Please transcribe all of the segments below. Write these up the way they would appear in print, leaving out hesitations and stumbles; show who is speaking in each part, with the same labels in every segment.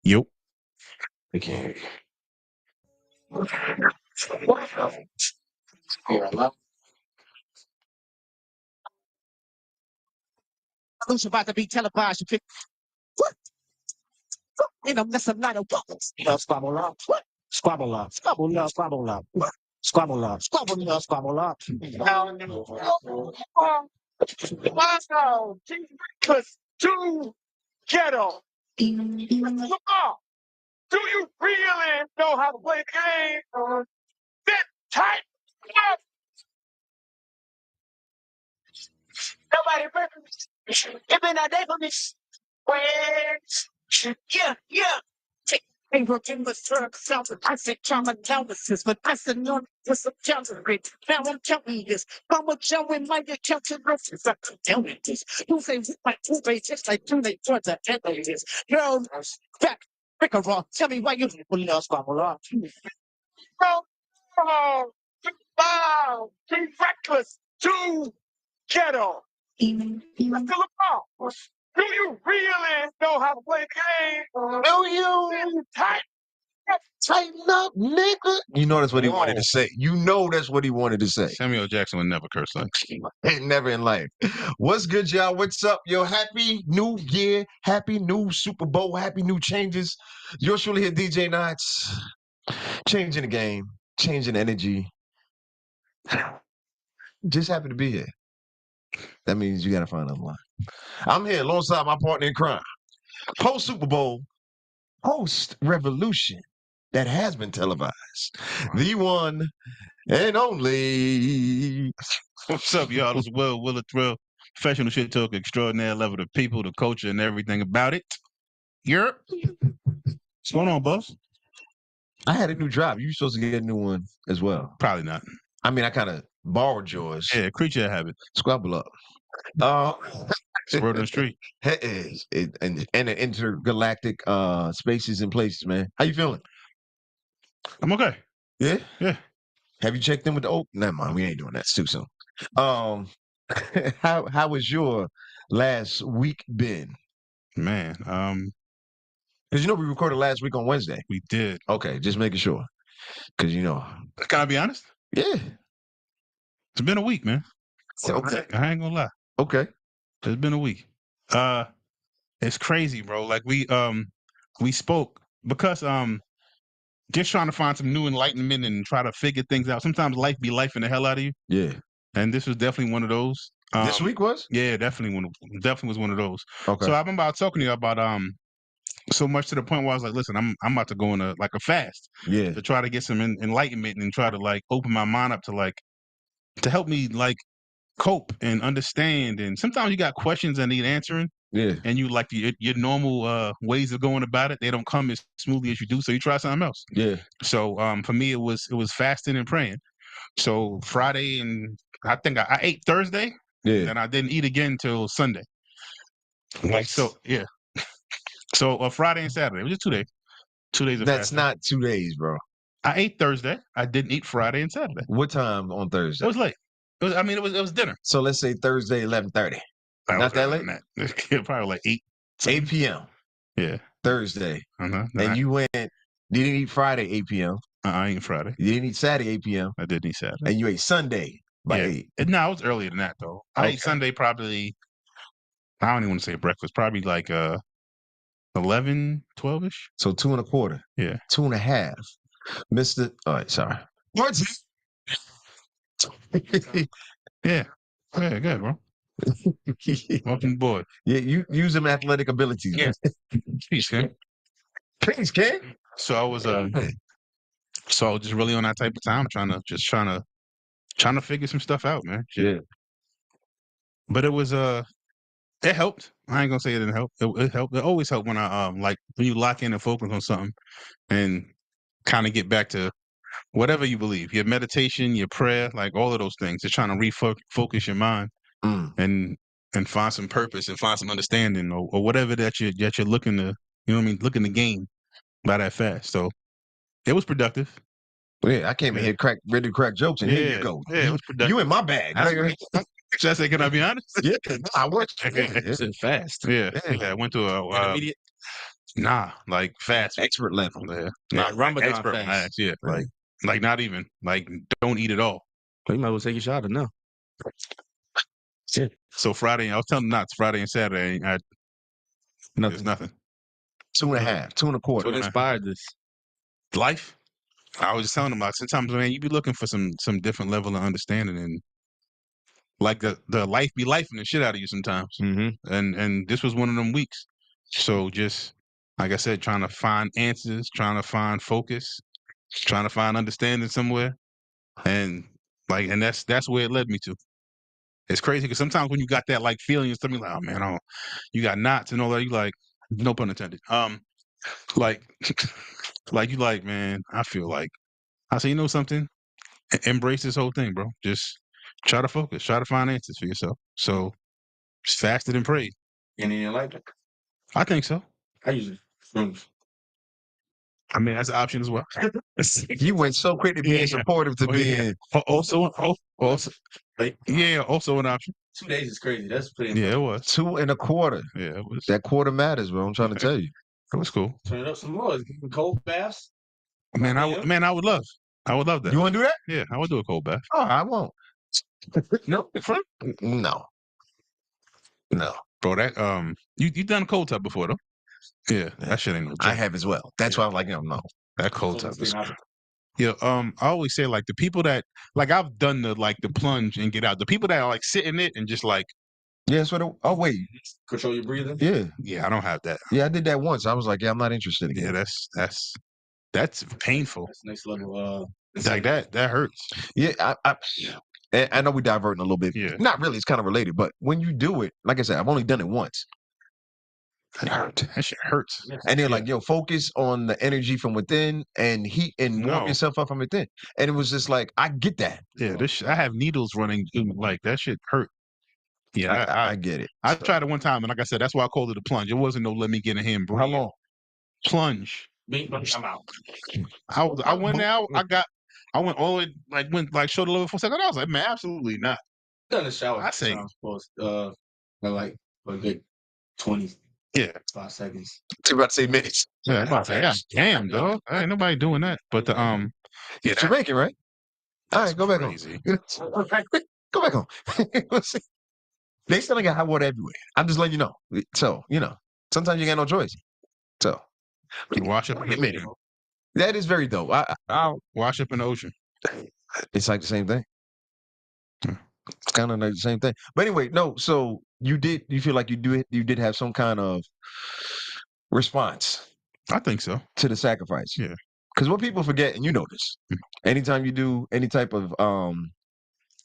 Speaker 1: Yup.
Speaker 2: Okay. Who's about to be televised? You pick what? You know, that's a lot of bubbles. Squabble up. What? Squabble up. Squabble up. Squabble up. What? Squabble up. Squabble up. Squabble up. Wow. Because too ghetto. Come on. Do you really know how to play the game? That tight. Nobody perfect. Even a day for me. Yeah. Working with drugs, sounds I said trauma calluses, but I said no, with some counterfeit. Now I'm telling this. Mama showing my account to reference. I'm telling this. You say my two just like two they towards the end of this. Girl, back, pick a raw. Tell me why you will love squabble off. Oh, wow, too reckless, too ghetto. Let's go on. Do you really know how to play the game? Do you? Tighten up, nigga. You know that's what he wanted to say. You know that's what he wanted to say.
Speaker 1: Samuel Jackson would never curse like.
Speaker 2: Never in life. What's good, y'all? What's up, yo? Happy New Year. Happy new Super Bowl. Happy new changes. Yours truly here, DJ Knots. Changing the game. Changing energy. Just happy to be here. That means you got to find another line. I'm here alongside my partner in crime. Post Super Bowl. Post Revolution. That has been televised. The one and only.
Speaker 1: What's up, y'all? It's Will Thrill, professional shit talker extraordinaire, level the people, the culture, and everything about it. Europe. What's going on, boss?
Speaker 2: I had a new drive. You were supposed to get a new one as well.
Speaker 1: Probably not.
Speaker 2: I mean, I kind of borrowed yours.
Speaker 1: Yeah, creature habit.
Speaker 2: Squabble up.
Speaker 1: It's word on the street.
Speaker 2: It is. And the intergalactic spaces and places, man. How you feeling?
Speaker 1: I'm okay.
Speaker 2: Yeah?
Speaker 1: Yeah.
Speaker 2: Have you checked in with the oak? Never mind. We ain't doing that. It's too soon. How was your last week been?
Speaker 1: Man,
Speaker 2: Because you know we recorded last week on Wednesday.
Speaker 1: we did.
Speaker 2: Okay, just making sure. Because you know.
Speaker 1: Can I be honest?
Speaker 2: Yeah.
Speaker 1: It's been a week, man.
Speaker 2: Okay.
Speaker 1: I ain't gonna lie.
Speaker 2: Okay.
Speaker 1: It's been a week. It's crazy, bro. Like we spoke because just trying to find some new enlightenment and try to figure things out. Sometimes life be life in the hell out of you.
Speaker 2: Yeah.
Speaker 1: And this was definitely one of those.
Speaker 2: This week was?
Speaker 1: Yeah, definitely was one of those.
Speaker 2: Okay.
Speaker 1: So I remember I was talking to you about so much to the point where I was like, listen, I'm about to go on a fast.
Speaker 2: Yeah.
Speaker 1: To try to get some enlightenment and try to like open my mind up to help me like cope and understand. And sometimes you got questions that need answering.
Speaker 2: Yeah.
Speaker 1: And you like your normal ways of going about it, they don't come as smoothly as you do. So you try something else.
Speaker 2: Yeah.
Speaker 1: So for me it was fasting and praying. So Friday and I think I ate Thursday.
Speaker 2: Yeah.
Speaker 1: And I didn't eat again till Sunday. Like so, yeah. So Friday and Saturday, it was just 2 days. 2 days of
Speaker 2: That's
Speaker 1: fasting.
Speaker 2: not 2 days, bro.
Speaker 1: I ate Thursday. I didn't eat Friday and Saturday.
Speaker 2: What time on Thursday?
Speaker 1: It was late. It was dinner.
Speaker 2: So let's say Thursday, 11:30. Not that late?
Speaker 1: Probably like 8.
Speaker 2: 8 p.m.
Speaker 1: Yeah.
Speaker 2: Thursday.
Speaker 1: Uh-huh.
Speaker 2: And you didn't eat Friday 8 p.m.
Speaker 1: I ate Friday.
Speaker 2: You didn't eat Saturday 8 p.m.
Speaker 1: I didn't eat Saturday.
Speaker 2: And you ate Sunday by 8.
Speaker 1: No, it was earlier than that though. I ate Sunday probably, I don't even want to say breakfast, probably like 11, 12-ish.
Speaker 2: So 2 1/4.
Speaker 1: Yeah.
Speaker 2: 2 1/2. Mr. All right, sorry. What's
Speaker 1: Yeah. Yeah, good, bro. Welcome aboard.
Speaker 2: Yeah, you use them athletic abilities.
Speaker 1: Yeah. Peace, King.
Speaker 2: Please, King.
Speaker 1: So I was just really on that type of time, trying to figure some stuff out, man.
Speaker 2: Yeah.
Speaker 1: But it was it helped. I ain't gonna say it didn't help. It helped. It always helped when I when you lock in and focus on something and kind of get back to whatever you believe, your meditation, your prayer, like all of those things. Just trying to refocus your mind and find some purpose and find some understanding or whatever that you're looking to, you know what I mean, looking to gain by that fast. So it was productive.
Speaker 2: Yeah, I came in here ready to crack jokes, and here you go.
Speaker 1: Yeah, it was productive.
Speaker 2: You in my bag.
Speaker 1: Should I say, can I be honest?
Speaker 2: Yeah, I was.
Speaker 1: It's fast. Yeah, I went to a Nah, like fast.
Speaker 3: Expert level.
Speaker 1: Yeah,
Speaker 2: Yeah,
Speaker 1: not like
Speaker 2: Ramadan
Speaker 1: expert
Speaker 2: fast.
Speaker 1: fast. Yeah,
Speaker 3: Right.
Speaker 1: like not even like don't eat at all.
Speaker 2: You might as well take a shot or no. Shit.
Speaker 1: So Friday, I was telling Knots Friday and Saturday, there's
Speaker 3: Nothing.
Speaker 1: nothing.
Speaker 3: 2.5, 2.25.
Speaker 2: What inspired this?
Speaker 1: Life. I was just telling them like sometimes, man, you be looking for some different level of understanding, and like the life be lifing the shit out of you sometimes.
Speaker 3: Mm-hmm.
Speaker 1: And this was one of them weeks. So just like I said, trying to find answers, trying to find focus, trying to find understanding somewhere, and that's where it led me to. It's crazy because sometimes when you got that like feeling, you're something like, oh man, oh, you got knots and all that. You like, no pun intended. Like, like you like, man, I feel like I say, you know something, embrace this whole thing, bro. Just try to focus, try to find answers for yourself. So just fasted and prayed.
Speaker 2: And you like it?
Speaker 1: I think so.
Speaker 2: I use shrooms.
Speaker 1: I mean, that's an option as well.
Speaker 3: You went so quick to being supportive to being.
Speaker 1: Also, yeah, also an option.
Speaker 2: 2 days is crazy. That's pretty.
Speaker 1: Yeah, it was
Speaker 3: 2.25.
Speaker 1: Yeah, it was.
Speaker 3: That quarter matters, bro. I'm trying to tell you.
Speaker 1: It was cool.
Speaker 2: Turn it up some more. Cold baths.
Speaker 1: Man, I would love that.
Speaker 3: You want to do that?
Speaker 1: Yeah, I would do a cold bath.
Speaker 3: Oh, I won't.
Speaker 1: No,
Speaker 3: No.
Speaker 1: bro. That you done a cold tub before though? Yeah, that shit ain't no joke.
Speaker 3: I have as well. That's why I'm like, no.
Speaker 1: That cold tub is. Yeah, I always say like the people that like I've done the plunge and get out. The people that are like sit in it and just like
Speaker 3: Yeah, that's what. Oh wait.
Speaker 2: Control your breathing.
Speaker 3: Yeah,
Speaker 1: I don't have that.
Speaker 3: yeah, I did that once. I was like, yeah, I'm not interested again.
Speaker 1: Yeah, that's painful.
Speaker 2: That's next level.
Speaker 1: Like that hurts.
Speaker 3: Yeah, I know we're diverting a little bit.
Speaker 1: Yeah.
Speaker 3: Not really. It's kind of related, but when you do it, like I said, I've only done it once.
Speaker 1: That hurt. That shit hurts.
Speaker 3: And they're like, yo, focus on the energy from within and heat and warm yourself up from within. And it was just like, I get that.
Speaker 1: Yeah, I have needles running like that shit hurt. Yeah,
Speaker 3: I get it.
Speaker 1: I tried it one time, and like I said, that's why I called it a plunge. It wasn't no let me get in here and breathe.
Speaker 3: How long?
Speaker 1: Plunge.
Speaker 2: I'm out.
Speaker 1: I went out. I went all the way, went showed a little for a second. I was like, man, absolutely not.
Speaker 2: Done the shower.
Speaker 1: I say,
Speaker 2: like a good 20.
Speaker 1: Yeah.
Speaker 2: 5 seconds.
Speaker 3: I'm about to say minutes.
Speaker 1: Yeah, I'm about to say, God damn, dog. Ain't nobody doing that. But the
Speaker 3: yeah, Jamaican, right? All right, go back
Speaker 1: crazy.
Speaker 3: home. Go back home. They still got hot water everywhere. I'm just letting you know. So, sometimes you got no choice. So,
Speaker 1: you wash up in the ocean.
Speaker 3: That is very dope.
Speaker 1: I'll wash up in the ocean.
Speaker 3: It's like the same thing. It's kind of like the same thing. But anyway, no. So you feel like you did have some kind of response.
Speaker 1: I think so.
Speaker 3: To the sacrifice.
Speaker 1: Yeah.
Speaker 3: Because what people forget, and you know this, anytime you do any type of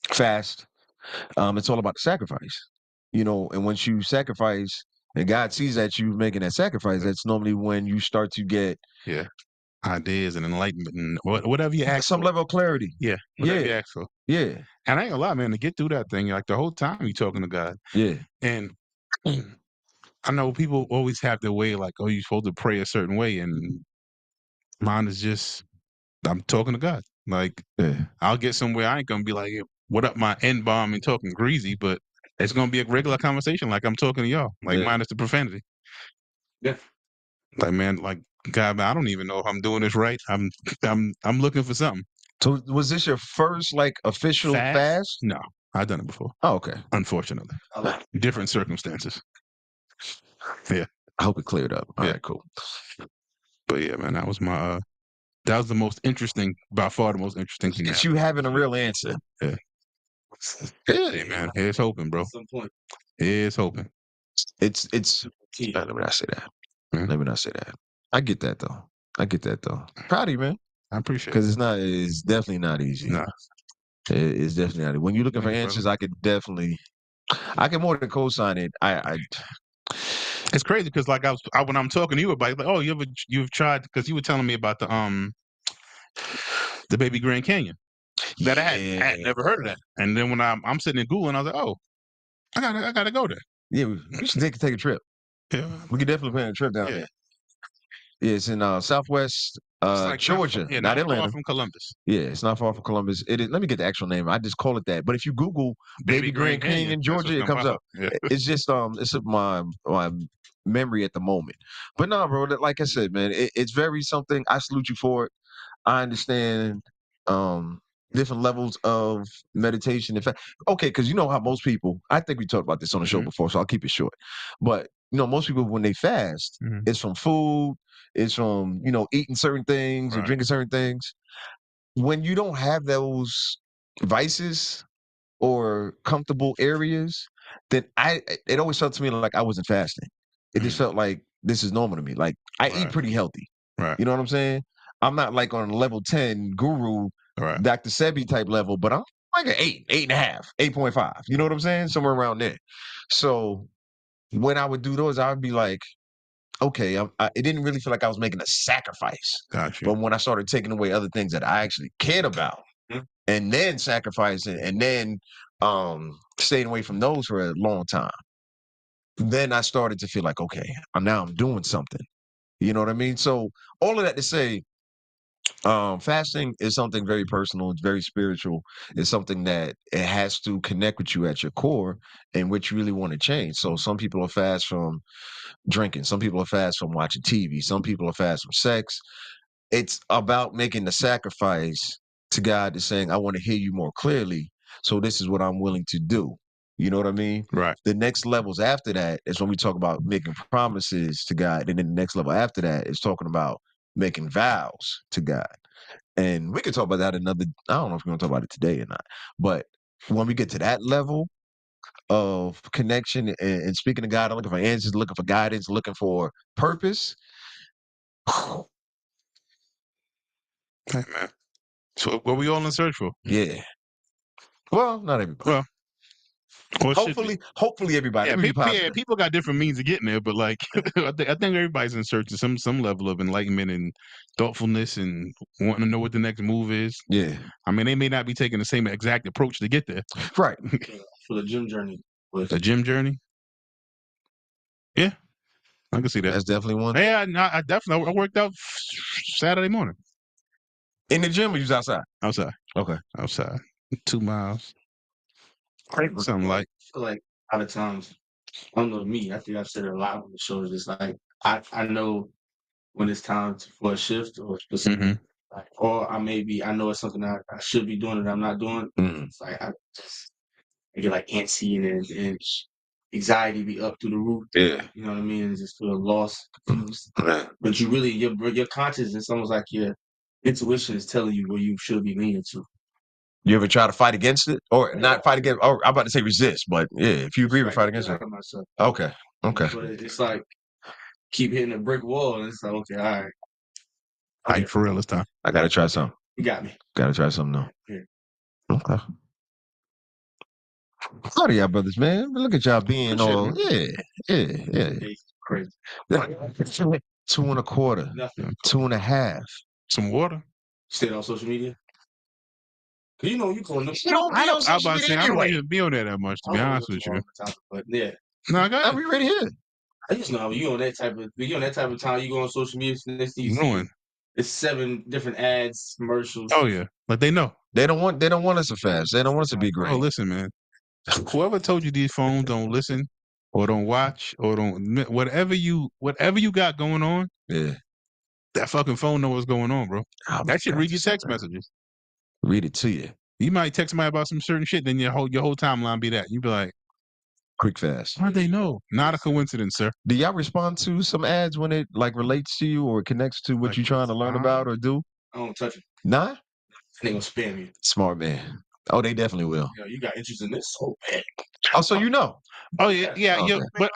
Speaker 3: fast, it's all about the sacrifice. And once you sacrifice, and God sees that you making that sacrifice, that's normally when you start to get
Speaker 1: ideas and enlightenment and whatever you ask
Speaker 3: some
Speaker 1: for.
Speaker 3: level of clarity.
Speaker 1: Yeah. Whatever you ask for.
Speaker 3: Yeah.
Speaker 1: And I ain't gonna lie, man, to get through that thing, like the whole time you talking to God.
Speaker 3: Yeah.
Speaker 1: And I know people always have their way, like, oh, you're supposed to pray a certain way, and mine is just I'm talking to God. Like, I'll get somewhere. I ain't gonna be like, what up, my N bomb and talking greasy, but it's gonna be a regular conversation, like I'm talking to y'all, like minus the profanity.
Speaker 2: Yeah.
Speaker 1: Like, man, like God, man, I don't even know if I'm doing this right. I'm looking for something.
Speaker 3: So was this your first official fast?
Speaker 1: No, I've done it before.
Speaker 3: Oh, okay.
Speaker 1: Unfortunately, different circumstances. Yeah.
Speaker 3: I hope it cleared up. All right, cool.
Speaker 1: But yeah, man, that was my that was the most interesting, by far the most interesting thing.
Speaker 3: It's you having a real answer.
Speaker 1: Yeah. Hey, man, here's hoping, bro.
Speaker 2: At some point.
Speaker 1: Here's hoping.
Speaker 3: It's let me not say that. Let me not say that. I get that though. Proud of you, man.
Speaker 1: I appreciate it.
Speaker 3: Because it's definitely not easy.
Speaker 1: No.
Speaker 3: It's definitely not easy. When you're looking for answers, I can more than co-sign it.
Speaker 1: It's crazy because like when I'm talking to you about it, like, oh, you've tried, because you were telling me about the baby Grand Canyon that I had never heard of that. And then when I'm sitting in Google and I was like, oh, I gotta go there.
Speaker 3: Yeah, we should take a trip.
Speaker 1: Yeah,
Speaker 3: we could definitely plan a trip down there. Yeah, it's in Southwest
Speaker 1: It's like
Speaker 3: Georgia,
Speaker 1: not
Speaker 3: not
Speaker 1: far
Speaker 3: Atlanta.
Speaker 1: from Columbus.
Speaker 3: Yeah, it's not far from Columbus. It is. Let me get the actual name. I just call it that. But if you Google
Speaker 1: Baby
Speaker 3: Baby
Speaker 1: Grand
Speaker 3: Grand Canyon,
Speaker 1: Canyon. That's what's
Speaker 3: Georgia, it
Speaker 1: gonna
Speaker 3: comes
Speaker 1: pop
Speaker 3: up.
Speaker 1: up. Yeah.
Speaker 3: It's just it's my memory at the moment. But no, bro. Like I said, man, it's very something. I salute you for it. I understand different levels of meditation. In fact, okay, because you know how most people. I think we talked about this on the show
Speaker 1: Mhm.
Speaker 3: before, so I'll keep it short. But most people when they fast,
Speaker 1: Mhm.
Speaker 3: it's from food. It's from eating certain things or
Speaker 1: Right.
Speaker 3: drinking certain things when you don't have those vices or comfortable areas, then it always felt to me like I wasn't fasting. It just
Speaker 1: Mhm.
Speaker 3: felt like this is normal to me. Like I eat
Speaker 1: Right.
Speaker 3: pretty healthy.
Speaker 1: Right.
Speaker 3: You know what I'm saying? I'm not like on a level 10 guru,
Speaker 1: Right.
Speaker 3: Dr. Sebi type level, but I'm like an 8.5, 8.5. You know what I'm saying? Somewhere around there. So when I would do those, I would be like, okay, it didn't really feel like I was making a sacrifice.
Speaker 1: Got you.
Speaker 3: But when I started taking away other things that I actually cared about, and then sacrificing, and then staying away from those for a long time, then I started to feel like, okay, I'm doing something. You know what I mean? So all of that to say, fasting is something very personal. It's very spiritual. It's something that it has to connect with you at your core and what you really want to change. So some people are fast from drinking. Some people are fast from watching TV. Some people are fast from sex. It's about making the sacrifice to God to saying, I want to hear you more clearly. So this is what I'm willing to do. You know what I mean?
Speaker 1: Right.
Speaker 3: The next levels after that is when we talk about making promises to God. And then the next level after that is talking about making vows to God. And we could talk about that another, I don't know if we're going to talk about it today or not. But when we get to that level of connection and speaking to God, looking for answers, looking for guidance, looking for purpose.
Speaker 1: Hey man. So what we all in search for?
Speaker 3: Yeah. Well, not everybody.
Speaker 1: Well, or it should be.
Speaker 3: Hopefully everybody.
Speaker 1: Yeah,
Speaker 3: Let me be positive.
Speaker 1: people got different means of getting there, but like I think everybody's in search of some level of enlightenment and thoughtfulness and wanting to know what the next move is.
Speaker 3: Yeah.
Speaker 1: I mean, they may not be taking the same exact approach to get there.
Speaker 3: Right.
Speaker 2: For the gym journey.
Speaker 1: The gym journey. Yeah, I can see that.
Speaker 3: That's definitely one.
Speaker 1: Yeah, I definitely I worked out Saturday morning
Speaker 3: In the gym or you was outside?
Speaker 1: outside.
Speaker 3: Okay.
Speaker 1: Outside, 2 miles, something like.
Speaker 2: I feel like a lot of times, I don't know me, I think I've said it a lot on the show. It's like I know when it's time for a shift or specific,
Speaker 1: Mhm.
Speaker 2: like, or I know it's something I should be doing that I'm not doing.
Speaker 3: Mhm.
Speaker 2: It's like I get like antsy and anxiety be up through the roof.
Speaker 3: Yeah.
Speaker 2: You know what I mean? And just feel lost, confused.
Speaker 3: Yeah.
Speaker 2: But you really your conscience, it's almost like your intuition is telling you where you should be leaning to.
Speaker 3: You ever try to fight against it? Or not fight against, or I'm about to say resist, but yeah, if you agree with fight against it.
Speaker 2: Out of myself.
Speaker 3: Okay. Okay.
Speaker 2: But it's like keep hitting a brick wall, and it's like, okay, all right.
Speaker 1: All right, for real this time.
Speaker 3: I gotta try something.
Speaker 2: You got me.
Speaker 3: Gotta try something new.
Speaker 2: Yeah.
Speaker 3: Okay. Proud of y'all brothers, man. Look at y'all being
Speaker 1: Appreciate it,
Speaker 3: all,
Speaker 1: man.
Speaker 3: yeah.
Speaker 2: Crazy.
Speaker 3: 2.25,
Speaker 2: Nothing.
Speaker 3: 2.5.
Speaker 1: Some water.
Speaker 2: Stay on social media. Cause you know you going.
Speaker 3: You don't be on
Speaker 1: I was
Speaker 3: social
Speaker 1: about to
Speaker 3: media
Speaker 1: say I don't
Speaker 3: anyway.
Speaker 1: even be on there that much, to be honest with you.
Speaker 2: But yeah,
Speaker 1: No, I got
Speaker 3: I'll be right here.
Speaker 2: I just know you on that type of time. You go on social media. Next thing you see,
Speaker 1: knowing.
Speaker 2: it's 7 different ads, commercials.
Speaker 1: Oh yeah, like they know.
Speaker 3: They don't want us to fast. They don't want us to be
Speaker 1: Oh,
Speaker 3: great.
Speaker 1: listen, man. Whoever told you these phones don't listen or don't watch or don't whatever you got going on,
Speaker 3: Yeah.
Speaker 1: that fucking phone know what's going on, bro.
Speaker 3: Oh,
Speaker 1: That should
Speaker 3: God,
Speaker 1: read your
Speaker 3: just say
Speaker 1: text
Speaker 3: that.
Speaker 1: messages.
Speaker 3: Read it to you.
Speaker 1: You might text somebody about some certain shit, then your whole timeline be that. You be like,
Speaker 3: Quick fast.
Speaker 1: how'd they know? Not a coincidence, sir.
Speaker 3: Do y'all respond to some ads when it like relates to you or connects to what
Speaker 1: Like,
Speaker 3: you're trying to learn about or do?
Speaker 2: I don't touch it.
Speaker 3: Nah?
Speaker 2: They gonna spam you.
Speaker 3: Smart man. Oh, they definitely will.
Speaker 2: You know, you got interest in this so bad.
Speaker 3: Oh, so you know.
Speaker 1: Oh yeah, yeah.
Speaker 3: Okay.
Speaker 1: But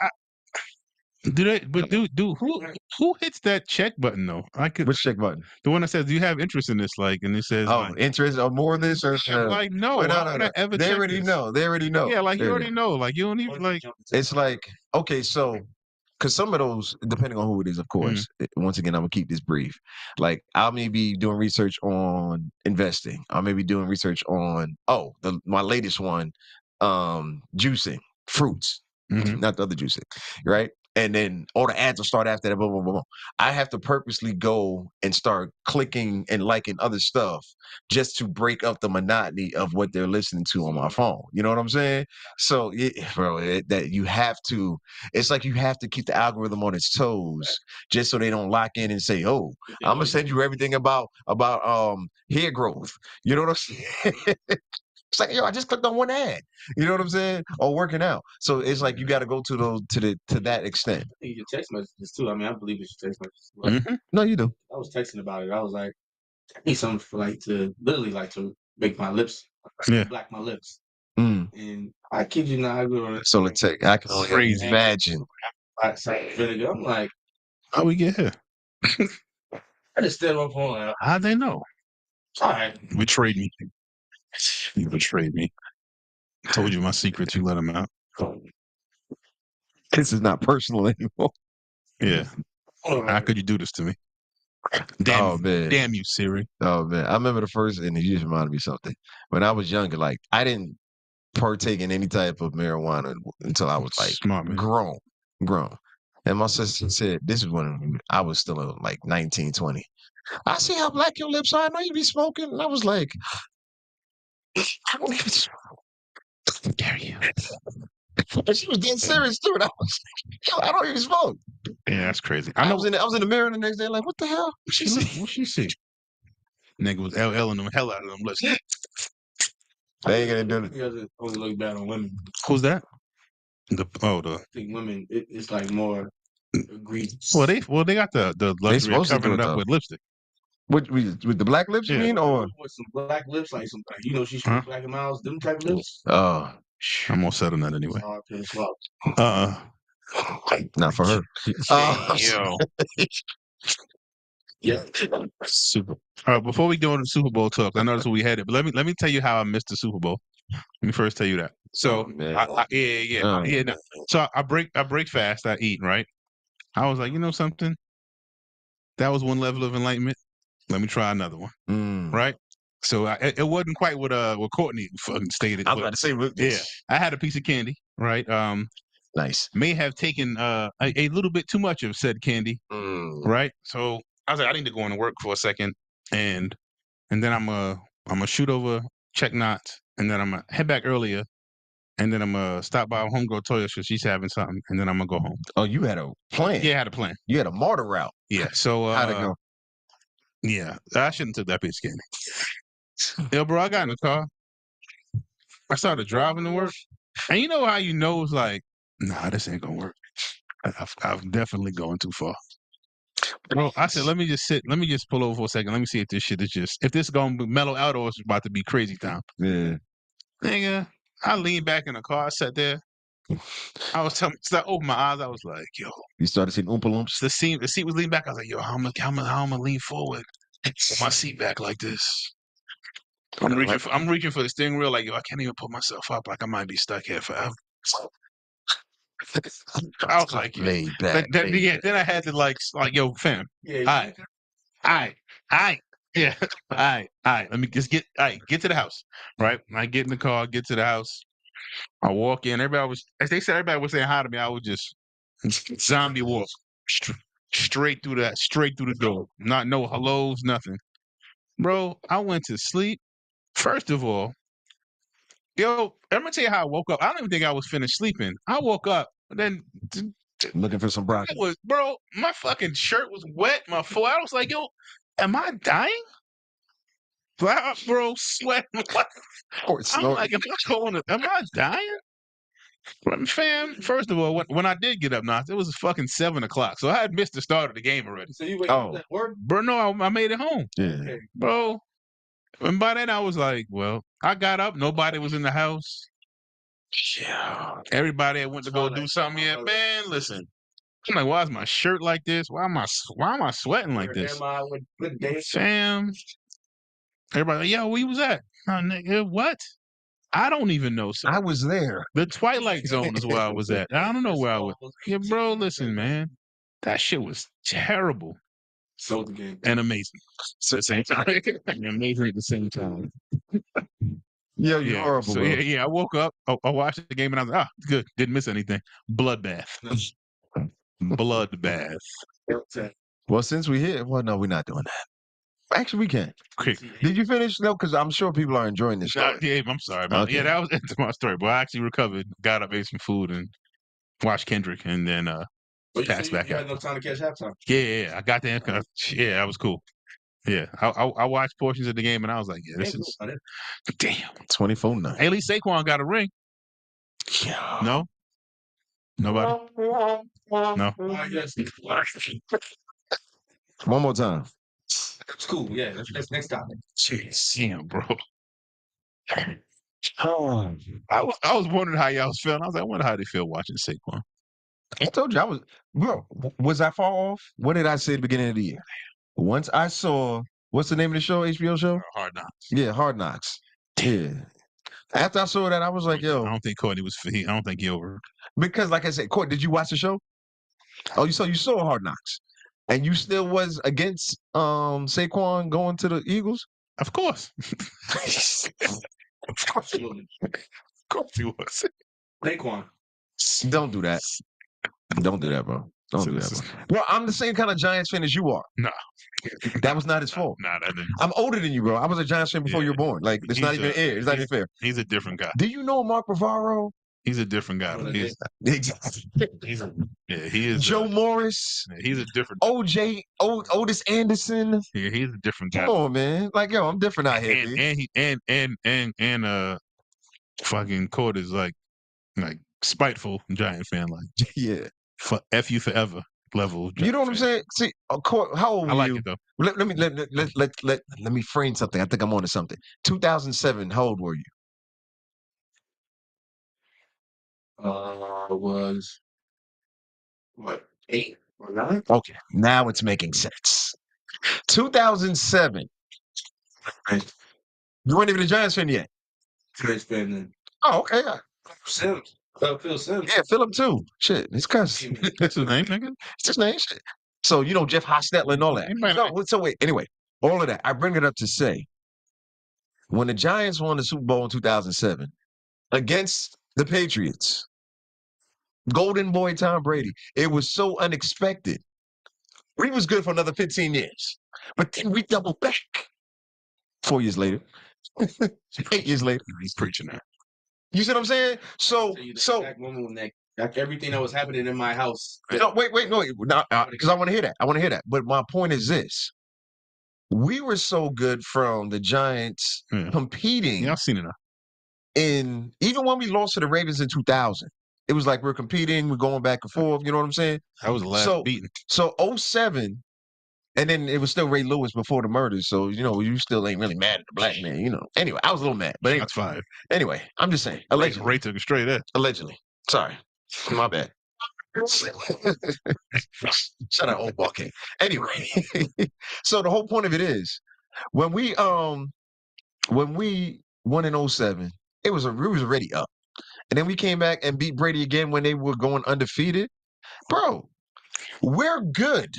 Speaker 1: do they? But do who hits that check button though? I could.
Speaker 3: Which check button?
Speaker 1: The one that says, "Do you have interest in this?" Like, and it says,
Speaker 3: Oh,
Speaker 1: like,
Speaker 3: interest or more of this or
Speaker 1: like no,
Speaker 3: well,
Speaker 1: why would I ever
Speaker 3: They
Speaker 1: check
Speaker 3: already
Speaker 1: this?
Speaker 3: know. They already know.
Speaker 1: Yeah, like
Speaker 3: They
Speaker 1: you
Speaker 3: already
Speaker 1: already know. Like you don't even like.
Speaker 3: It's like, okay, so because some of those, depending on who it is, of course, once again, I'm gonna keep this brief. Like I may be doing research on investing. I may be doing research on my latest one, juicing fruits,
Speaker 1: Mhm.
Speaker 3: not the other juicing, right? and then all the ads will start after that. Blah, blah, blah, blah. I have to purposely go and start clicking and liking other stuff just to break up the monotony of what they're listening to on my phone. You know what I'm saying? So, bro, that you have to. It's like you have to keep the algorithm on its toes, just so they don't lock in and say, "Oh, I'm gonna send you everything about hair growth." You know what I'm saying? It's like, yo, I just clicked on one ad. You know what I'm saying? Or working out. So it's like you got to go to those to that extent.
Speaker 2: I think your text messages too. I mean, I believe it's your text messages.
Speaker 1: Mhm.
Speaker 3: No, you do.
Speaker 2: I was texting about it. I was like, I need something for literally to make my lips,
Speaker 1: Yeah.
Speaker 2: black my lips.
Speaker 3: Mm.
Speaker 2: And I kid you not, I go on
Speaker 3: So let's take. I can only
Speaker 1: Crazy.
Speaker 3: imagine.
Speaker 2: vinegar. I'm like,
Speaker 1: How we get here?
Speaker 2: I just stand up phone like,
Speaker 1: How'd they know?
Speaker 2: all right.
Speaker 1: Betrayed me. You betrayed me. I told you my secrets. You let them out.
Speaker 3: This is not personal anymore.
Speaker 1: Yeah. How could you do this to me? Damn
Speaker 3: Oh
Speaker 1: you.
Speaker 3: man.
Speaker 1: Damn you, Siri.
Speaker 3: Oh man. I remember the first, and you just reminded me of something. When I was younger, like I didn't partake in any type of marijuana until I was like
Speaker 1: Smart man.
Speaker 3: grown. And my sister said, this is when I was still like 19, 20. I see how black your lips are. I know you be smoking. And I was like, I don't even smoke.
Speaker 1: How dare you?
Speaker 3: And she was getting serious too. And I was like, yo, I don't even smoke.
Speaker 1: Yeah, that's crazy.
Speaker 3: I was in the mirror the next day, like, what the hell?
Speaker 1: What she see? Nigga was LLing them hell out of them. Listen.
Speaker 3: They ain't gonna do it.
Speaker 2: He doesn't only look bad on women.
Speaker 1: Who's that? The
Speaker 2: I think women, it's like more egregious.
Speaker 1: well they got the luxury of
Speaker 3: supposed to do
Speaker 1: covering
Speaker 3: it,
Speaker 1: it up
Speaker 3: though.
Speaker 1: with lipstick.
Speaker 3: With the black lips, you
Speaker 1: Yeah.
Speaker 3: mean, or
Speaker 2: with some black lips, like some, she's
Speaker 1: Huh?
Speaker 2: Black and Miles, them type of lips.
Speaker 1: I'm more set on that anyway.
Speaker 2: Hard to swallow.
Speaker 3: not for her.
Speaker 1: Yo.
Speaker 2: Yeah.
Speaker 1: Super. All right, before we go into the Super Bowl talk, I know that's where we headed, but let me tell you how I missed the Super Bowl. Let me first tell you that. So no. So I break fast, I eat, right? I was like, you know something? That was one level of enlightenment. Let me try another one. Right? So it wasn't quite what Courtney fucking stated.
Speaker 3: I was about to say,
Speaker 1: yeah, I had a piece of candy, right?
Speaker 3: Nice.
Speaker 1: May have taken a little bit too much of said candy, right? So I was like, I need to go into work for a second, and then I'm gonna shoot over, check knots, and then I'm gonna head back earlier, and then I'm gonna stop by homegirl Toya because she's having something, and then I'm gonna go home.
Speaker 3: Oh, you had a plan.
Speaker 1: Yeah, I had a plan.
Speaker 3: You had a martyr route.
Speaker 1: Yeah. So
Speaker 3: how'd it go?
Speaker 1: Yeah, I shouldn't have took that piece of candy. Yo, bro, I got in the car. I started driving to work, and you know how you know it's like, nah, this ain't gonna work. I've definitely going too far. Bro, I said, let me just pull over for a second. Let me see if this shit is if this is gonna be mellow out or it's about to be crazy time.
Speaker 3: Yeah.
Speaker 1: Nigga, I leaned back in the car, I sat there. I was telling I opened my eyes, I was like, yo.
Speaker 3: You started seeing Oompa Loomps?
Speaker 1: The seat was leaning back. I was like, yo, how am I gonna lean forward? Put my seat back like this. I'm reaching for the steering wheel, like, yo, I can't even put myself up. Like I might be stuck here forever. I was like,
Speaker 3: laid back.
Speaker 1: Then I had to like, yo, fam.
Speaker 2: Yeah.
Speaker 1: All right. Yeah. All right. Let me just get to the house. Right. I get in the car, get to the house. I walk in. Everybody was saying hi to me. I was just zombie walk straight through the door. No hellos, nothing. Bro, I went to sleep. First of all, yo, I'm gonna tell you how I woke up. I don't even think I was finished sleeping. I woke up, and then
Speaker 3: looking for some broccoli.
Speaker 1: Bro, my fucking shirt was wet. My foot. I was like, yo, am I dying? Bro, sweating. I'm like, am I dying? Fam, first of all, when I did get up, it was fucking 7:00, so I had missed the start of the game already.
Speaker 2: So you went to work?
Speaker 1: Bro, no, I made it home.
Speaker 3: Yeah.
Speaker 2: Okay.
Speaker 1: Bro, and by then I was like, well, I got up. Nobody was in the house. Yeah. Everybody had went to go do something. Yeah, man, listen. I'm like, why is my shirt like this? Why am I sweating like this? Fam. Everybody like, yo, where you was at? Nigga, what? I don't even know.
Speaker 3: I was there.
Speaker 1: The Twilight Zone is where I was at. I don't know where I was. Yeah, bro, listen, man. That shit was terrible.
Speaker 2: So the game.
Speaker 1: And amazing. At the same time. And amazing at the same time.
Speaker 3: Yo, you're horrible,
Speaker 1: so,
Speaker 3: bro.
Speaker 1: Yeah, I woke up, I watched the game, and I was like, good. Didn't miss anything. Bloodbath. Bloodbath.
Speaker 3: Well, since we're here, well, no, we're not doing that. Actually, we can.
Speaker 1: Quick.
Speaker 3: Did you finish? No, because I'm sure people are enjoying this story.
Speaker 1: Yeah, I'm sorry, man.
Speaker 3: Okay.
Speaker 1: Yeah, that was into my story. But I actually recovered, got up, ate some food, and watched Kendrick, and then passed back
Speaker 4: You
Speaker 1: out.
Speaker 4: had enough time to catch halftime.
Speaker 1: Yeah, I got there. Yeah, that was cool. Yeah, I watched portions of the game, and I was like, yeah, this is damn.
Speaker 3: 24-9.
Speaker 1: At least Saquon got a ring.
Speaker 3: Yeah.
Speaker 1: No, nobody. No.
Speaker 3: One more time.
Speaker 4: That's cool. Yeah, that's next topic.
Speaker 1: Jeez, damn, bro. I was wondering how y'all was feeling. I was like, I wonder how they feel watching Saquon.
Speaker 3: I told you I was, bro. Was I far off? What did I say at the beginning of the year? Once I saw, what's the name of the show? HBO show?
Speaker 1: Hard Knocks.
Speaker 3: Yeah, Hard Knocks. Yeah. After I saw that, I was like,
Speaker 1: I
Speaker 3: yo,
Speaker 1: don't think Courtney was. I don't think he over.
Speaker 3: because like I said, Court, did you watch the show? Oh, you saw Hard Knocks, and you still was against Saquon going to the Eagles?
Speaker 1: Of course.
Speaker 4: Of course he was.
Speaker 1: Of course he was.
Speaker 4: Saquon.
Speaker 3: Don't do that. Don't do that, bro. Don't do that, bro. Well, I'm the same kind of Giants fan as you are.
Speaker 1: No.
Speaker 3: That was not his fault.
Speaker 1: Nah, that didn't.
Speaker 3: I'm older than you, bro. I was a Giants fan before you were born. Like, it's not even fair. It's not even fair.
Speaker 1: He's a different guy.
Speaker 3: Do you know Mark Bavaro?
Speaker 1: He's a different guy. He is.
Speaker 3: Joe Morris.
Speaker 1: He's a different.
Speaker 3: Otis Anderson.
Speaker 1: Yeah, he's a different guy.
Speaker 3: Come on, man. Like, yo, I'm different out here.
Speaker 1: And fucking Court is like spiteful Giant fan, like
Speaker 3: yeah,
Speaker 1: for F you forever level.
Speaker 3: You know what I'm saying? See, Court, how old were
Speaker 1: I like
Speaker 3: you?
Speaker 1: it though.
Speaker 3: Let me frame something. I think I'm onto something. 2007. How old were you?
Speaker 4: Was what 8 or 9?
Speaker 3: Okay, now it's making sense. 2007.
Speaker 4: Right.
Speaker 3: You weren't even a Giants fan yet.
Speaker 4: Giants fan then.
Speaker 3: Oh, okay.
Speaker 4: Sims. Phil Sims.
Speaker 3: Yeah, Philip too. Shit, his cousin.
Speaker 1: That's his name, nigga.
Speaker 3: It's his name. Shit. So you know Jeff Hostetler and all that. So wait. Anyway, all of that. I bring it up to say, when the Giants won the Super Bowl in 2007 against the Patriots, Golden Boy Tom Brady, it was so unexpected. We was good for another 15 years, but then we doubled back. 4 years later, 8 years later,
Speaker 1: He's preaching that.
Speaker 3: You see what I'm saying? So
Speaker 4: like everything that was happening in my house.
Speaker 3: No, wait, no, because I want to hear that. But my point is this: we were so good from the Giants competing.
Speaker 1: Yeah, I've seen it.
Speaker 3: Even when we lost to the Ravens in 2000, it was like we're competing, we're going back and forth. You know what I'm saying?
Speaker 1: That was the last beating.
Speaker 3: So 07, and then it was still Ray Lewis before the murders. So you still ain't really mad at the black man. Anyway, I was a little mad, but anyway,
Speaker 1: that's fine.
Speaker 3: Anyway, I'm just saying. Allegedly,
Speaker 1: Ray took it straight there.
Speaker 3: Allegedly, sorry, my bad. Shut up, old bucket. Anyway, so the whole point of it is when we won in 07, we was already up. And then we came back and beat Brady again when they were going undefeated. Bro, we're good.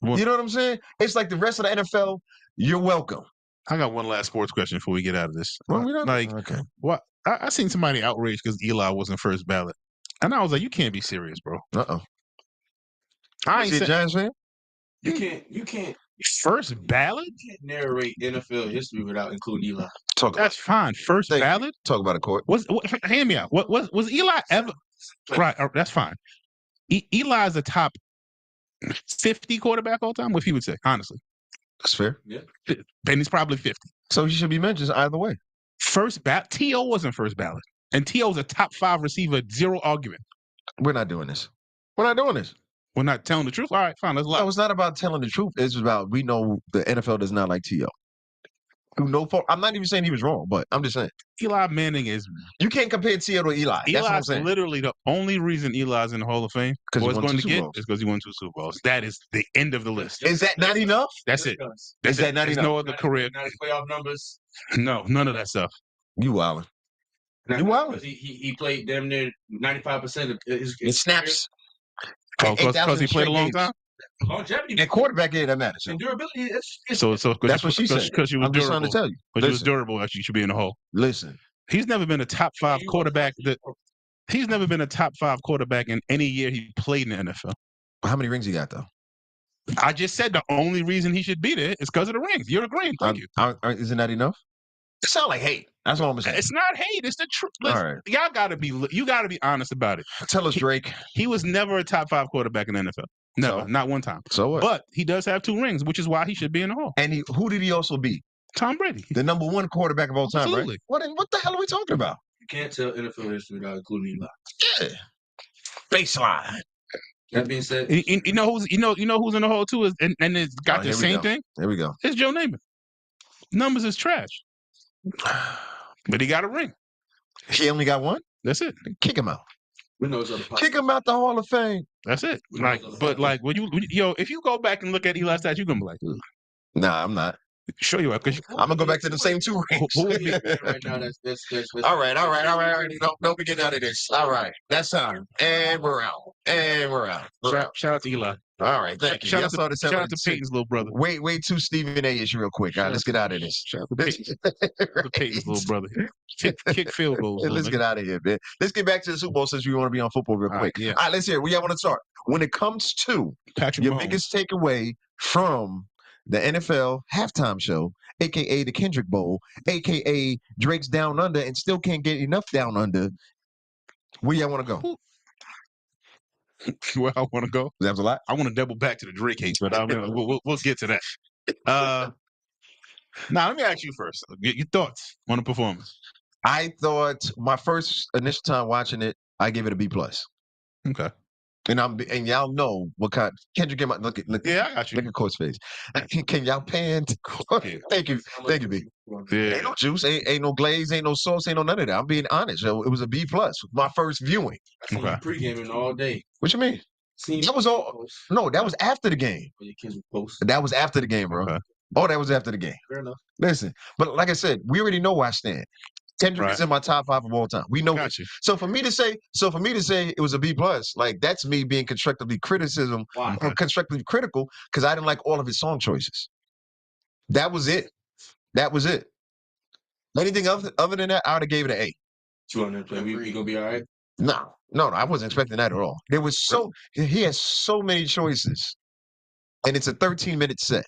Speaker 3: You know what I'm saying? It's like the rest of the NFL, you're welcome.
Speaker 1: I got one last sports question before we get out of this.
Speaker 3: Okay.
Speaker 1: What? I seen somebody outraged because Eli wasn't first ballot. And I was like, you can't be serious, bro.
Speaker 3: Uh-oh.
Speaker 1: I ain't
Speaker 3: a Giants fan?
Speaker 4: You can't
Speaker 1: first ballot?
Speaker 4: You can't narrate NFL history without including Eli.
Speaker 1: That's fine. First ballot?
Speaker 3: Talk about it, Court.
Speaker 1: Hand me out. Was Eli ever right? That's fine. Eli is a top 50 quarterback all time. What he would say, honestly.
Speaker 3: That's fair.
Speaker 4: Yeah.
Speaker 1: Then he's probably 50.
Speaker 3: So he should be mentioned either way.
Speaker 1: First ballot. T.O. wasn't first ballot. And T.O.'s a top 5 receiver, zero argument.
Speaker 3: We're not doing this.
Speaker 1: We're not telling the truth? All right, fine. Let's lie.
Speaker 3: No, it's not about telling the truth. It's about we know the NFL does not like T.O. No fault. I'm not even saying he was wrong, but I'm just saying.
Speaker 1: Eli Manning is...
Speaker 3: You can't compare T.O. to Eli. That's what I'm saying.
Speaker 1: Literally the only reason Eli's in the Hall of Fame is because he won 2 Super Bowls. That is the end of the list.
Speaker 3: Is that not enough?
Speaker 1: That's it.
Speaker 3: Is that not enough?
Speaker 1: No other career.
Speaker 4: Not his playoff numbers.
Speaker 1: No, none of that stuff.
Speaker 3: You wildin'. You wildin'.
Speaker 4: He played damn near 95% of his
Speaker 3: snaps.
Speaker 1: Because he played a long time?
Speaker 4: Longevity.
Speaker 3: And quarterback, that matters.
Speaker 4: And durability.
Speaker 1: So
Speaker 3: that's what she said.
Speaker 1: Because you was
Speaker 3: I'm just trying to tell you.
Speaker 1: Because you was durable, actually, you should be in the Hall.
Speaker 3: Listen.
Speaker 1: He's never been a top 5 quarterback. He's never been a top 5 quarterback in any year he played in the NFL.
Speaker 3: How many rings he got though?
Speaker 1: I just said the only reason he should be there is because of the rings. You're agreeing. Thank you.
Speaker 3: Isn't that enough? It sounds like hate. That's all I'm saying.
Speaker 1: It's not hate. It's the truth.
Speaker 3: All right.
Speaker 1: Y'all gotta be. You gotta be honest about it.
Speaker 3: Tell us, Drake.
Speaker 1: He was never a top 5 quarterback in the NFL. Never,
Speaker 3: So?
Speaker 1: not one time.
Speaker 3: So what?
Speaker 1: But he does have 2 rings, which is why he should be in the Hall.
Speaker 3: And who did he also beat?
Speaker 1: Tom Brady,
Speaker 3: the number 1 quarterback of all time,
Speaker 1: Absolutely.
Speaker 3: right? What the hell are we talking about?
Speaker 4: You can't tell NFL history without including Eli.
Speaker 3: Yeah. Baseline.
Speaker 4: That being said,
Speaker 1: you know who's in the Hall too is and it's got the same thing.
Speaker 3: There we go.
Speaker 1: It's Joe Namath. Numbers is trash, but he got a ring.
Speaker 3: He only got 1.
Speaker 1: That's it.
Speaker 3: Kick him out.
Speaker 4: we know it's other
Speaker 3: Kick him out the Hall of Fame.
Speaker 1: That's it.
Speaker 4: We know it's other
Speaker 1: But like when if you go back and look at Eli's stats, you're gonna be like, ugh.
Speaker 3: Nah, I'm not.
Speaker 1: Show you up because
Speaker 3: I'm gonna go back to the same 2 rings.
Speaker 1: who would be?
Speaker 4: right now. That's
Speaker 3: All right. Don't be getting out of this. All right, that's time, and we're out.
Speaker 1: Shout out to Eli.
Speaker 3: All right, thank you.
Speaker 1: Shout
Speaker 3: Y'all
Speaker 1: out
Speaker 3: saw this
Speaker 1: to Peyton's little brother.
Speaker 3: Wait to Stephen A-ish real quick. All right, let's get out of this.
Speaker 1: Shout out to Peyton's little brother. Kick field goals.
Speaker 3: Let's get out of here, man. Let's get back to the Super Bowl since we want to be on football real quick.
Speaker 1: Yeah.
Speaker 3: All right, let's hear it. Where y'all want to start? When it comes to
Speaker 1: Patrick
Speaker 3: your
Speaker 1: Mahomes.
Speaker 3: biggest takeaway from the NFL halftime show, a.k.a. the Kendrick Bowl, a.k.a. Drake's Down Under, and still can't get enough Down Under, where y'all want to go?
Speaker 1: Where I want to go?
Speaker 3: That was a lot?
Speaker 1: I want to double back to the Drake hate, but we'll get to that. Now, let me ask you first. Get your thoughts on the performance.
Speaker 3: I thought my first initial time watching it, I gave it a B+.
Speaker 1: Okay.
Speaker 3: And y'all know what kind. Kendrick came out. Look,
Speaker 1: Yeah, I got you.
Speaker 3: look at Coach's face. Can y'all pan? Thank you, B.
Speaker 1: Yeah.
Speaker 3: Ain't no juice, ain't no glaze, ain't no sauce, ain't no none of that. I'm being honest. It was a B+. My first viewing.
Speaker 4: That's
Speaker 1: Okay.
Speaker 4: pre-gaming all day.
Speaker 3: What you mean?
Speaker 4: Seen
Speaker 3: That was all. No, that was after the game.
Speaker 4: your kids will post.
Speaker 3: That was after the game, bro.
Speaker 1: Okay.
Speaker 3: Oh, that was after the game.
Speaker 4: Fair enough.
Speaker 3: Listen, but like I said, we already know where I stand. Kendrick is
Speaker 1: Right.
Speaker 3: in my top 5 of all time. We know.
Speaker 1: Got you.
Speaker 3: So for me to say it was a B+, like that's me being constructively critical because I didn't like all of his song choices. That was it. Anything other than that, I would have gave it an A.
Speaker 4: 200 play. We gonna be all right.
Speaker 3: No, I wasn't expecting that at all. He has so many choices, and it's a 13-minute set,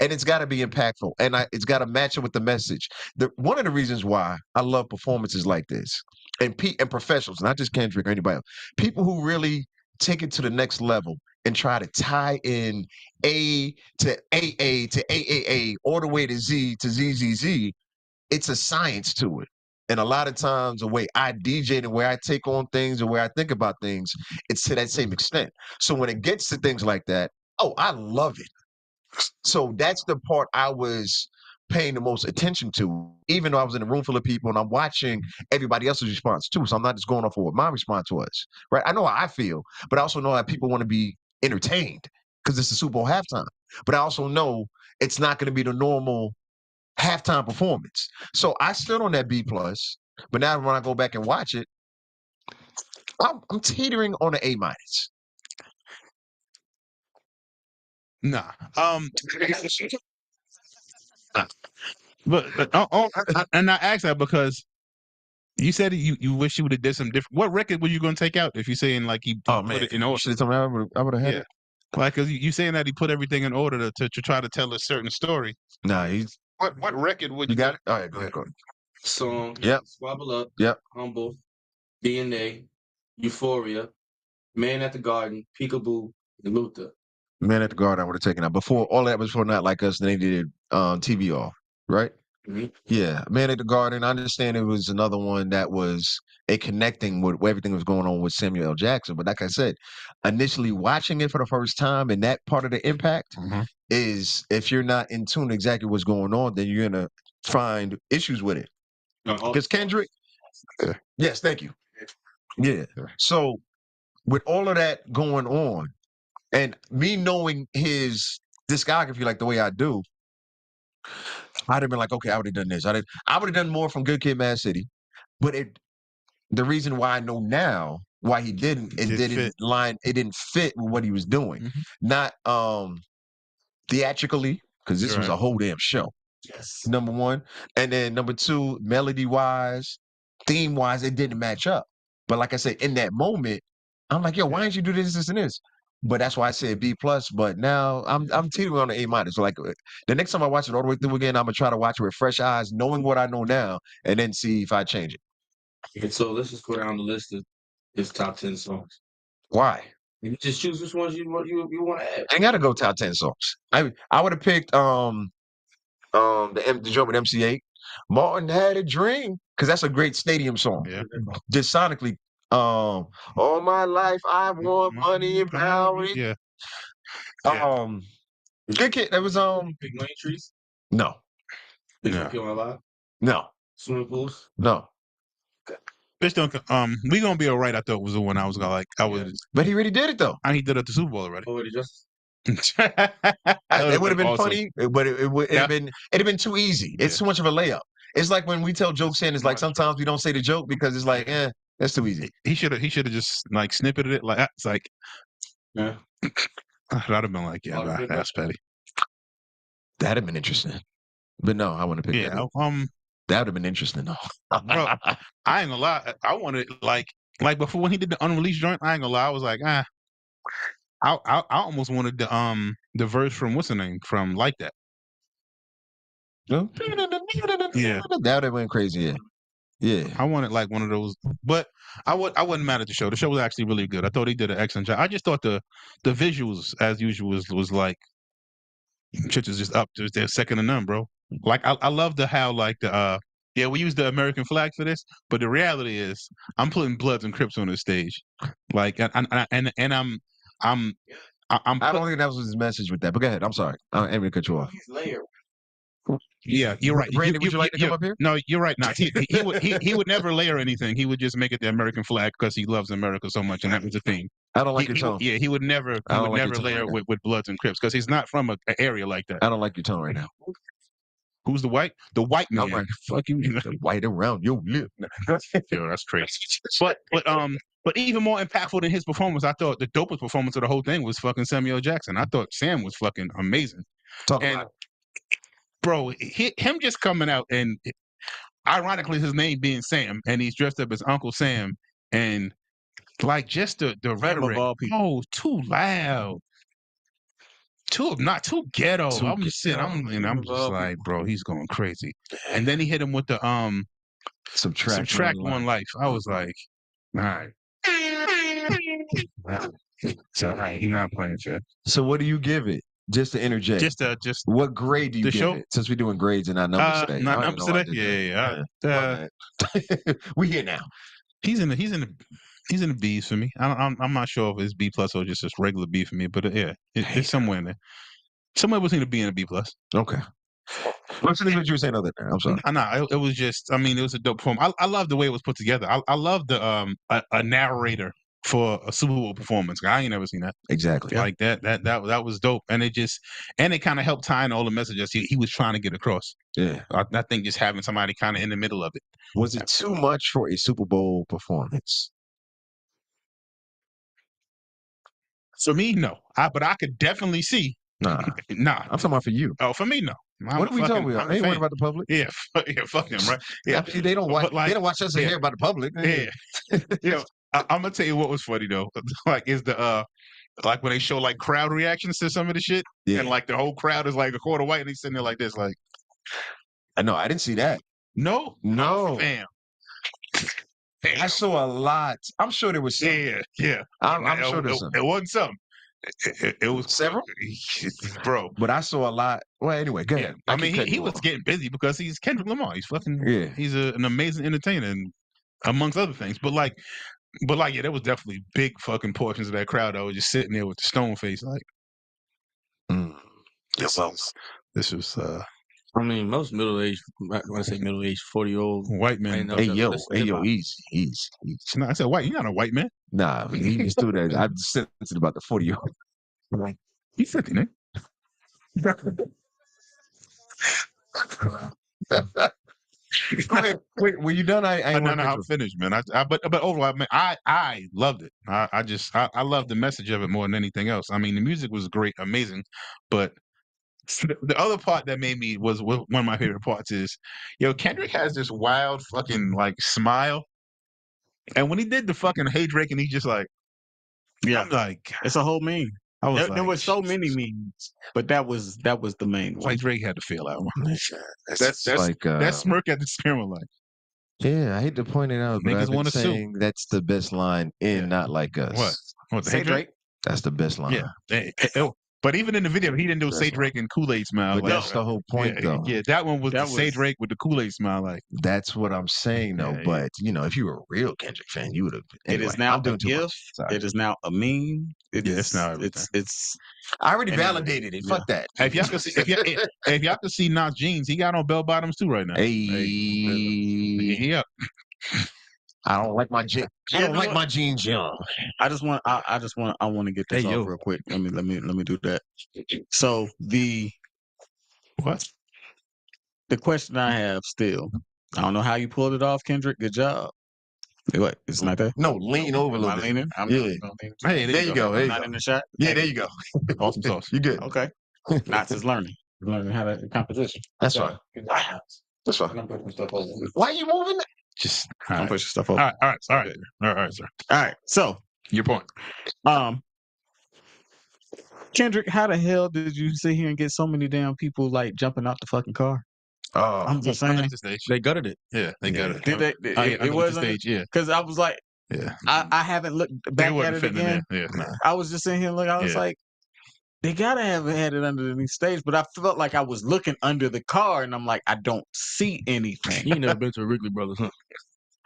Speaker 3: and it's got to be impactful, and it's got to match it with the message. One of the reasons why I love performances like this, and professionals, not just Kendrick or anybody else, people who really take it to the next level and try to tie in A to AA to AAA all the way to Z to ZZZ. It's a science to it. And a lot of times the way I DJ and the way I take on things and the way I think about things, it's to that same extent. So when it gets to things like that, I love it. So that's the part I was paying the most attention to, even though I was in a room full of people and I'm watching everybody else's response too. So I'm not just going off of what my response was, right? I know how I feel, but I also know that people want to be entertained because it's the Super Bowl halftime. But I also know it's not going to be the normal halftime performance. So I stood on that B+, but now when I go back and watch it, I'm teetering on an A-.
Speaker 1: Nah. But and I asked that because you said you wish you would have did some different. What record were you going to take out if you saying like he put it in order?
Speaker 3: Should have told me I would have had it.
Speaker 1: Like, cause you saying that he put everything in order to try to tell a certain story.
Speaker 3: Nah, he's.
Speaker 1: What record would
Speaker 3: You got it? All right, go ahead.
Speaker 4: Song.
Speaker 3: Yep.
Speaker 4: Squabble Up.
Speaker 3: Yep.
Speaker 4: Humble. DNA. Euphoria. Man at the Garden. Peekaboo. And Luther.
Speaker 3: Man at the Garden I would have taken out. Before all that was for Not Like Us, and they did TV off, right?
Speaker 4: Mm-hmm.
Speaker 3: Yeah. Man at the Garden, I understand it was another one that was a connecting with everything that was going on with Samuel L. Jackson. But like I said, initially watching it for the first time and that part of the impact is if you're not in tune to exactly what's going on, then you're going to find issues with it. Because Kendrick, yes, thank you. Yeah. So with all of that going on, and me knowing his discography like the way I do, I'd have been like, okay, I would have done this. I would have done more from Good Kid, Mad City. But the reason why I know now why he didn't, it didn't fit with what he was doing. Not theatrically, because this was a whole damn show.
Speaker 4: Yes.
Speaker 3: Number one. And then number two, melody-wise, theme-wise, it didn't match up. But like I said, in that moment, I'm like, yo, why didn't you do this, this, and this? but that's why I said B plus. But now I'm teetering on the A minus. So like the next time I watch it all the way through again, I'm gonna try to watch it with fresh eyes, knowing what I know now, and then see if I change it.
Speaker 4: And so let's just go down the list of his top 10 songs.
Speaker 3: Why?
Speaker 4: You just choose which ones you want to add.
Speaker 3: I ain't gotta go top 10 songs. I would have picked the joint with MC8. Martin had a dream because that's a great stadium song.
Speaker 1: Yeah.
Speaker 3: Just sonically, all my life I want money and power.
Speaker 1: Yeah.
Speaker 3: Good kid. That was
Speaker 4: Big Money Trees.
Speaker 3: no,
Speaker 4: Bitch
Speaker 1: No.
Speaker 4: Don't Kill My Vibe.
Speaker 3: no,
Speaker 4: Swimming Pools.
Speaker 3: no.
Speaker 1: Bitch don't. We gonna be alright. I thought was the one I was gonna like. I was.
Speaker 3: But he already did it though.
Speaker 1: I he did it at the Super Bowl already.
Speaker 4: Already Justice.
Speaker 3: It would have been
Speaker 1: awesome.
Speaker 3: funny, but it'd have been too easy. It's
Speaker 1: Yeah.
Speaker 3: too much of a layup. It's like when we tell jokes in, it's like sometimes we don't say the joke because it's like, that's too easy.
Speaker 1: He should have just like snippeted it. Like it's like
Speaker 4: Yeah.
Speaker 1: I'd have been like, yeah, nah, that's petty.
Speaker 3: That'd have been interesting. But no, I wouldn't pick that.
Speaker 1: Yeah.
Speaker 3: That would have been interesting though.
Speaker 1: Bro, I ain't gonna lie. I wanted like before when he did the unreleased joint. I ain't gonna lie. I was like, I almost wanted the verse from what's the name from Like That.
Speaker 3: Yeah.
Speaker 1: Yeah.
Speaker 3: That would have went crazy. Yeah. Yeah.
Speaker 1: I wanted like one of those, but I wasn't mad at the show. The show was actually really good. I thought he did an excellent job. I just thought the visuals, as usual, was like shit is just up. They're second to none, bro. Like I love how like the yeah, we use the American flag for this, but the reality is I'm putting Bloods and Crips on the stage, like and I'm
Speaker 3: I don't think that was his message with that. But go ahead. I'm sorry. I ain't gonna cut you off.
Speaker 4: He's layered.
Speaker 1: Yeah, you're right.
Speaker 3: Brady, would you like to come up here?
Speaker 1: No, you're right. Not he would never layer anything. He would just make it the American flag because he loves America so much, and that was the thing.
Speaker 3: I don't like your tone.
Speaker 1: Yeah, he would never layer with Bloods and Crips because he's not from an area like that.
Speaker 3: I don't like your tone right now.
Speaker 1: Who's the white? The white man.
Speaker 3: Like, fuck you. The white around your lip.
Speaker 1: Yo, that's crazy. But even more impactful than his performance, I thought the dopest performance of the whole thing was fucking Samuel Jackson. I thought Sam was fucking amazing.
Speaker 3: Talk about it.
Speaker 1: Bro, him just coming out and ironically his name being Sam and he's dressed up as Uncle Sam and like just the rhetoric. Oh, too loud. Not too ghetto. I'm just like, bro, he's going crazy. And then he hit him with the subtract one life. I was like, all right. So he's not playing fair.
Speaker 3: So what do you give it? Just to interject.
Speaker 1: Just
Speaker 3: what grade do you give
Speaker 1: show?
Speaker 3: It? Since we're doing grades and not numbers today.
Speaker 1: Not numbers today? Yeah.
Speaker 3: We here now.
Speaker 1: He's in the B's for me. I'm not sure if it's B plus or just regular B for me, but it's somewhere in there. Somewhere between a B and a B plus.
Speaker 3: Okay. What's what you were saying other than that? I'm sorry.
Speaker 1: No, it was just. I mean, it was a dope poem. I love the way it was put together. I love the a narrator for a Super Bowl performance. I ain't never seen that.
Speaker 3: Exactly.
Speaker 1: Like that was dope, and it kind of helped tie in all the messages he was trying to get across.
Speaker 3: Yeah,
Speaker 1: I think just having somebody kind of in the middle of it.
Speaker 3: Was it too much for a Super Bowl performance?
Speaker 1: For me, no. But I could definitely see.
Speaker 3: Nah. I'm talking about for you.
Speaker 1: Oh, for me, no.
Speaker 3: What are we talking about? Ain't worried about the public.
Speaker 1: Yeah, fuck them, right? Yeah,
Speaker 3: they don't watch. They don't watch us and hear about the public.
Speaker 1: Yeah. I'm gonna tell you what was funny though. Like is the like when they show like crowd reactions to some of the shit, and like the whole crowd is like a quarter white, and he's sitting there like this, like.
Speaker 3: I know. I didn't see that.
Speaker 1: No.
Speaker 3: Damn. I saw a lot. I'm sure there was some.
Speaker 1: Yeah.
Speaker 3: I'm sure there's some.
Speaker 1: It wasn't some. It was
Speaker 3: several,
Speaker 1: bro.
Speaker 3: But I saw a lot. Well, anyway, go ahead.
Speaker 1: I mean, he was getting busy because he's Kendrick Lamar. He's fucking. He's an amazing entertainer, and amongst other things. But yeah, there was definitely big fucking portions of that crowd that was just sitting there with the stone face, like. This was.
Speaker 4: I mean, most middle-aged, when I say middle-aged, 40-year-old
Speaker 1: white men.
Speaker 3: Hey, yo, easy.
Speaker 1: No, I said white. You're not a white man.
Speaker 3: Nah, he just do that. I'm sensitive about the 40-year-old.
Speaker 1: He's 50, man.
Speaker 3: Go ahead. Wait, were you done?
Speaker 1: I'm finished, man. But overall, I mean, I loved it. I loved the message of it more than anything else. I mean, the music was great, amazing, but. The other part that made me was one of my favorite parts is, Kendrick has this wild fucking like smile, and when he did the fucking Hey Drake, and he just like,
Speaker 2: Yeah,
Speaker 1: I'm like,
Speaker 2: it's a whole meme.
Speaker 1: I was
Speaker 2: There
Speaker 1: like,
Speaker 2: was so many
Speaker 1: Jesus.
Speaker 2: memes, but that was the main
Speaker 1: It's
Speaker 2: one.
Speaker 1: like Drake had to feel that one.
Speaker 3: That's like
Speaker 1: That smirk at the camera, like
Speaker 3: yeah, I hate to point it out, but
Speaker 1: niggas
Speaker 3: I've been
Speaker 1: want to sue.
Speaker 3: saying that's the best line in
Speaker 1: Yeah.
Speaker 3: Not Like Us.
Speaker 1: What the
Speaker 2: Say
Speaker 1: Hey Drake?
Speaker 2: Drake.
Speaker 3: That's the best line.
Speaker 1: Yeah. But even in the video, he didn't do
Speaker 3: That's
Speaker 1: Say
Speaker 3: line.
Speaker 1: Drake and Kool-Aid smile.
Speaker 3: But
Speaker 1: Like,
Speaker 3: that's the whole point,
Speaker 1: yeah,
Speaker 3: though.
Speaker 1: yeah, that one was
Speaker 2: That
Speaker 1: the Say
Speaker 2: was-
Speaker 1: Drake with the Kool-Aid smile. Like,
Speaker 3: That's what I'm saying, though.
Speaker 1: Yeah,
Speaker 3: But you know, if you were a real Kendrick fan, you would have. Anyway,
Speaker 2: it is now
Speaker 3: I'm doing
Speaker 2: a
Speaker 3: too
Speaker 2: GIF.
Speaker 3: much. Sorry.
Speaker 2: It is now a meme.
Speaker 1: Yeah, it's now everything.
Speaker 2: It's
Speaker 3: I already
Speaker 2: and it-
Speaker 3: validated it.
Speaker 2: yeah.
Speaker 3: Fuck that.
Speaker 1: if y'all can see, if y'all can see Nas jeans, he got on bell bottoms too right now.
Speaker 3: Hey,
Speaker 1: Yeah.
Speaker 3: I don't like my jeans. I
Speaker 2: You
Speaker 3: don't
Speaker 2: know
Speaker 3: like
Speaker 2: what?
Speaker 3: my jeans young.
Speaker 2: I want to get this
Speaker 3: Hey,
Speaker 2: off
Speaker 3: yo.
Speaker 2: real quick. Let me do that. So
Speaker 1: What?
Speaker 2: the question I have still, I don't know how you pulled it off, Kendrick. Good job. What? It's not that.
Speaker 3: No, lean over a
Speaker 2: Am
Speaker 3: little
Speaker 2: I
Speaker 3: bit.
Speaker 2: leaning? I'm
Speaker 3: Yeah.
Speaker 2: leaning.
Speaker 1: Hey,
Speaker 3: There you go. There
Speaker 2: I'm
Speaker 3: you
Speaker 2: not
Speaker 3: go.
Speaker 2: in the shot.
Speaker 3: Yeah, there you go.
Speaker 1: Awesome sauce.
Speaker 3: You good?
Speaker 2: Okay. Knots is learning. He's learning how to composition.
Speaker 3: That's
Speaker 2: Okay.
Speaker 3: fine.
Speaker 2: Good job, Knots.
Speaker 3: That's fine.
Speaker 2: I'm pushing stuff over.
Speaker 3: Why are you moving?
Speaker 1: Just
Speaker 2: I'm
Speaker 1: all right.
Speaker 2: pushing stuff
Speaker 1: All
Speaker 2: over.
Speaker 1: right, all right, sir.
Speaker 2: All right. So,
Speaker 1: Your point.
Speaker 2: Kendrick, how the hell did you sit here and get so many damn people like jumping out the fucking car? I'm just saying.
Speaker 1: Underneath the stage.
Speaker 3: They gutted it.
Speaker 1: Yeah, they got it.
Speaker 2: Did they?
Speaker 1: Oh, yeah,
Speaker 2: It
Speaker 1: underneath
Speaker 2: was
Speaker 1: the stage. Yeah,
Speaker 2: because I was like,
Speaker 1: yeah.
Speaker 2: I haven't looked
Speaker 1: They
Speaker 2: back at
Speaker 1: wasn't
Speaker 2: it
Speaker 1: fitting
Speaker 2: again.
Speaker 1: in there. Yeah, nah.
Speaker 2: I was just sitting here looking. I was
Speaker 1: Yeah.
Speaker 2: like, they gotta have had it underneath the stage, but I felt like I was looking under the car, and I'm like, I don't see anything.
Speaker 5: You ain't never been to a Wrigley Brothers, huh?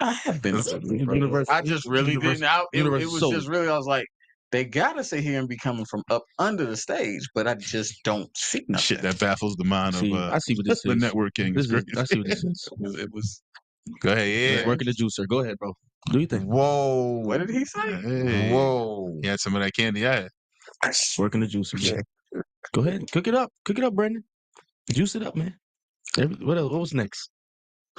Speaker 2: I have been.
Speaker 5: Universal.
Speaker 2: I just really didn't. It
Speaker 5: Universal
Speaker 2: was
Speaker 5: sold
Speaker 2: just
Speaker 5: it.
Speaker 2: really. I was like, they gotta sit here and be coming from up under the stage, but I just don't see nothing.
Speaker 1: Shit that baffles the mind
Speaker 5: See,
Speaker 1: of
Speaker 5: I see what this
Speaker 1: the
Speaker 5: is.
Speaker 1: network king.
Speaker 5: This
Speaker 1: Is
Speaker 5: is, I see what this is.
Speaker 2: It was.
Speaker 1: Go ahead,
Speaker 5: It's
Speaker 1: yeah.
Speaker 5: working the juicer. Go ahead, bro. Do you think?
Speaker 3: Whoa.
Speaker 2: What did he say?
Speaker 1: Hey.
Speaker 3: Whoa.
Speaker 1: He had some of that candy. I had.
Speaker 5: Working the juicer. Bro. Go ahead, cook it up. Cook it up, Brandon. Juice it up, man. What else? What was next?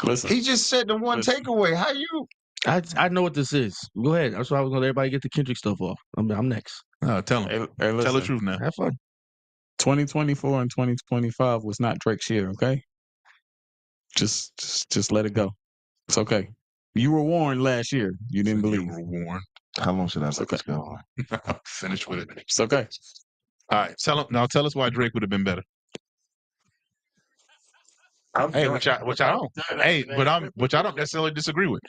Speaker 2: Listen,
Speaker 3: He just said the one
Speaker 2: Listen.
Speaker 3: takeaway. How you?
Speaker 5: I know what this is. Go ahead. That's why I was gonna let everybody get the Kendrick stuff off. I'm next.
Speaker 1: Oh, tell him.
Speaker 2: hey,
Speaker 1: Tell the
Speaker 2: listen,
Speaker 1: truth now.
Speaker 5: Have fun.
Speaker 2: 2024 and 2025 was not Drake's year. Okay, just let it go. It's okay. You were warned last year. You didn't
Speaker 1: You
Speaker 2: believe.
Speaker 1: were warned.
Speaker 3: How long should I let
Speaker 2: okay.
Speaker 3: this go?
Speaker 1: Finish with it.
Speaker 2: It's okay.
Speaker 1: All right. Tell us why Drake would have been better. Hey, which I don't. Hey, which I don't necessarily disagree with.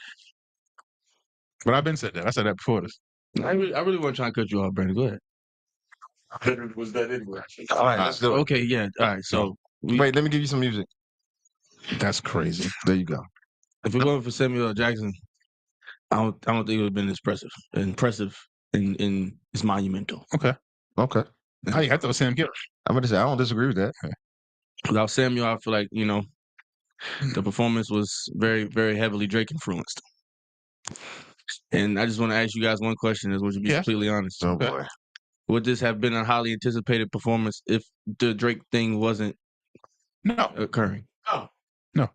Speaker 1: But I've been said that. I said that before this.
Speaker 5: I really want to try and cut you off, Brandon. Go ahead.
Speaker 2: Was that anyway?
Speaker 3: All right, let's do it.
Speaker 5: Okay, yeah. All right. So
Speaker 3: Wait, let me give you some music.
Speaker 1: That's crazy.
Speaker 3: There you go.
Speaker 5: if we're going for Samuel L. Jackson, I don't think it would have been impressive and it's monumental.
Speaker 3: Okay.
Speaker 1: I thought Sam Gibbs.
Speaker 3: I'm going to say, I don't disagree with that.
Speaker 5: Without Samuel, I feel like, the performance was very, very heavily Drake influenced. And I just want to ask you guys one question, as would you be completely honest?
Speaker 3: Oh,
Speaker 1: Okay.
Speaker 3: boy.
Speaker 5: Would this have been a highly anticipated performance if the Drake thing wasn't
Speaker 1: No.
Speaker 5: occurring?
Speaker 2: Oh.
Speaker 1: No.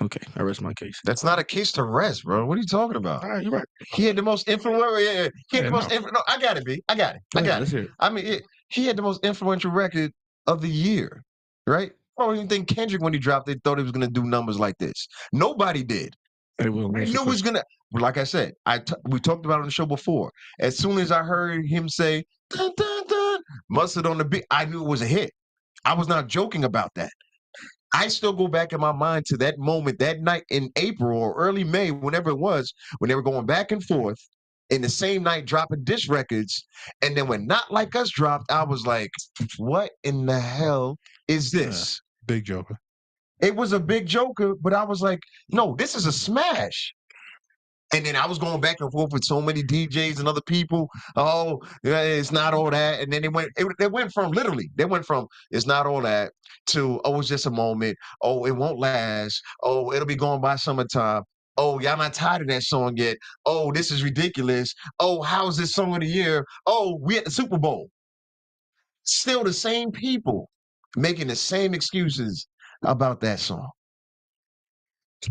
Speaker 5: Okay, I rest my case.
Speaker 3: That's not a case to rest, bro. What are you talking about?
Speaker 5: All right, you're right.
Speaker 3: He had the most influential. Yeah, he had the most. No, I got it, B. I got it.
Speaker 5: Go
Speaker 3: I
Speaker 5: ahead,
Speaker 3: got
Speaker 5: let's
Speaker 3: it.
Speaker 5: hear it.
Speaker 3: I mean, he had the most influential record of the year, right? I don't even think Kendrick, when he dropped it, thought he was going to do numbers like this. Nobody did.
Speaker 5: Hey, Will,
Speaker 3: I
Speaker 5: what's
Speaker 3: knew
Speaker 5: your
Speaker 3: he was going to. Like I said, we talked about it on the show before. As soon as I heard him say, dun, dun, dun, Mustard on the beat, I knew it was a hit. I was not joking about that. I still go back in my mind to that moment, that night in April or early May, whenever it was, when they were going back and forth in the same night dropping diss records. And then when Not Like Us dropped, I was like, what in the hell is this?
Speaker 1: Big Joker.
Speaker 3: It was a big joker, but I was like, no, this is a smash. And then I was going back and forth with so many DJs and other people. Oh, it's not all that. And then they went from it's not all that to, oh, it's just a moment. Oh, it won't last. Oh, it'll be gone by summertime. Oh, y'all not tired of that song yet. Oh, this is ridiculous. Oh, how's this song of the year? Oh, we at the Super Bowl. Still the same people making the same excuses about that song.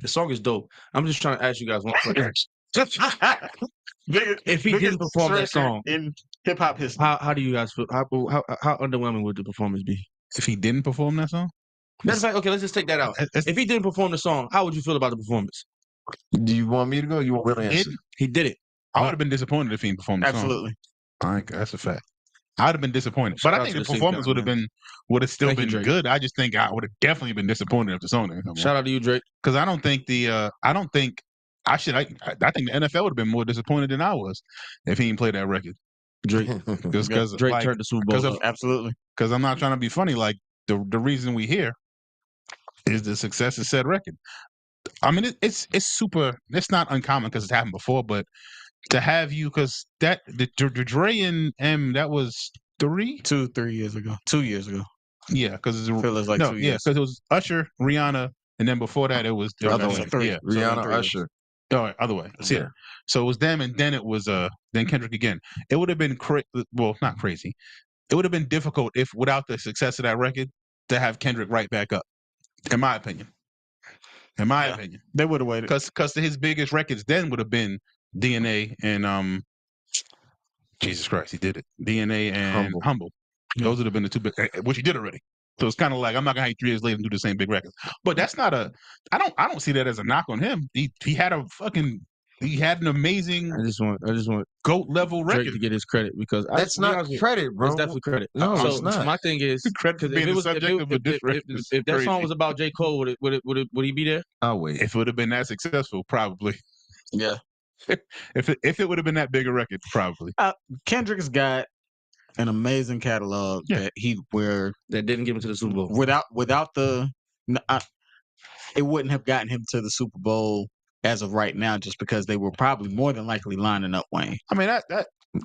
Speaker 5: The song is dope. I'm just trying to ask you guys one question. If he didn't perform that song
Speaker 2: in hip hop history,
Speaker 5: how do you guys feel? How underwhelming would the performance be?
Speaker 1: If he didn't perform that song,
Speaker 5: That's like, okay, let's just take that out. If he didn't perform the song, how would you feel about the performance?
Speaker 3: Do you want me to go? You want Will to answer?
Speaker 5: He did it.
Speaker 1: I would have been disappointed if he didn't perform the song.
Speaker 2: absolutely.
Speaker 1: That's a fact. I'd have been disappointed,
Speaker 5: Shout
Speaker 1: but I
Speaker 5: out
Speaker 1: think
Speaker 5: to
Speaker 1: the
Speaker 5: the Sync
Speaker 1: performance
Speaker 5: God,
Speaker 1: would have still
Speaker 5: Thank you,
Speaker 1: been
Speaker 5: Drake.
Speaker 1: good. I just think I would have definitely been disappointed if the song didn't come on.
Speaker 5: Shout out to you, Drake.
Speaker 1: Because I don't think I think the NFL would have been more disappointed than I was if he didn't play that record.
Speaker 5: Drake.
Speaker 1: Because
Speaker 5: Drake
Speaker 1: like,
Speaker 5: turned the Super Bowl up.
Speaker 2: Absolutely.
Speaker 1: because I'm not trying to be funny. Like the reason we here is the success of said record. I mean, it's super. It's not uncommon because it's happened before, but to have you because the Dre and M that was 3
Speaker 2: years ago. 2 years ago.
Speaker 1: Yeah, because
Speaker 2: I feel it's like 2 years.
Speaker 1: because it was Usher, Rihanna, and then before that it was
Speaker 3: Other
Speaker 2: so
Speaker 3: way.
Speaker 2: 3.
Speaker 1: Yeah,
Speaker 2: So then
Speaker 3: Rihanna,
Speaker 2: 3 years.
Speaker 3: Usher.
Speaker 1: oh, other way. So, yeah. So it was them, and then it was then Kendrick again. It would have been well, not crazy. It would have been difficult if without the success of that record to have Kendrick right back up. In my opinion. Opinion,
Speaker 2: They would have waited.
Speaker 1: because his biggest records then would have been DNA and Jesus Christ, he did it. DNA and Humble. Those would have been the two big, which he did already. So it's kind of like I'm not gonna have you 3 years later and do the same big records. But that's not I don't see that as a knock on him. He had an amazing
Speaker 5: I just want
Speaker 1: GOAT level
Speaker 5: Drake
Speaker 1: record.
Speaker 5: to get his credit because
Speaker 3: That's not credit, bro.
Speaker 5: It's definitely credit.
Speaker 3: No,
Speaker 5: so
Speaker 3: it's not.
Speaker 5: my thing is
Speaker 1: Credit for
Speaker 5: because
Speaker 1: being the subject of a diss record is
Speaker 5: if that
Speaker 1: crazy.
Speaker 5: song was about J. Cole, would he be there?
Speaker 3: I'll wait.
Speaker 1: If it would have been that successful, probably.
Speaker 5: Yeah.
Speaker 1: If it would have been that big a record, probably.
Speaker 2: Kendrick's got an amazing catalog that
Speaker 5: That didn't get him to the Super Bowl.
Speaker 2: without it wouldn't have gotten him to the Super Bowl as of right now, just because they were probably more than likely lining up Wayne.
Speaker 1: I mean that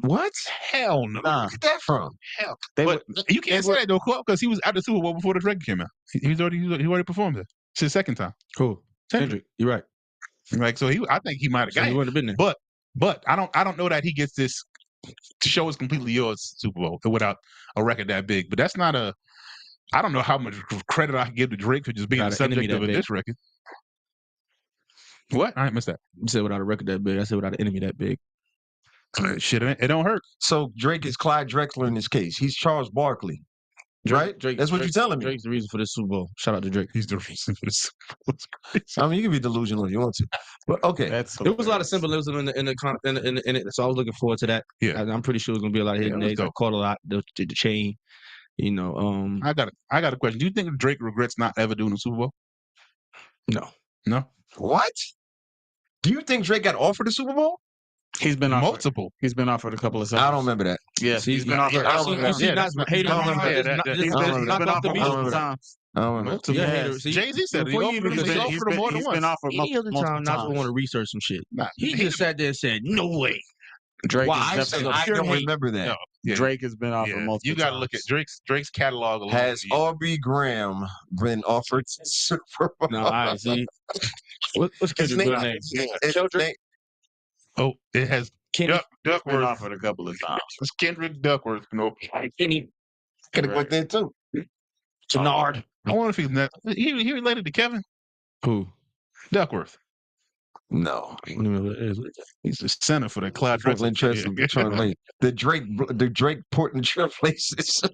Speaker 3: What?
Speaker 1: hell no.
Speaker 2: Nah.
Speaker 3: Where you get that from?
Speaker 1: Hell.
Speaker 2: They
Speaker 1: But you can't say
Speaker 2: were-
Speaker 1: that though, because he was at the Super Bowl before this record came out. He already performed it. It's his second time.
Speaker 5: Cool. Kendrick, you're right.
Speaker 1: Like so, I think he might have
Speaker 5: So
Speaker 1: got
Speaker 5: he
Speaker 1: it.
Speaker 5: wouldn't have been there.
Speaker 1: But I don't know that he gets this show is completely yours Super Bowl without a record that big. But that's not I don't know how much credit I can give to Drake for just being
Speaker 5: Without
Speaker 1: the
Speaker 5: an enemy
Speaker 1: subject of
Speaker 5: that
Speaker 1: a
Speaker 5: big.
Speaker 1: diss record. What? I ain't missed that.
Speaker 5: You said without a record that big. I said without an enemy that big.
Speaker 1: Shit, it don't hurt.
Speaker 3: So Drake is Clyde Drexler in this case. He's Charles Barkley, right? That's what you're telling me.
Speaker 5: Drake's the reason for this Super Bowl. Shout out to Drake.
Speaker 1: He's the reason for this.
Speaker 3: I mean, you can be delusional if you want to, but okay.
Speaker 5: There was a lot of symbolism in it, so I was looking forward to that.
Speaker 1: Yeah.
Speaker 5: I'm pretty sure it was gonna be a lot of hidden
Speaker 1: let's
Speaker 5: names. I
Speaker 1: go.
Speaker 5: caught a lot. The chain, you know.
Speaker 1: I got a question. Do you think Drake regrets not ever doing the Super Bowl? No.
Speaker 3: What? Do you think Drake got offered the Super Bowl?
Speaker 2: He's been offered.
Speaker 1: Multiple.
Speaker 2: He's been offered a couple of times.
Speaker 3: I don't remember that.
Speaker 2: Yes, he's been offered.
Speaker 3: I don't remember.
Speaker 1: Yeah, that's not-
Speaker 5: hater.
Speaker 1: I don't remember
Speaker 5: He's
Speaker 1: that.
Speaker 5: not-
Speaker 1: That-
Speaker 5: he's
Speaker 3: I don't
Speaker 5: been
Speaker 3: remember
Speaker 5: knocked
Speaker 3: that.
Speaker 5: off the
Speaker 3: I don't
Speaker 5: music.
Speaker 3: remember that.
Speaker 2: times.
Speaker 3: I don't remember.
Speaker 1: Multiple.
Speaker 5: Yeah,
Speaker 2: Yes.
Speaker 5: hater. See,
Speaker 1: Jay-Z said it.
Speaker 5: before
Speaker 1: He
Speaker 5: you even
Speaker 1: offered
Speaker 5: say
Speaker 1: him
Speaker 5: offered him more than
Speaker 2: He's
Speaker 5: once.
Speaker 2: been offered
Speaker 5: Any other
Speaker 2: multiple
Speaker 5: time, not
Speaker 2: times.
Speaker 5: want to research some shit.
Speaker 1: Nah,
Speaker 5: He just sat there and said, "No way."
Speaker 2: Drake
Speaker 3: Well,
Speaker 2: has
Speaker 3: I
Speaker 2: definitely-
Speaker 3: don't
Speaker 5: hate.
Speaker 3: remember that.
Speaker 1: No. Yeah.
Speaker 2: Drake has been offered
Speaker 1: Yeah.
Speaker 2: multiple
Speaker 1: You got to look at
Speaker 2: times.
Speaker 1: Drake's catalog alone.
Speaker 3: Has Aubrey Graham been offered Super Bowl?
Speaker 5: No, all right. See, what's
Speaker 3: His
Speaker 5: Kendrick's
Speaker 3: name-
Speaker 5: good name?
Speaker 3: His name-
Speaker 1: Oh, it has
Speaker 5: Kendrick.
Speaker 2: Been
Speaker 1: Duckworth.
Speaker 2: offered a couple of times.
Speaker 1: It's Kendrick Duckworth. Nope.
Speaker 5: Kenny.
Speaker 3: Could have went there too.
Speaker 5: Kennard.
Speaker 1: I wonder if he's not. He related to Kevin
Speaker 5: Who?
Speaker 1: Duckworth.
Speaker 3: No.
Speaker 5: I don't even know what it is.
Speaker 1: He's the center for the Cloud
Speaker 3: Portland
Speaker 1: Drexler.
Speaker 3: Trailblazers. Translate. The Drake Portland Trailblazers.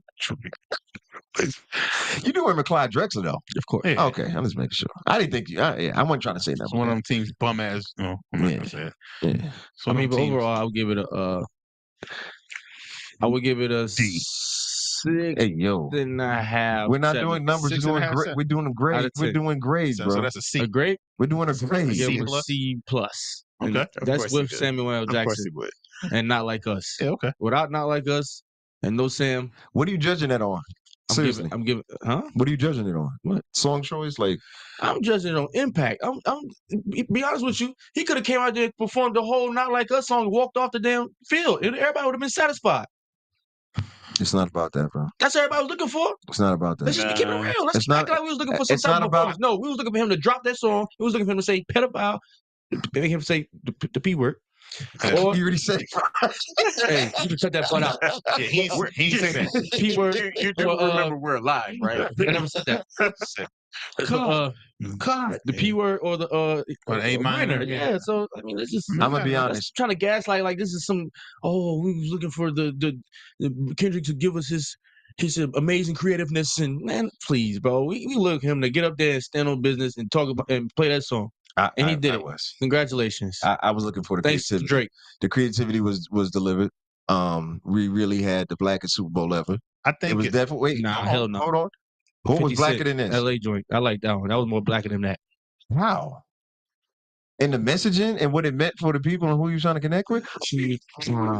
Speaker 3: You do remember Clyde Drexler though?
Speaker 5: Of course.
Speaker 1: Yeah.
Speaker 3: Okay, I'm just making sure. I didn't think you. I wasn't trying to say that.
Speaker 1: It's one of them teams bum ass. No, I'm not gonna say it.
Speaker 3: Yeah.
Speaker 1: It's
Speaker 5: I
Speaker 1: one of
Speaker 5: mean,
Speaker 1: them
Speaker 5: but
Speaker 1: teams-
Speaker 5: overall, I would give it a. I would give it a
Speaker 1: D.
Speaker 3: 6.5. We're not
Speaker 5: seven.
Speaker 3: doing numbers. We're
Speaker 1: 6.5,
Speaker 3: doing
Speaker 1: 7.
Speaker 3: We're doing a
Speaker 5: Out
Speaker 3: grade.
Speaker 5: of
Speaker 3: We're
Speaker 5: 10.
Speaker 3: doing grades,
Speaker 1: So
Speaker 3: bro.
Speaker 1: that's a C.
Speaker 5: A grade.
Speaker 3: We're doing a
Speaker 5: I
Speaker 3: grade.
Speaker 5: give
Speaker 1: C
Speaker 5: it a
Speaker 1: plus?
Speaker 5: C plus. And
Speaker 1: Okay.
Speaker 2: Of
Speaker 5: that's
Speaker 2: course he
Speaker 5: with
Speaker 2: did.
Speaker 5: Samuel L.
Speaker 2: Of course
Speaker 5: Jackson
Speaker 2: he would.
Speaker 5: and Not Like Us.
Speaker 1: Yeah, okay.
Speaker 5: Without Not Like Us and No Sam,
Speaker 3: What are you judging it on? Seriously,
Speaker 5: I'm giving. Huh?
Speaker 3: what are you judging it on?
Speaker 5: What?
Speaker 3: Song choice? Like,
Speaker 5: I'm judging it on impact. I'm be honest with you. He could have came out there and performed the whole Not Like Us song, walked off the damn field, and everybody would have been satisfied.
Speaker 3: it's not about that, bro.
Speaker 5: That's what everybody was looking for.
Speaker 3: It's not about that.
Speaker 5: Let's just keep it
Speaker 2: Nah.
Speaker 5: real. Let's
Speaker 3: It's not-
Speaker 5: act like we was looking for some
Speaker 3: it's
Speaker 5: type
Speaker 3: not
Speaker 5: of
Speaker 3: about-
Speaker 5: performance. No, we was looking for him to drop that song. We was looking for him to say pedophile, make him say the P word.
Speaker 3: You
Speaker 5: Or,
Speaker 3: already said
Speaker 5: hey, you can check that part out.
Speaker 1: Yeah, he ain't say that.
Speaker 5: P word.
Speaker 2: You do
Speaker 5: Or,
Speaker 2: remember we're alive, right?
Speaker 5: I never said that. God, the P word or the
Speaker 1: Or the A minor,
Speaker 5: Yeah.
Speaker 1: yeah.
Speaker 5: So I mean, it's just
Speaker 3: I'm gonna be
Speaker 5: that's
Speaker 3: honest.
Speaker 5: trying to gaslight like this is some. Oh, we was looking for the Kendrick to give us his amazing creativeness and man, please, bro, we look him to get up there and stand on business and talk about and play that song. And he did it.
Speaker 3: Was.
Speaker 5: Congratulations.
Speaker 3: I was looking for the
Speaker 5: Thanks to
Speaker 3: creativity.
Speaker 5: Drake.
Speaker 3: The creativity was delivered. we really had the blackest Super Bowl ever.
Speaker 1: I
Speaker 3: It
Speaker 1: think
Speaker 3: was definitely wait.
Speaker 5: Nah,
Speaker 3: Hold
Speaker 5: hell
Speaker 3: on,
Speaker 5: no.
Speaker 3: hold on. What was
Speaker 5: 56
Speaker 3: blacker than this?
Speaker 5: LA joint. I like that one. That was more blacker than that.
Speaker 3: How? And the messaging and what it meant for the people and who you trying to connect with.
Speaker 5: Shoot. See what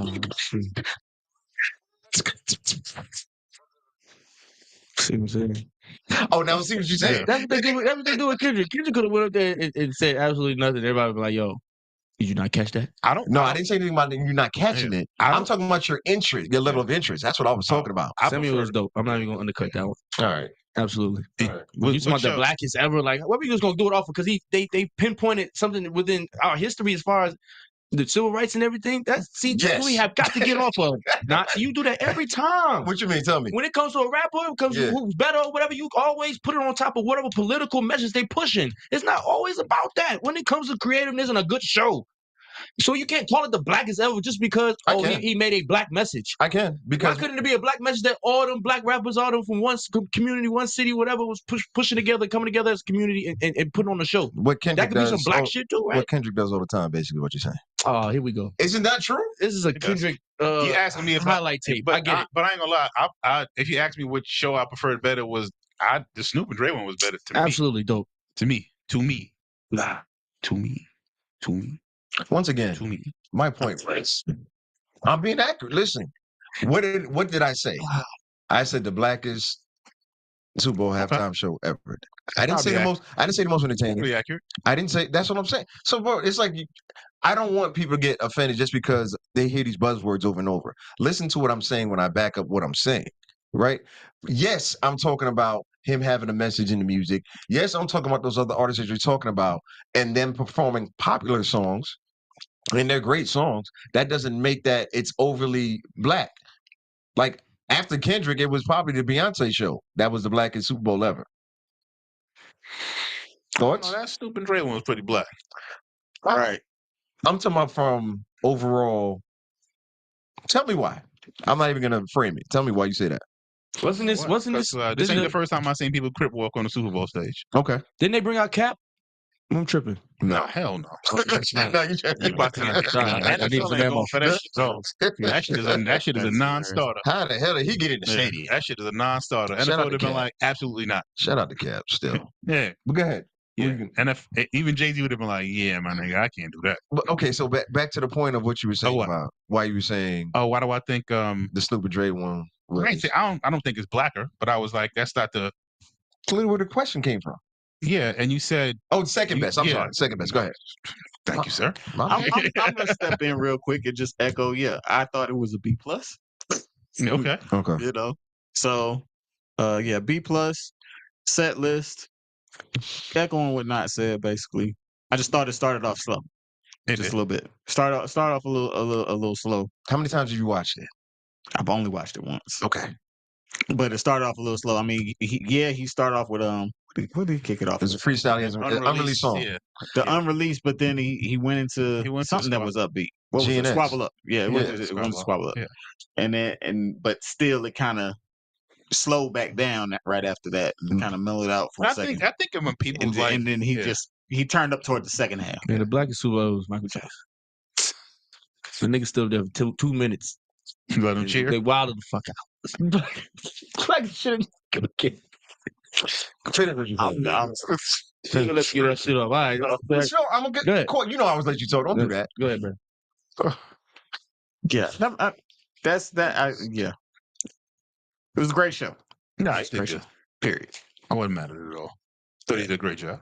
Speaker 5: I'm saying?
Speaker 3: Oh, now see what you saying.
Speaker 5: That's what they do. That's what they do with Kendrick. Kendrick could have went up there and said absolutely nothing. Everybody would be like, "Yo, did you not catch that?"
Speaker 3: No, I didn't say anything about you not catching it. I'm talking about your interest, your level of interest. That's what I was talking about.
Speaker 5: Samuel was dope. I'm not even gonna undercut that one.
Speaker 3: All right.
Speaker 5: Absolutely.
Speaker 3: All right.
Speaker 5: When you talking about the blackest ever, like what we just gonna do it off of? Because they pinpointed something within our history as far as the civil rights and everything. That's we have got to get off of. Not you do that every time.
Speaker 3: What you mean? Tell me.
Speaker 5: When it comes to a rapper, it comes to who's better or whatever, you always put it on top of whatever political message they pushing. It's not always about that. When it comes to creativeness and a good show. So you can't call it the blackest ever just because he made a black message.
Speaker 3: I can because
Speaker 5: why couldn't it be a black message that all them black rappers, all them from one community, one city, whatever, was pushing together, coming together as a community and putting on the show?
Speaker 3: What Kendrick
Speaker 5: that could
Speaker 3: does,
Speaker 5: be some black shit too, right?
Speaker 3: What Kendrick does all the time, basically, what you're saying.
Speaker 5: Oh, here we go.
Speaker 3: Isn't that true?
Speaker 5: This is a Kendrick.
Speaker 1: You asking me if
Speaker 5: highlight tape.
Speaker 1: But
Speaker 5: I get it.
Speaker 1: But I ain't gonna lie. I if you ask me which show I preferred better was the Snoop and Dre one was better to me.
Speaker 5: Absolutely dope.
Speaker 1: To me. To me.
Speaker 3: Once again,
Speaker 1: to me.
Speaker 3: My point was, I'm being accurate. Listen, what did I say? I said the blackest Super Bowl halftime show ever. I didn't say the most. I didn't say the most entertaining.
Speaker 1: Pretty accurate.
Speaker 3: I didn't say. That's what I'm saying. So, bro, it's like I don't want people to get offended just because they hear these buzzwords over and over. Listen to what I'm saying when I back up what I'm saying. Right? Yes, I'm talking about him having a message in the music. Yes, I'm talking about those other artists that you're talking about and them performing popular songs. And they're great songs. That doesn't make that it's overly black. Like after Kendrick, it was probably the Beyonce show. That was the blackest Super Bowl ever. Thoughts?
Speaker 1: No, that Snoop and Dre one was pretty black.
Speaker 3: All right. I'm talking about from overall. Tell me why. I'm not even gonna frame it. Tell me why you say that.
Speaker 5: Wasn't this
Speaker 1: this ain't the first time I seen people crip walk on the Super Bowl stage.
Speaker 3: Okay.
Speaker 5: Didn't they bring out Cap? I'm tripping.
Speaker 1: No, hell no.
Speaker 3: No, you
Speaker 1: about to NFL ain't going for that shit. That shit is a non-starter.
Speaker 3: How the hell did he get in the stadium?
Speaker 1: That shit is a non-starter. NFL would have been like, absolutely not.
Speaker 3: Shout out to Cap still.
Speaker 1: Yeah.
Speaker 3: But go ahead.
Speaker 1: Yeah. And even Jay-Z would have been like, yeah, my nigga, I can't do that.
Speaker 3: But okay, so back to the point of what you were saying about why you were saying
Speaker 1: why do I think
Speaker 3: the Snoop and Dre one
Speaker 1: I don't think it's blacker, but I was like, that's not the
Speaker 3: clearly where the question came from.
Speaker 1: Yeah, and you said
Speaker 3: second best. I'm sorry, second best. Go ahead.
Speaker 1: Thank you, sir.
Speaker 2: I'm gonna step in real quick and just echo. Yeah, I thought it was a B plus.
Speaker 1: Okay.
Speaker 2: You know, so B plus set list. Echoing what Not said, basically. I just thought it started off slow, just a little bit. Start off a little slow.
Speaker 3: How many times have you watched it?
Speaker 2: I've only watched it once.
Speaker 3: Okay.
Speaker 2: But it started off a little slow. I mean, he started off with what did he kick it off?
Speaker 3: It was a freestyle. He has an unreleased song.
Speaker 2: Yeah. The unreleased, but then he went into something that was upbeat. What was it? Squabble Up. Yeah, it went to Squabble Up. Yeah. But still, it kind of slowed back down right after that, and kind of mellowed out for a second.
Speaker 1: I think when people
Speaker 2: and then he turned up toward the second half.
Speaker 5: Yeah, the blackest Super Bowl was Michael Jackson. The nigga stood there for 2 minutes.
Speaker 1: You let him cheer?
Speaker 5: They wilded the fuck out. Like shit.
Speaker 3: I'm
Speaker 5: Let's get that shit up. All right.
Speaker 3: I'm gonna get caught. You know I always let you talk. Don't do that.
Speaker 5: Go ahead, man.
Speaker 2: Yeah. That's that. Yeah. It was a great show.
Speaker 1: No, it's a great show.
Speaker 2: Period.
Speaker 1: I wasn't mad at it at all. Thought he did a great job.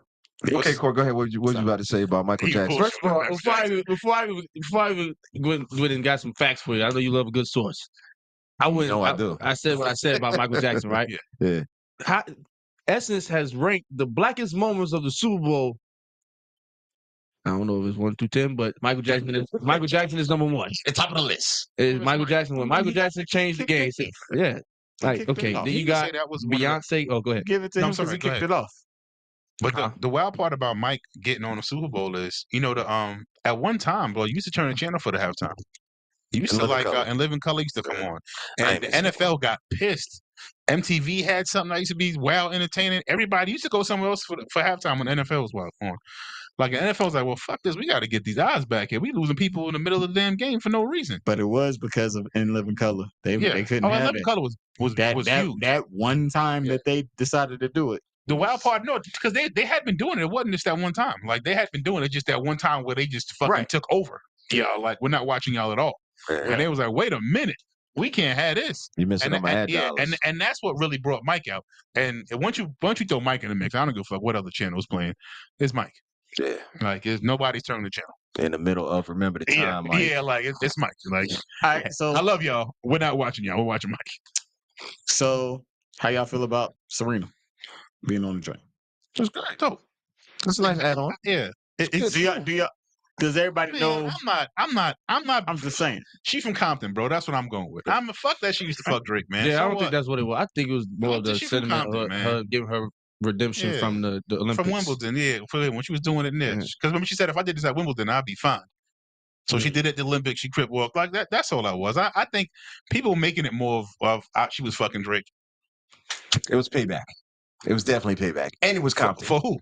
Speaker 3: Okay, Corey, go ahead. What you about to say about Michael Jackson?
Speaker 5: First of all, before I even went and got some facts for you, I know you love a good source. I do. I said what I said about Michael Jackson, right?
Speaker 3: Yeah.
Speaker 5: Essence has ranked the blackest moments of the Super Bowl. I don't know if it's 1 through 10, but Michael Jackson is number 1.
Speaker 3: It's top of the list.
Speaker 5: It's Michael Jackson. When Michael Jackson changed the game, yeah. Like, okay, then you got Beyonce. Oh, go ahead.
Speaker 2: Give it to him because he kicked it off.
Speaker 1: But the wild part about Mike getting on the Super Bowl is, at one time, bro, you used to turn the channel for the halftime. You used to and Living Color used to come on. And the NFL got pissed. MTV had something that used to be wild entertaining. Everybody used to go somewhere else for halftime when the NFL was wild on. Like the NFL's like, well, fuck this. We got to get these odds back here. We losing people in the middle of the damn game for no reason.
Speaker 2: But it was because of In Living Color. They couldn't
Speaker 1: Oh,
Speaker 2: have
Speaker 1: 11
Speaker 2: it.
Speaker 1: color was huge.
Speaker 2: That one time that they decided to do it.
Speaker 1: The wild part, no, because they had been doing it. It wasn't just that one time. Like they had been doing it just that one time where they just fucking took over. Yeah, like we're not watching y'all at all. And they was like, wait a minute, we can't have this.
Speaker 3: You missing on my ad dollars.
Speaker 1: and that's what really brought Mike out. And once you throw Mike in the mix, I don't give a fuck what other channel is playing. It's Mike.
Speaker 3: Yeah.
Speaker 1: Like nobody's turning the channel.
Speaker 3: In the middle of Remember the Time.
Speaker 1: Like it's Mike. Like
Speaker 2: All right, so
Speaker 1: I love y'all. We're not watching y'all. We're watching Mike.
Speaker 2: So how y'all feel about Serena being on the joint?
Speaker 1: It's great. Dope.
Speaker 3: It's a nice add-on.
Speaker 1: Yeah.
Speaker 2: Do y'all does everybody know?
Speaker 1: I'm not.
Speaker 2: I'm just saying.
Speaker 1: She from Compton, bro. That's what I'm going with. I'm a fuck that she used to fuck Drake, man.
Speaker 5: Yeah,
Speaker 1: So
Speaker 5: I don't
Speaker 1: what?
Speaker 5: think that's what it was. I think it was more of the
Speaker 1: She from
Speaker 5: sentiment
Speaker 1: Compton,
Speaker 5: of
Speaker 1: man.
Speaker 5: her giving her redemption from the Olympics.
Speaker 1: From Wimbledon, when she was doing it in there. Because remember she said, if I did this at Wimbledon, I'd be fine. So she did it at the Olympics. She crip walked like that. That's all I was. I think people making it more of she was fucking Drake.
Speaker 3: It was payback. It was definitely payback, and it was Compton.
Speaker 1: For who?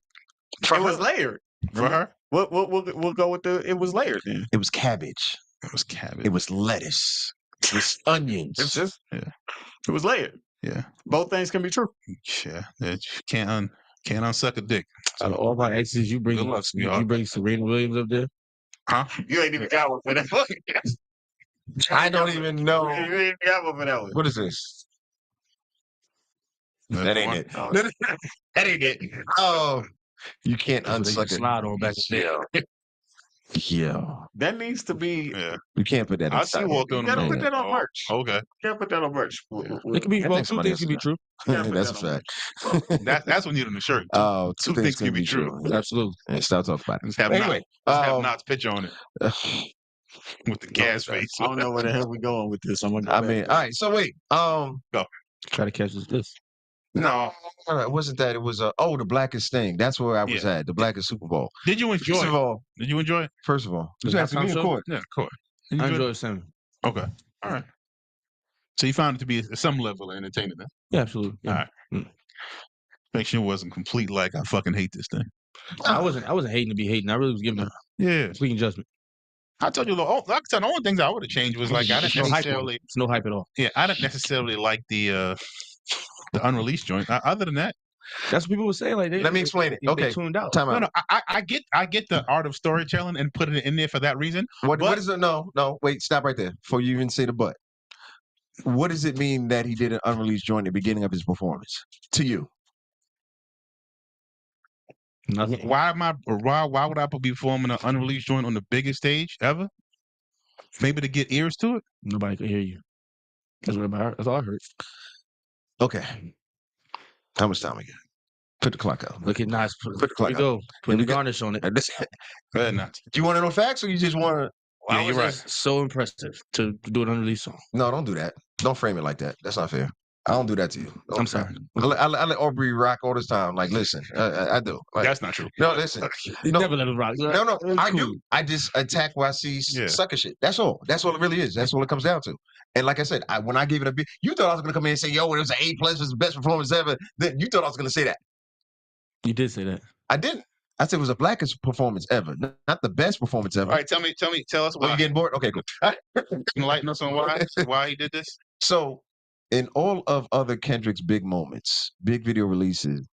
Speaker 2: It was layered.
Speaker 1: For her?
Speaker 2: We'll go with it was layered then.
Speaker 3: It was cabbage.
Speaker 1: It was cabbage.
Speaker 3: It was lettuce. It was onions.
Speaker 2: It's just it was layered.
Speaker 1: Yeah.
Speaker 2: Both things can be true.
Speaker 1: Yeah. You can't unsuck a dick.
Speaker 5: Out of all my exes, you bring
Speaker 1: Good luck, sweetheart.
Speaker 5: you bring Serena Williams up there.
Speaker 1: Huh?
Speaker 2: You ain't even got one for that one.
Speaker 3: I don't even know.
Speaker 2: You ain't got one for that one.
Speaker 3: What is this? That ain't it.
Speaker 2: Oh.
Speaker 3: That ain't it. Oh, you can't
Speaker 5: That's what they
Speaker 3: unsuck it.
Speaker 5: slide on back there.
Speaker 3: Yeah.
Speaker 2: That needs to be.
Speaker 1: Yeah.
Speaker 3: You can't put that
Speaker 1: I
Speaker 3: in
Speaker 1: see
Speaker 3: stock.
Speaker 1: walk on
Speaker 2: You gotta
Speaker 1: the
Speaker 2: put that on merch.
Speaker 1: Okay.
Speaker 2: You gotta put that on merch.
Speaker 5: It can be
Speaker 3: I
Speaker 5: both.
Speaker 3: think
Speaker 5: Two
Speaker 3: somebody
Speaker 5: things can be
Speaker 3: else
Speaker 5: true.
Speaker 3: That's a fact.
Speaker 1: That's when you need on the shirt.
Speaker 3: Oh,
Speaker 1: Two things can be true.
Speaker 5: Absolutely.
Speaker 3: And stop talking about it.
Speaker 1: Just have
Speaker 3: Anyway,
Speaker 1: Knott's picture on it with the gas face.
Speaker 2: I don't know where the hell we going with this. I'm gonna go
Speaker 3: I
Speaker 2: back.
Speaker 3: mean, all right. So wait.
Speaker 5: Try to catch this.
Speaker 1: No.
Speaker 3: It wasn't that. It was the Blackest thing. That's where I was at. The Blackest Super Bowl.
Speaker 1: Did you enjoy
Speaker 3: First of
Speaker 1: it?
Speaker 3: all,
Speaker 1: Did you enjoy it?
Speaker 3: first of all,
Speaker 5: The
Speaker 3: you asking me
Speaker 5: halftime
Speaker 3: in
Speaker 5: show?
Speaker 3: court.
Speaker 1: Yeah, of course. Did you
Speaker 5: I
Speaker 1: enjoy
Speaker 5: enjoy
Speaker 1: it?
Speaker 5: the same.
Speaker 1: Okay. All right. So you found it to be some level of entertainment then?
Speaker 5: Yeah, absolutely. Yeah.
Speaker 1: All right. Make sure it wasn't complete like I fucking hate this thing.
Speaker 5: I wasn't hating to be hating. I really was giving a
Speaker 1: Yeah.
Speaker 5: clean judgment.
Speaker 1: I told you, the only things I would have changed was like I didn't necessarily.
Speaker 5: It's no hype at all.
Speaker 1: Yeah, I didn't necessarily like the unreleased joint. Other than that,
Speaker 5: That's what people were saying. Like,
Speaker 3: Let me explain it.
Speaker 5: They
Speaker 3: Okay.
Speaker 5: tuned out.
Speaker 3: Time out.
Speaker 1: no, I get the art of storytelling and put it in there for that reason.
Speaker 3: What is it? No. Wait. Stop right there before you even say the but. What does it mean that he did an unreleased joint at the beginning of his performance to you?
Speaker 5: Nothing.
Speaker 1: Why would I be performing an unreleased joint on the biggest stage ever? Maybe to get ears to it.
Speaker 5: Nobody could hear you. That's what I heard. That's all I heard.
Speaker 3: Okay. How much time we got? Put the clock out.
Speaker 5: Look at Nas.
Speaker 3: Put the
Speaker 5: Here
Speaker 3: clock
Speaker 5: we
Speaker 3: out.
Speaker 5: go. Putting the
Speaker 3: we go.
Speaker 5: garnish on it.
Speaker 3: Do
Speaker 1: Not.
Speaker 3: you want to know facts or you just want to?
Speaker 1: Yeah, you're right.
Speaker 5: So impressive to do an unreleased song.
Speaker 3: No, don't do that. Don't frame it like that. That's not fair. I don't do that to you.
Speaker 5: I'm sorry.
Speaker 3: I let Aubrey rock all this time. Like, listen, I do. Like,
Speaker 1: That's not true.
Speaker 3: no, listen.
Speaker 5: You
Speaker 3: No.
Speaker 5: never let it rock.
Speaker 3: No,
Speaker 5: It's
Speaker 3: I
Speaker 5: cool.
Speaker 3: do. I just attack where I see
Speaker 1: Yeah.
Speaker 3: sucker shit. That's all. That's all it really is. That's all it comes down to. And like I said, when I gave it a B, you thought I was gonna come in and say, "Yo, it was an A+, it was the best performance ever." Then you thought I was gonna say that.
Speaker 5: You did say that.
Speaker 3: I didn't. I said it was the blackest performance ever, not the best performance ever.
Speaker 1: All right, tell us
Speaker 3: Oh,
Speaker 1: why.
Speaker 3: you getting bored? Okay, cool.
Speaker 1: Enlighten us on why he did this.
Speaker 3: So, in all of other Kendrick's big moments, big video releases,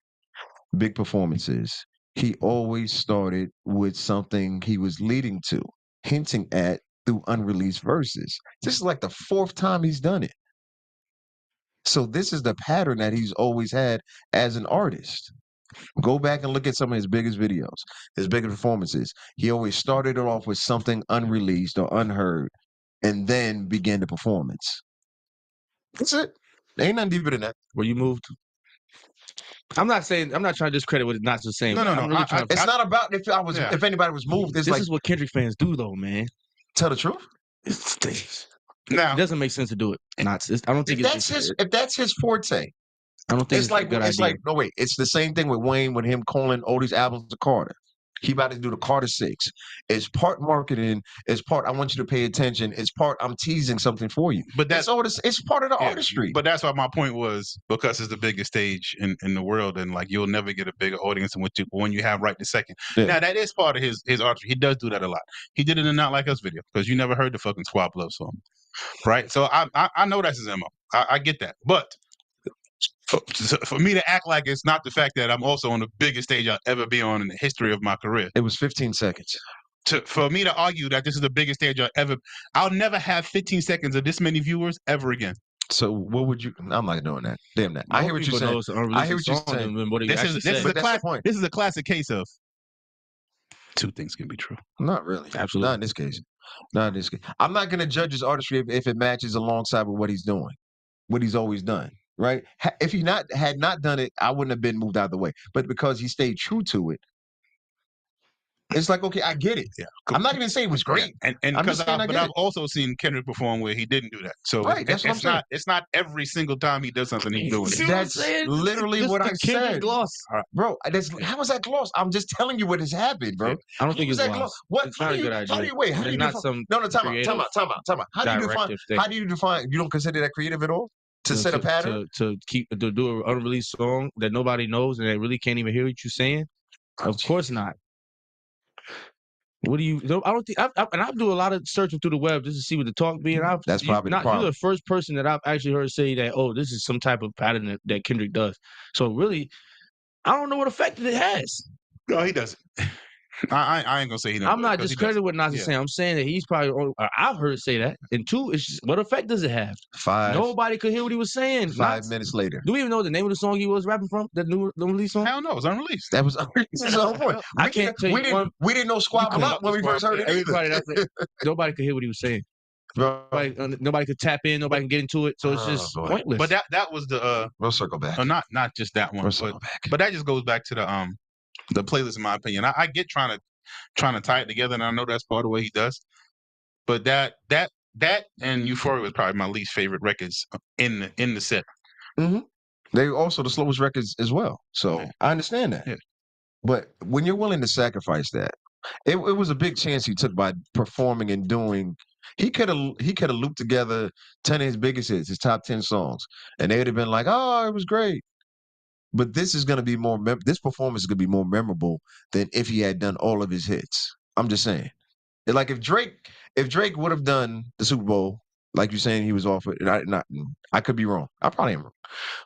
Speaker 3: big performances, he always started with something he was leading to, hinting at through unreleased verses. This is like the fourth time he's done it. So this is the pattern that he's always had as an artist. Go back and look at some of his biggest videos, his biggest performances. He always started it off with something unreleased or unheard, and then began the performance. That's it. Ain't nothing deeper than that.
Speaker 5: Where you moved. I'm not trying to discredit what Nas was saying.
Speaker 1: No,
Speaker 5: but
Speaker 1: no,
Speaker 5: I'm
Speaker 1: no.
Speaker 5: really trying to-
Speaker 3: It's not about if anybody was moved. It's
Speaker 5: This
Speaker 3: like
Speaker 5: is what Kendrick fans do, though, man.
Speaker 3: tell the truth.
Speaker 1: Now,
Speaker 5: It doesn't make sense to do it. I don't think
Speaker 3: If that's his forte,
Speaker 5: I don't think
Speaker 3: it's like
Speaker 5: a good
Speaker 3: it's
Speaker 5: idea.
Speaker 3: like no wait. It's the same thing with Wayne with him calling all these albums to Carter. He about to do the Carter 6. It's part marketing. It's part I want you to pay attention. It's part I'm teasing something for you.
Speaker 1: But that's
Speaker 3: It's all this. It's part of the
Speaker 1: yeah,
Speaker 3: artistry.
Speaker 1: But that's why my point was because it's the biggest stage in the world, and like you'll never get a bigger audience than when you have right this second.
Speaker 3: Yeah.
Speaker 1: Now that is part of his artistry. He does do that a lot. He did it in Not Like Us video because you never heard the fucking Swap Love song, right? So I know that's his MO. I get that, but. For me to act like it's not the fact that I'm also on the biggest stage I'll ever be on in the history of my career.
Speaker 3: It was 15 seconds.
Speaker 1: For me to argue that this is the biggest stage I'll never have 15 seconds of this many viewers ever again.
Speaker 3: So what would you? I'm not doing that. Damn that. I hear what you're saying. I hear what you're saying.
Speaker 1: This is a classic case of two things can be true.
Speaker 3: Not really.
Speaker 5: Absolutely.
Speaker 3: Not in this case. Not in this case. I'm not going to judge his artistry if it matches alongside with what he's doing, what he's always done. Right? If he had not done it, I wouldn't have been moved out of the way. But because he stayed true to it, it's like, okay, I get it.
Speaker 1: Yeah,
Speaker 3: I'm not even saying it was great.
Speaker 1: And because I've also seen Kendrick perform where he didn't do that. So
Speaker 3: right, that's what I'm saying.
Speaker 1: It's not every single time he does something he's doing.
Speaker 3: That's literally what I said,
Speaker 5: gloss.
Speaker 3: Bro. How is that gloss? I'm just telling you what has happened, bro.
Speaker 5: I don't think it's gloss.
Speaker 3: What?
Speaker 5: It's not a good idea.
Speaker 3: How do you wait? How do you
Speaker 5: not
Speaker 3: define?
Speaker 5: some
Speaker 3: No, time out. How do you define?
Speaker 5: thing.
Speaker 3: How do you define? You don't consider that creative at all? To set a pattern?
Speaker 5: To do an unreleased song that nobody knows and they really can't even hear what you're saying? Of course not. What do you? I don't think. I do a lot of searching through the web just to see what the talk be. And
Speaker 3: that's probably the problem.
Speaker 5: You're the first person that I've actually heard say that. Oh, this is some type of pattern that Kendrick does. So really, I don't know what effect it has.
Speaker 1: No, he doesn't. I ain't gonna say he doesn't.
Speaker 5: I'm not discrediting what Nas is saying. I'm saying that he's probably. I've heard say that. And two, it's just, what effect does it have? Nobody could hear what he was saying.
Speaker 3: 5 minutes later.
Speaker 5: Do we even know the name of the song he was rapping from? That new release song?
Speaker 1: Hell no, it was unreleased.
Speaker 3: That was unreleased. That's the whole point.
Speaker 5: I can't tell you.
Speaker 3: We didn't know Squabble Up when we first heard it.
Speaker 5: Nobody could hear what he was saying. Nobody could tap in. Nobody can get into it. So it's just pointless.
Speaker 1: But that was the.
Speaker 3: We'll circle back.
Speaker 1: Not just that one. But that just goes back to the playlist, in my opinion. I get trying to tie it together, and I know that's part of what he does. But that and Euphoria was probably my least favorite records in the set.
Speaker 3: Mm-hmm. They also the slowest records as well. So I understand that.
Speaker 1: Yeah.
Speaker 3: But when you're willing to sacrifice that, it was a big chance he took by performing and doing. He could have looped together 10 of his biggest hits, his top 10 songs, and they'd have been like, "Oh, it was great." But this is going to be more. This performance is going to be more memorable than if he had done all of his hits. I'm just saying. Like if Drake would have done the Super Bowl, like you're saying he was off it, I could be wrong. I probably am wrong.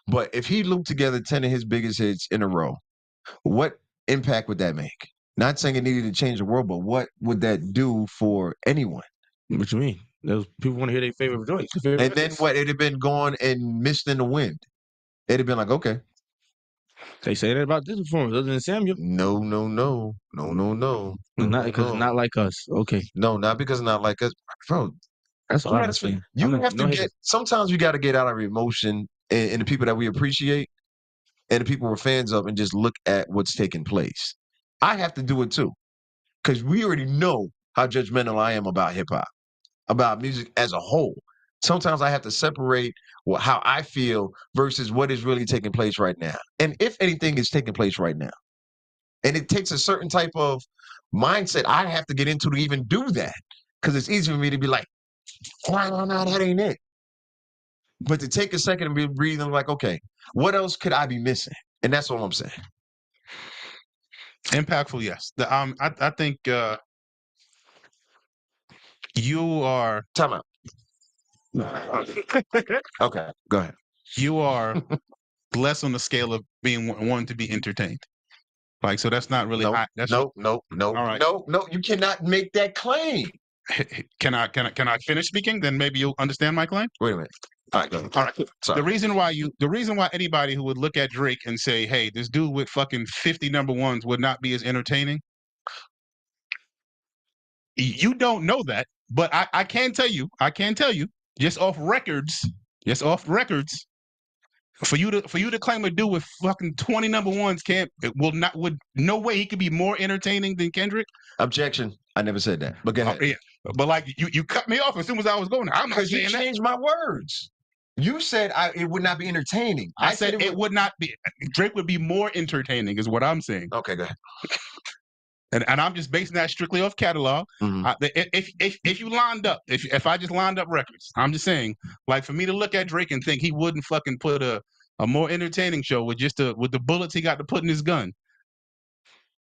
Speaker 3: But if he looped together 10 of his biggest hits in a row, what impact would that make? Not saying it needed to change the world, but what would that do for anyone?
Speaker 5: What you mean? Those people want to hear their favorite joints.
Speaker 3: And then what? It'd have been gone and missed in the wind. It'd have been like, okay.
Speaker 5: They say that about this performance, other than Samuel.
Speaker 3: No.
Speaker 5: Not because Not Like Us. Okay.
Speaker 3: No, not because Not Like Us, bro.
Speaker 5: That's all I'm saying.
Speaker 3: Sometimes you got to get out of emotion and the people that we appreciate and the people we're fans of, and just look at what's taking place. I have to do it too, because we already know how judgmental I am about hip hop, about music as a whole. Sometimes I have to separate how I feel versus what is really taking place right now. And if anything is taking place right now. And it takes a certain type of mindset I have to get into to even do that. Because it's easy for me to be like, no, that ain't it. But to take a second and be breathing like, okay, what else could I be missing? And that's all I'm saying.
Speaker 1: Impactful, yes. I think you are...
Speaker 3: Time out. Okay, go ahead.
Speaker 1: You are less on the scale of being wanting to be entertained. Like, so that's not really...
Speaker 3: No. All right. No, you cannot make that claim.
Speaker 1: Can I finish speaking? Then maybe you'll understand my claim.
Speaker 3: Wait a minute. All right, go ahead.
Speaker 1: All right.
Speaker 3: Sorry.
Speaker 1: The reason why anybody who would look at Drake and say, "Hey, this dude with fucking 50 number ones would not be as entertaining," you don't know that, but I can tell you, just off records, for you to claim a dude with fucking 20 number ones would no way he could be more entertaining than Kendrick.
Speaker 3: Objection. I never said that. But go ahead.
Speaker 1: Yeah. But like you cut me off as soon as I was going there. I'm not saying
Speaker 3: you changed my words. You said it would not be entertaining.
Speaker 1: I said it would not be. Drake would be more entertaining, is what I'm saying.
Speaker 3: Okay, go ahead.
Speaker 1: and I'm just basing that strictly off catalog.
Speaker 3: Mhm.
Speaker 1: If you lined up, if I just lined up records, I'm just saying, like for me to look at Drake and think he wouldn't fucking put a more entertaining show with with the bullets he got to put in his gun.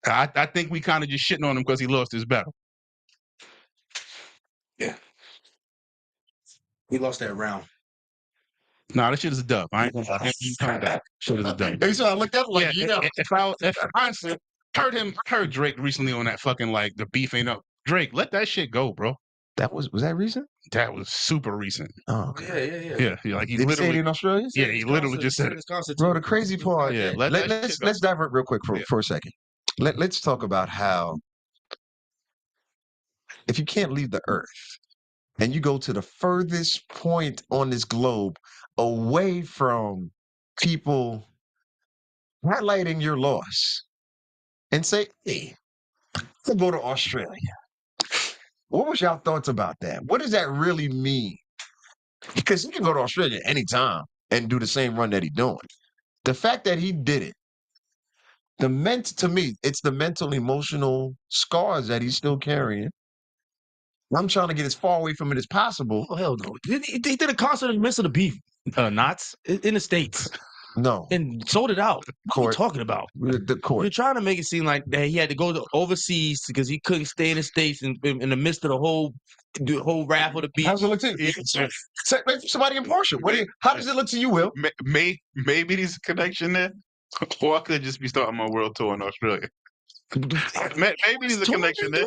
Speaker 1: I think we kind of just shitting on him because he lost his battle.
Speaker 5: Yeah. He lost that round.
Speaker 1: Nah, that shit is a dub. I ain't coming back. Shit is a dub.
Speaker 3: Hey, so I looked at it like,
Speaker 1: Yeah, if I heard Drake recently on that fucking like the beef ain't up. Drake, let that shit go, bro.
Speaker 3: that was that recent?
Speaker 1: That was super recent.
Speaker 3: Oh, okay.
Speaker 1: Yeah, like he
Speaker 3: Did he say it
Speaker 1: literally,
Speaker 3: in Australia?
Speaker 1: yeah, he literally just said it.
Speaker 3: Bro, the crazy part.
Speaker 1: Yeah, let that shit go.
Speaker 3: Let's divert real quick
Speaker 1: Yeah.
Speaker 3: for a second. Let's talk about how if you can't leave the earth and you go to the furthest point on this globe away from people highlighting your loss and say, hey, I'll go to Australia. What was y'all thoughts about that? What does that really mean? Because he can go to Australia anytime and do the same run that he's doing. The fact that he did it, to me, it's the mental, emotional scars that he's still carrying. I'm trying to get as far away from it as possible.
Speaker 5: Oh, hell no. He did a concert in the midst of the beef, knots, in the States.
Speaker 3: No,
Speaker 5: And sold it out. What are you
Speaker 3: Court.
Speaker 5: talking about?
Speaker 3: The court.
Speaker 5: You're trying to make it seem like that he had to go to overseas because he couldn't stay in the States in the midst of the whole rap of the beef.
Speaker 3: How's it look to you? Somebody impartial. How does it look to you, Will?
Speaker 1: Maybe there's a connection there, or I could just be starting my world tour in Australia. Maybe there's a connection there.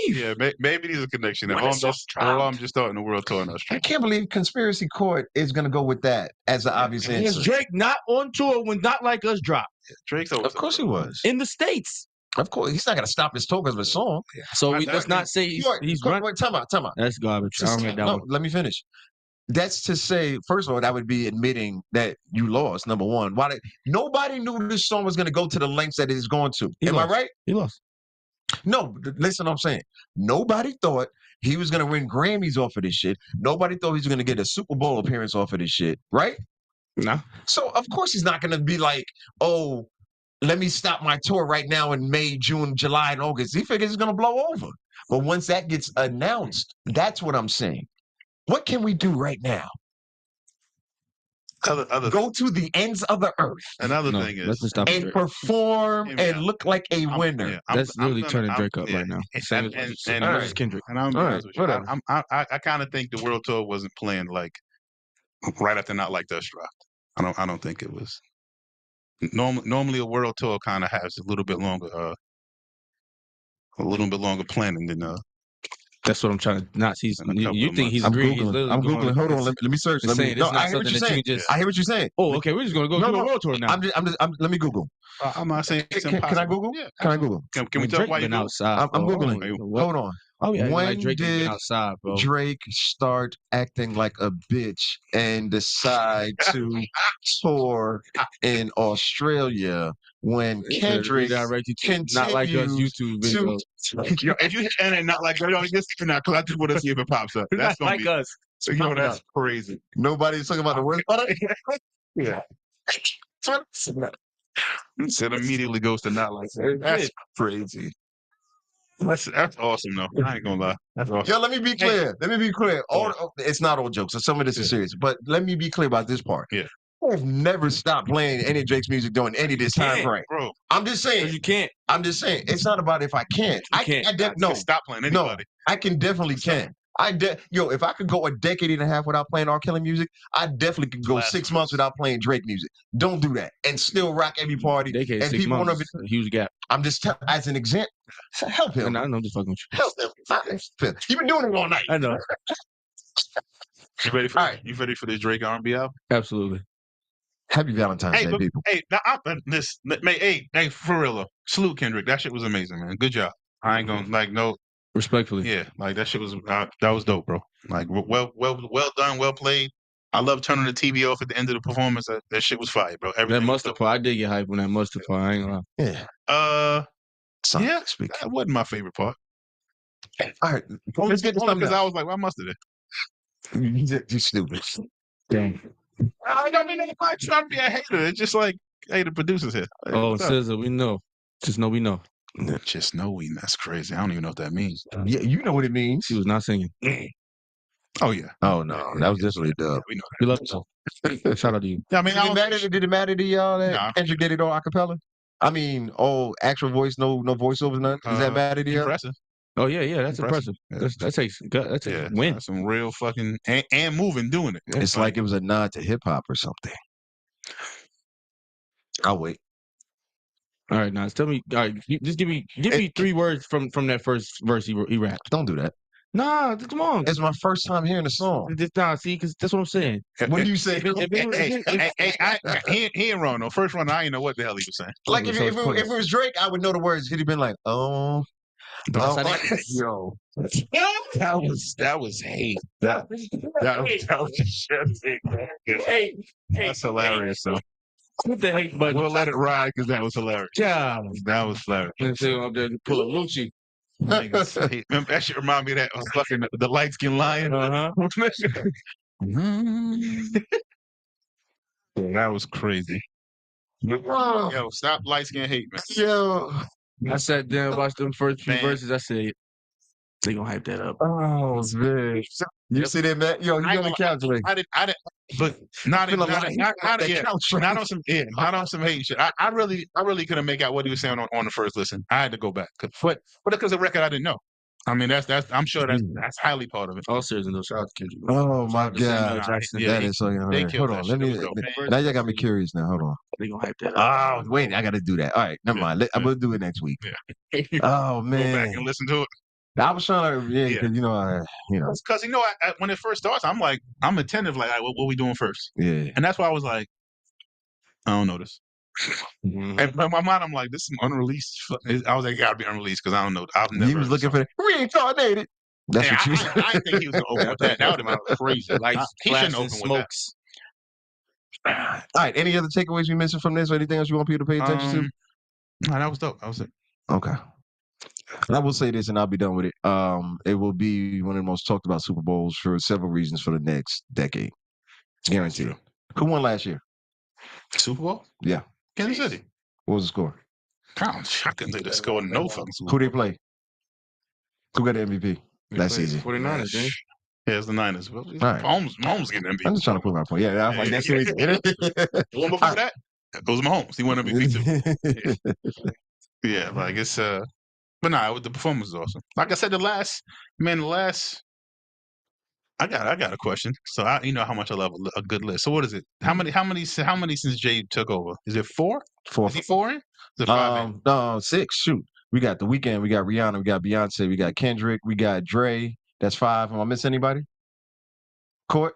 Speaker 1: Yeah, maybe there's a connection there. Or I'm just starting the world tour in
Speaker 3: I
Speaker 1: Australia.
Speaker 3: can't believe Conspiracy Court is going to go with that as an obvious
Speaker 5: Is
Speaker 3: answer.
Speaker 5: Drake not on tour when Not Like Us dropped?
Speaker 1: Drake's over.
Speaker 3: Of course he was.
Speaker 5: In the States.
Speaker 3: Of course. He's not going to stop his tour because of a song.
Speaker 5: So let's not say he's running.
Speaker 3: Wait, time out.
Speaker 5: That's garbage. I don't get that one.
Speaker 3: Let me finish. That's to say, first of all, that would be admitting that you lost, number one. Nobody knew this song was going to go to the lengths that it's going to. Am I right?
Speaker 5: He lost.
Speaker 3: No, listen what I'm saying. Nobody thought he was going to win Grammys off of this shit. Nobody thought he was going to get a Super Bowl appearance off of this shit, right?
Speaker 5: No.
Speaker 3: So, of course, he's not going to be like, oh, let me stop my tour right now in May, June, July, and August. He figures it's going to blow over. But once that gets announced, that's what I'm saying. What can we do right now? Go to the ends of the earth.
Speaker 1: Another thing is,
Speaker 3: and perform and look like a winner.
Speaker 1: Yeah,
Speaker 5: That's literally turning Drake up right now.
Speaker 1: And
Speaker 5: versus Kendrick.
Speaker 1: And I'm
Speaker 3: All right, whatever.
Speaker 1: I kind of think the world tour wasn't planned like right after Not Like Us dropped. I don't think it was. Normally a world tour kind of has a little bit longer planning than
Speaker 5: That's what I'm trying to not see. You think he's
Speaker 3: I'm
Speaker 5: agreeing?
Speaker 3: Googling. I'm Googling. Hold on. Let me search.
Speaker 5: I hear what you're saying.
Speaker 3: I hear what you're saying.
Speaker 5: Oh, okay. We're just gonna go do a world tour now.
Speaker 3: Let me Google.
Speaker 1: I'm not saying it's
Speaker 3: Can I Google?
Speaker 1: Yeah,
Speaker 3: Can I Google?
Speaker 1: Can we talk why you
Speaker 5: been outside?
Speaker 3: I'm Googling. Hold on.
Speaker 5: Oh yeah,
Speaker 3: When
Speaker 5: like Drake
Speaker 3: did
Speaker 5: been outside, bro?
Speaker 3: Drake start acting like a bitch and decide to tour in Australia when Kendrick continues
Speaker 5: Not Like Us YouTube video.
Speaker 1: if you hit and Not Like Us, you just now because I just want to see if it pops up. That's
Speaker 5: Not
Speaker 1: gonna
Speaker 5: Like
Speaker 1: be,
Speaker 5: Us.
Speaker 1: so you know that's crazy.
Speaker 3: Nobody's talking about the worst part.
Speaker 1: Yeah. It immediately goes to Not Like Us. That's crazy. That's awesome though. I ain't gonna lie. That's awesome.
Speaker 3: Yo, let me be clear. It's not all jokes. So some of this is serious, but let me be clear about this part.
Speaker 1: Yeah.
Speaker 3: I've never stopped playing any of Drake's music during any of this time frame.
Speaker 1: Bro.
Speaker 3: I'm just saying.
Speaker 5: You can't.
Speaker 3: I'm just saying. It's not about if I can't. I can't.
Speaker 1: Stop playing anybody.
Speaker 3: No, I can definitely can. If I could go a decade and a half without playing R. Kelly music, I definitely could go 6 months without playing Drake music. Don't do that and still rock every party.
Speaker 5: Decade,
Speaker 3: and
Speaker 5: 6
Speaker 3: people
Speaker 5: months, a huge gap.
Speaker 3: I'm just as an example. Help him.
Speaker 5: I'm just fucking with you.
Speaker 3: Help him. You've been doing it all night.
Speaker 5: I know.
Speaker 1: You ready for this Drake R&B album?
Speaker 5: Absolutely.
Speaker 3: Happy Valentine's Day, people.
Speaker 1: Hey, hey, for real though. Salute Kendrick. That shit was amazing, man. Good job. I ain't gonna no.
Speaker 5: Respectfully.
Speaker 1: Yeah, like that shit was that was dope, bro. Like well done, well played. I love turning the TV off at the end of the performance. That shit was fire, bro.
Speaker 5: That mustard part, I did get hype on that mustard part. I ain't gonna lie.
Speaker 3: Yeah.
Speaker 1: Yeah, that wasn't my favorite part.
Speaker 3: All right, let's get
Speaker 1: because I was like, why mustard it?
Speaker 3: You stupid.
Speaker 5: Damn.
Speaker 1: I don't mean I'm not trying to be a hater. It's just like, hey, the producers here.
Speaker 5: Oh, SZA, we know. Just know we know.
Speaker 1: Just knowing, that's crazy. I don't even know what that means.
Speaker 3: Yeah, you know what it means.
Speaker 5: She was not singing.
Speaker 1: Oh yeah.
Speaker 3: Oh no, that was definitely a dub.
Speaker 1: We know
Speaker 5: We love you. Shout out to you.
Speaker 1: that. I mean,
Speaker 3: Did it matter to y'all that
Speaker 1: Nah.
Speaker 3: Kendrick did it all acapella? I mean, all actual voice, no voiceovers, none. Does that matter to you?
Speaker 1: Impressive.
Speaker 5: Oh yeah, that's impressive.
Speaker 1: Yeah.
Speaker 5: That takes
Speaker 1: Yeah,
Speaker 5: win.
Speaker 1: that's some real fucking and moving doing it.
Speaker 5: Yeah.
Speaker 3: It's like it was a nod to hip hop or something. I'll wait.
Speaker 5: All right, now tell me. All right, just give me 3 words from that first verse he rapped.
Speaker 3: Don't do that.
Speaker 5: Nah, come on.
Speaker 3: It's my first time hearing the song.
Speaker 5: See, because that's what I'm saying.
Speaker 3: What do you say?
Speaker 1: He ain't wrong. No, first one, I didn't know what the hell he was saying.
Speaker 3: Like if it was Drake, I would know the words. He'd have been like, "Oh,
Speaker 1: Yo, that was hate. That was
Speaker 5: Hey,
Speaker 1: that's hilarious. So
Speaker 5: what the hate button?
Speaker 1: we'll let it ride because that was hilarious.
Speaker 5: Yeah.
Speaker 1: That was hilarious.
Speaker 5: Let's see, I'm there to pull a Lucci.
Speaker 1: Remember, that shit remind me of that fucking the light skinned lion.
Speaker 5: Uh-huh.
Speaker 1: That was crazy. Yo, stop light skin hate, man.
Speaker 3: Yo,
Speaker 5: I sat down, watched them first few
Speaker 1: Man.
Speaker 5: verses. I said, they gonna hype that up.
Speaker 3: oh man, you see that, man? Yo, you on the couch, like
Speaker 1: I didn't, but not on some hate shit. I really couldn't make out what he was saying on the first listen. I had to go back, but because the record I didn't know. I mean, I'm sure that's highly part of it.
Speaker 5: All serious and no shout out to Kendrick.
Speaker 3: oh my god,
Speaker 1: Yeah,
Speaker 3: that is so young. Hold on, let me. Now you got me curious. Now, hold on.
Speaker 5: They gonna hype that up.
Speaker 3: Oh wait, I got to do that. All right, never mind. I'm gonna do it next week.
Speaker 1: Yeah.
Speaker 3: Oh
Speaker 1: Go back
Speaker 3: man,
Speaker 1: and listen to it.
Speaker 3: I was trying to, because
Speaker 1: Because when it first starts, I'm attentive, like, all right, what we doing first?
Speaker 3: yeah.
Speaker 1: And that's why I was like, I don't know this.
Speaker 5: Mhm.
Speaker 1: And in my mind, I'm like, this is unreleased. I was like, it gotta be unreleased because I don't know. I've never.
Speaker 3: He was looking for the reincarnated. That's what you was.
Speaker 1: I didn't think he was gonna open with that. That would have been crazy.
Speaker 5: Like
Speaker 1: He shouldn't
Speaker 5: flashing
Speaker 1: open with that.
Speaker 5: smokes.
Speaker 3: All right. Any other takeaways we missing from this, or anything else you want people to pay attention to?
Speaker 1: No, that was dope. That was it.
Speaker 3: Okay. I will say this, and I'll be done with it. It will be one of the most talked about Super Bowls for several reasons for the next decade. Guaranteed. Who won last year?
Speaker 1: Super Bowl?
Speaker 3: Yeah.
Speaker 1: Kansas City.
Speaker 3: What was the score?
Speaker 1: Gosh, I couldn't think the score in no fucking Super
Speaker 3: Who
Speaker 1: Bowl.
Speaker 3: they play? Who got the MVP? That's easy.
Speaker 5: 49ers, man.
Speaker 1: Yeah, it's the Niners. Well,
Speaker 3: right.
Speaker 1: Mahomes getting MVP.
Speaker 3: I'm just trying to prove my point. Yeah, I was like, that's easy.
Speaker 1: The one before that, it was Mahomes. He won MVP too. Yeah, like it's but nah, the performance is awesome. Like I said, the last I got a question. So you know how much I love a good list. So what is it? How many since Jay took over? Is it 4?
Speaker 3: 4.
Speaker 1: Is he 4 in? Is it 5 in?
Speaker 3: No, 6. Shoot. We got The Weeknd, we got Rihanna, we got Beyonce, we got Kendrick, we got Dre. That's 5. Am I missing anybody? Court?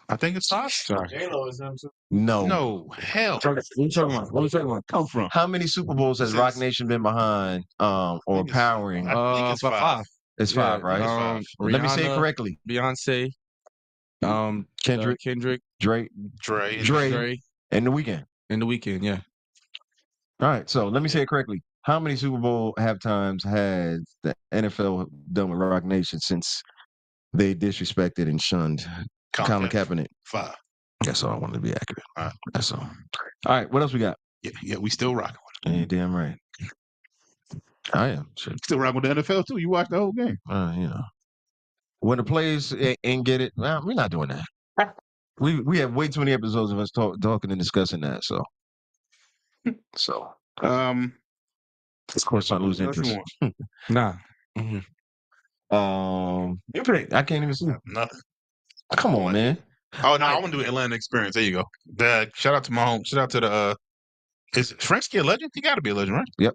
Speaker 1: I think it's 5.
Speaker 5: Sorry.
Speaker 4: J-Lo is them too.
Speaker 1: No, hell.
Speaker 5: What you talking about? What you talking about?
Speaker 1: Come from?
Speaker 3: How many Super Bowls has Rock Nation been behind or powering?
Speaker 1: I think it's 5.
Speaker 3: It's 5, right? Let me say it correctly.
Speaker 5: Beyonce,
Speaker 3: Kendrick,
Speaker 1: Dre,
Speaker 3: and The Weeknd.
Speaker 5: and The Weeknd, yeah.
Speaker 3: All right, so let me say it correctly. How many Super Bowl halftimes has the NFL done with Rock Nation since they disrespected and shunned Colin Kaepernick?
Speaker 1: 5.
Speaker 3: That's all. I wanted to be accurate.
Speaker 1: All right.
Speaker 3: That's all. All right, what else we got?
Speaker 1: Yeah, we still rocking with it.
Speaker 3: Yeah, damn right. I am. Sure.
Speaker 1: Still rocking with the NFL too. You watched the whole game.
Speaker 3: When the players ain't get it, well, we're not doing that. We have way too many episodes of us talking and discussing that. So of course I lose interest.
Speaker 5: Nah.
Speaker 3: I can't even see
Speaker 1: nothing.
Speaker 3: Come on, man.
Speaker 1: Oh no, I want to do Atlanta experience. There you go. Shout out to Mahomes. Shout out to the. Is Frank Ski a legend? He got to be a legend, right?
Speaker 3: Yep.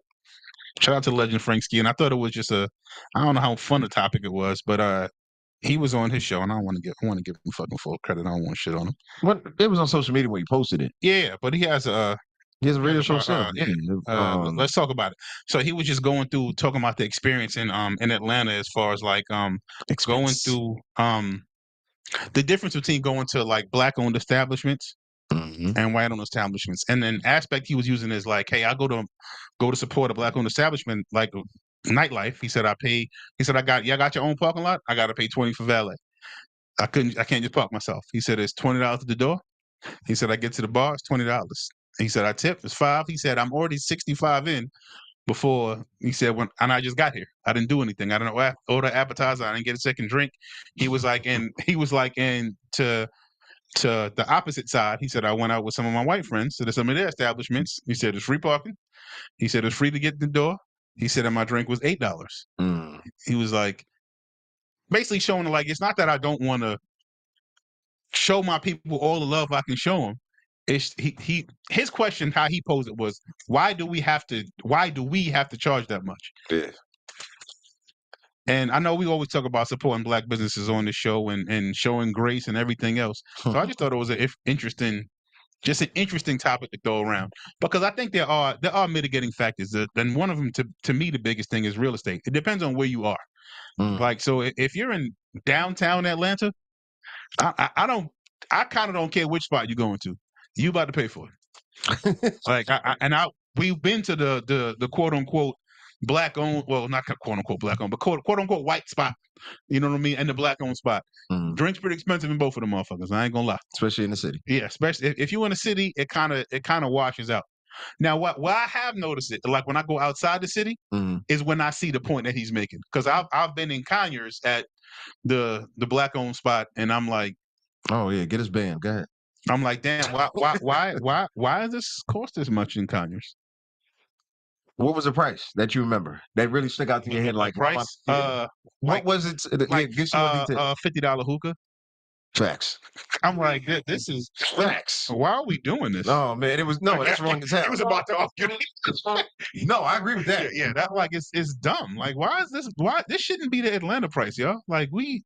Speaker 1: Shout out to the legend Frank Ski, and I thought it was just I don't know how fun the topic it was, but he was on his show, and I want to give him fucking full credit. I don't want shit on him.
Speaker 3: What? It was on social media when he posted it.
Speaker 1: Yeah, but he has a
Speaker 3: radio show.
Speaker 1: Let's talk about it. So he was just going through talking about the experience in Atlanta as far as like going through the difference between going to like black-owned establishments and white-owned establishments. And then aspect he was using is like, hey, I go to support a black-owned establishment like nightlife. He said, I got your own parking lot. I got to pay $20 for valet. I can't just park myself. He said, it's $20 at the door. He said, I get to the bar, it's $20. He said, I tip, it's $5. He said, I'm already 65 in. before he said and I just got here. I didn't do anything. I didn't order appetizer. I didn't get a second drink. He was like to the opposite side. He said I went out with some of my white friends to some of their establishments. He said it's free parking. He said it's free to get in the door. He said that my drink was $8. He was like basically showing like it's not that I don't want to show my people all the love I can show them. It's his question, how he posed it was, why do we have to charge that much?
Speaker 3: Yeah.
Speaker 1: And I know we always talk about supporting black businesses on the show and showing grace and everything else. So I just thought it was an interesting topic to throw around, because I think there are mitigating factors. And one of them, to me, the biggest thing is real estate. It depends on where you are. Like, so if you're in downtown Atlanta, I kind of don't care which spot you're going to. You about to pay for it. Like, we've been to the quote unquote black owned, well, not quote unquote black owned, but quote unquote white spot. You know what I mean? And the black owned spot. Drinks pretty expensive in both of them motherfuckers. I ain't gonna lie.
Speaker 3: Especially in the city.
Speaker 1: Yeah, especially if you're in the city, it kind of washes out. Now, what I have noticed it, like when I go outside the city, is when I see the point that he's making. Because I've been in Conyers at the black owned spot, and I'm like,
Speaker 3: oh yeah, get his band. Go ahead.
Speaker 1: I'm like, damn, why does this cost this much in Conyers?
Speaker 3: What was the price that you remember that really stuck out to your head? Like
Speaker 1: price?
Speaker 3: What was it?
Speaker 1: Like
Speaker 3: give some more details.
Speaker 1: $50 hookah.
Speaker 3: Facts.
Speaker 1: I'm like, this is
Speaker 3: facts.
Speaker 1: Why are we doing this?
Speaker 3: No, man, it was that's wrong as hell.
Speaker 1: He was about to argue.
Speaker 3: No, I agree with that.
Speaker 1: Yeah, that like it's dumb. Like, why this shouldn't be the Atlanta price, y'all? Like we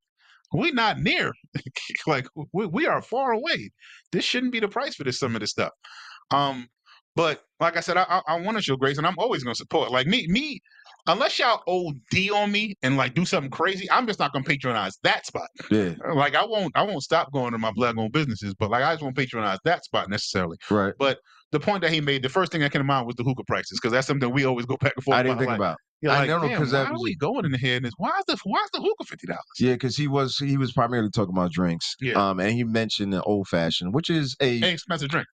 Speaker 1: not near. Like we are far away. This shouldn't be the price for some of this stuff. But like I said, I want to show grace, and I'm always gonna support. Like me, unless y'all OD on me and like do something crazy, I'm just not gonna patronize that spot.
Speaker 3: Yeah.
Speaker 1: Like I won't stop going to my black-owned businesses, but like I just won't patronize that spot necessarily.
Speaker 3: Right.
Speaker 1: But the point that he made, the first thing that came to mind was the hookah prices, because that's something we always go back and forth.
Speaker 3: I didn't think about.
Speaker 1: Yeah,
Speaker 3: I know because
Speaker 1: why are we going in the head? Why is the hookah $50?
Speaker 3: Yeah, because he was primarily talking about drinks.
Speaker 1: Yeah.
Speaker 3: And he mentioned the old fashioned, which is an
Speaker 1: expensive drink.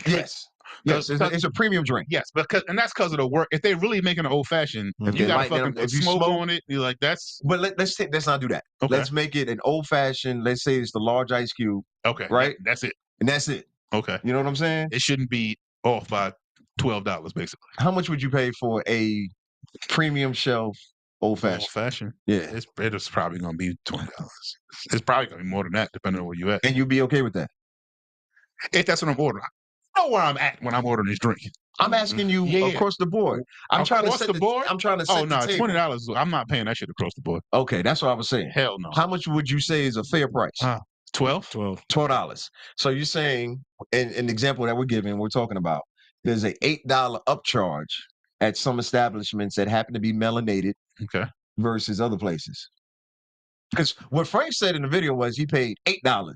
Speaker 3: Yes. Yes, it's a premium drink.
Speaker 1: Yes, and that's because of the work. If they're really making an old fashioned, you got to fucking put smoke on it. You're like, that's.
Speaker 3: But let's not do that.
Speaker 1: Okay.
Speaker 3: Let's make it an old fashioned. Let's say it's the large ice cube.
Speaker 1: Okay.
Speaker 3: Right.
Speaker 1: That's it.
Speaker 3: And that's it.
Speaker 1: Okay.
Speaker 3: You know what I'm saying?
Speaker 1: It shouldn't be off by $12 basically.
Speaker 3: How much would you pay for a premium shelf old fashioned?
Speaker 1: Old fashioned.
Speaker 3: Yeah.
Speaker 1: It's probably gonna be $20. It's probably gonna be more than that, depending on where you at.
Speaker 3: And you'd be okay with that?
Speaker 1: If that's what I'm ordering. I know where I'm at when I'm ordering this drink.
Speaker 3: I'm asking you across the board. I'm trying to set the board. I'm trying to set the table.
Speaker 1: $20. I'm not paying that shit across the board.
Speaker 3: Okay, that's what I was saying.
Speaker 1: Hell no.
Speaker 3: How much would you say is a fair price?
Speaker 1: $12.
Speaker 3: So you're saying, in an example that we're giving, we're talking about, there's an $8 upcharge at some establishments that happen to be melanated,
Speaker 1: okay,
Speaker 3: versus other places. Because what Frank said in the video was he paid $8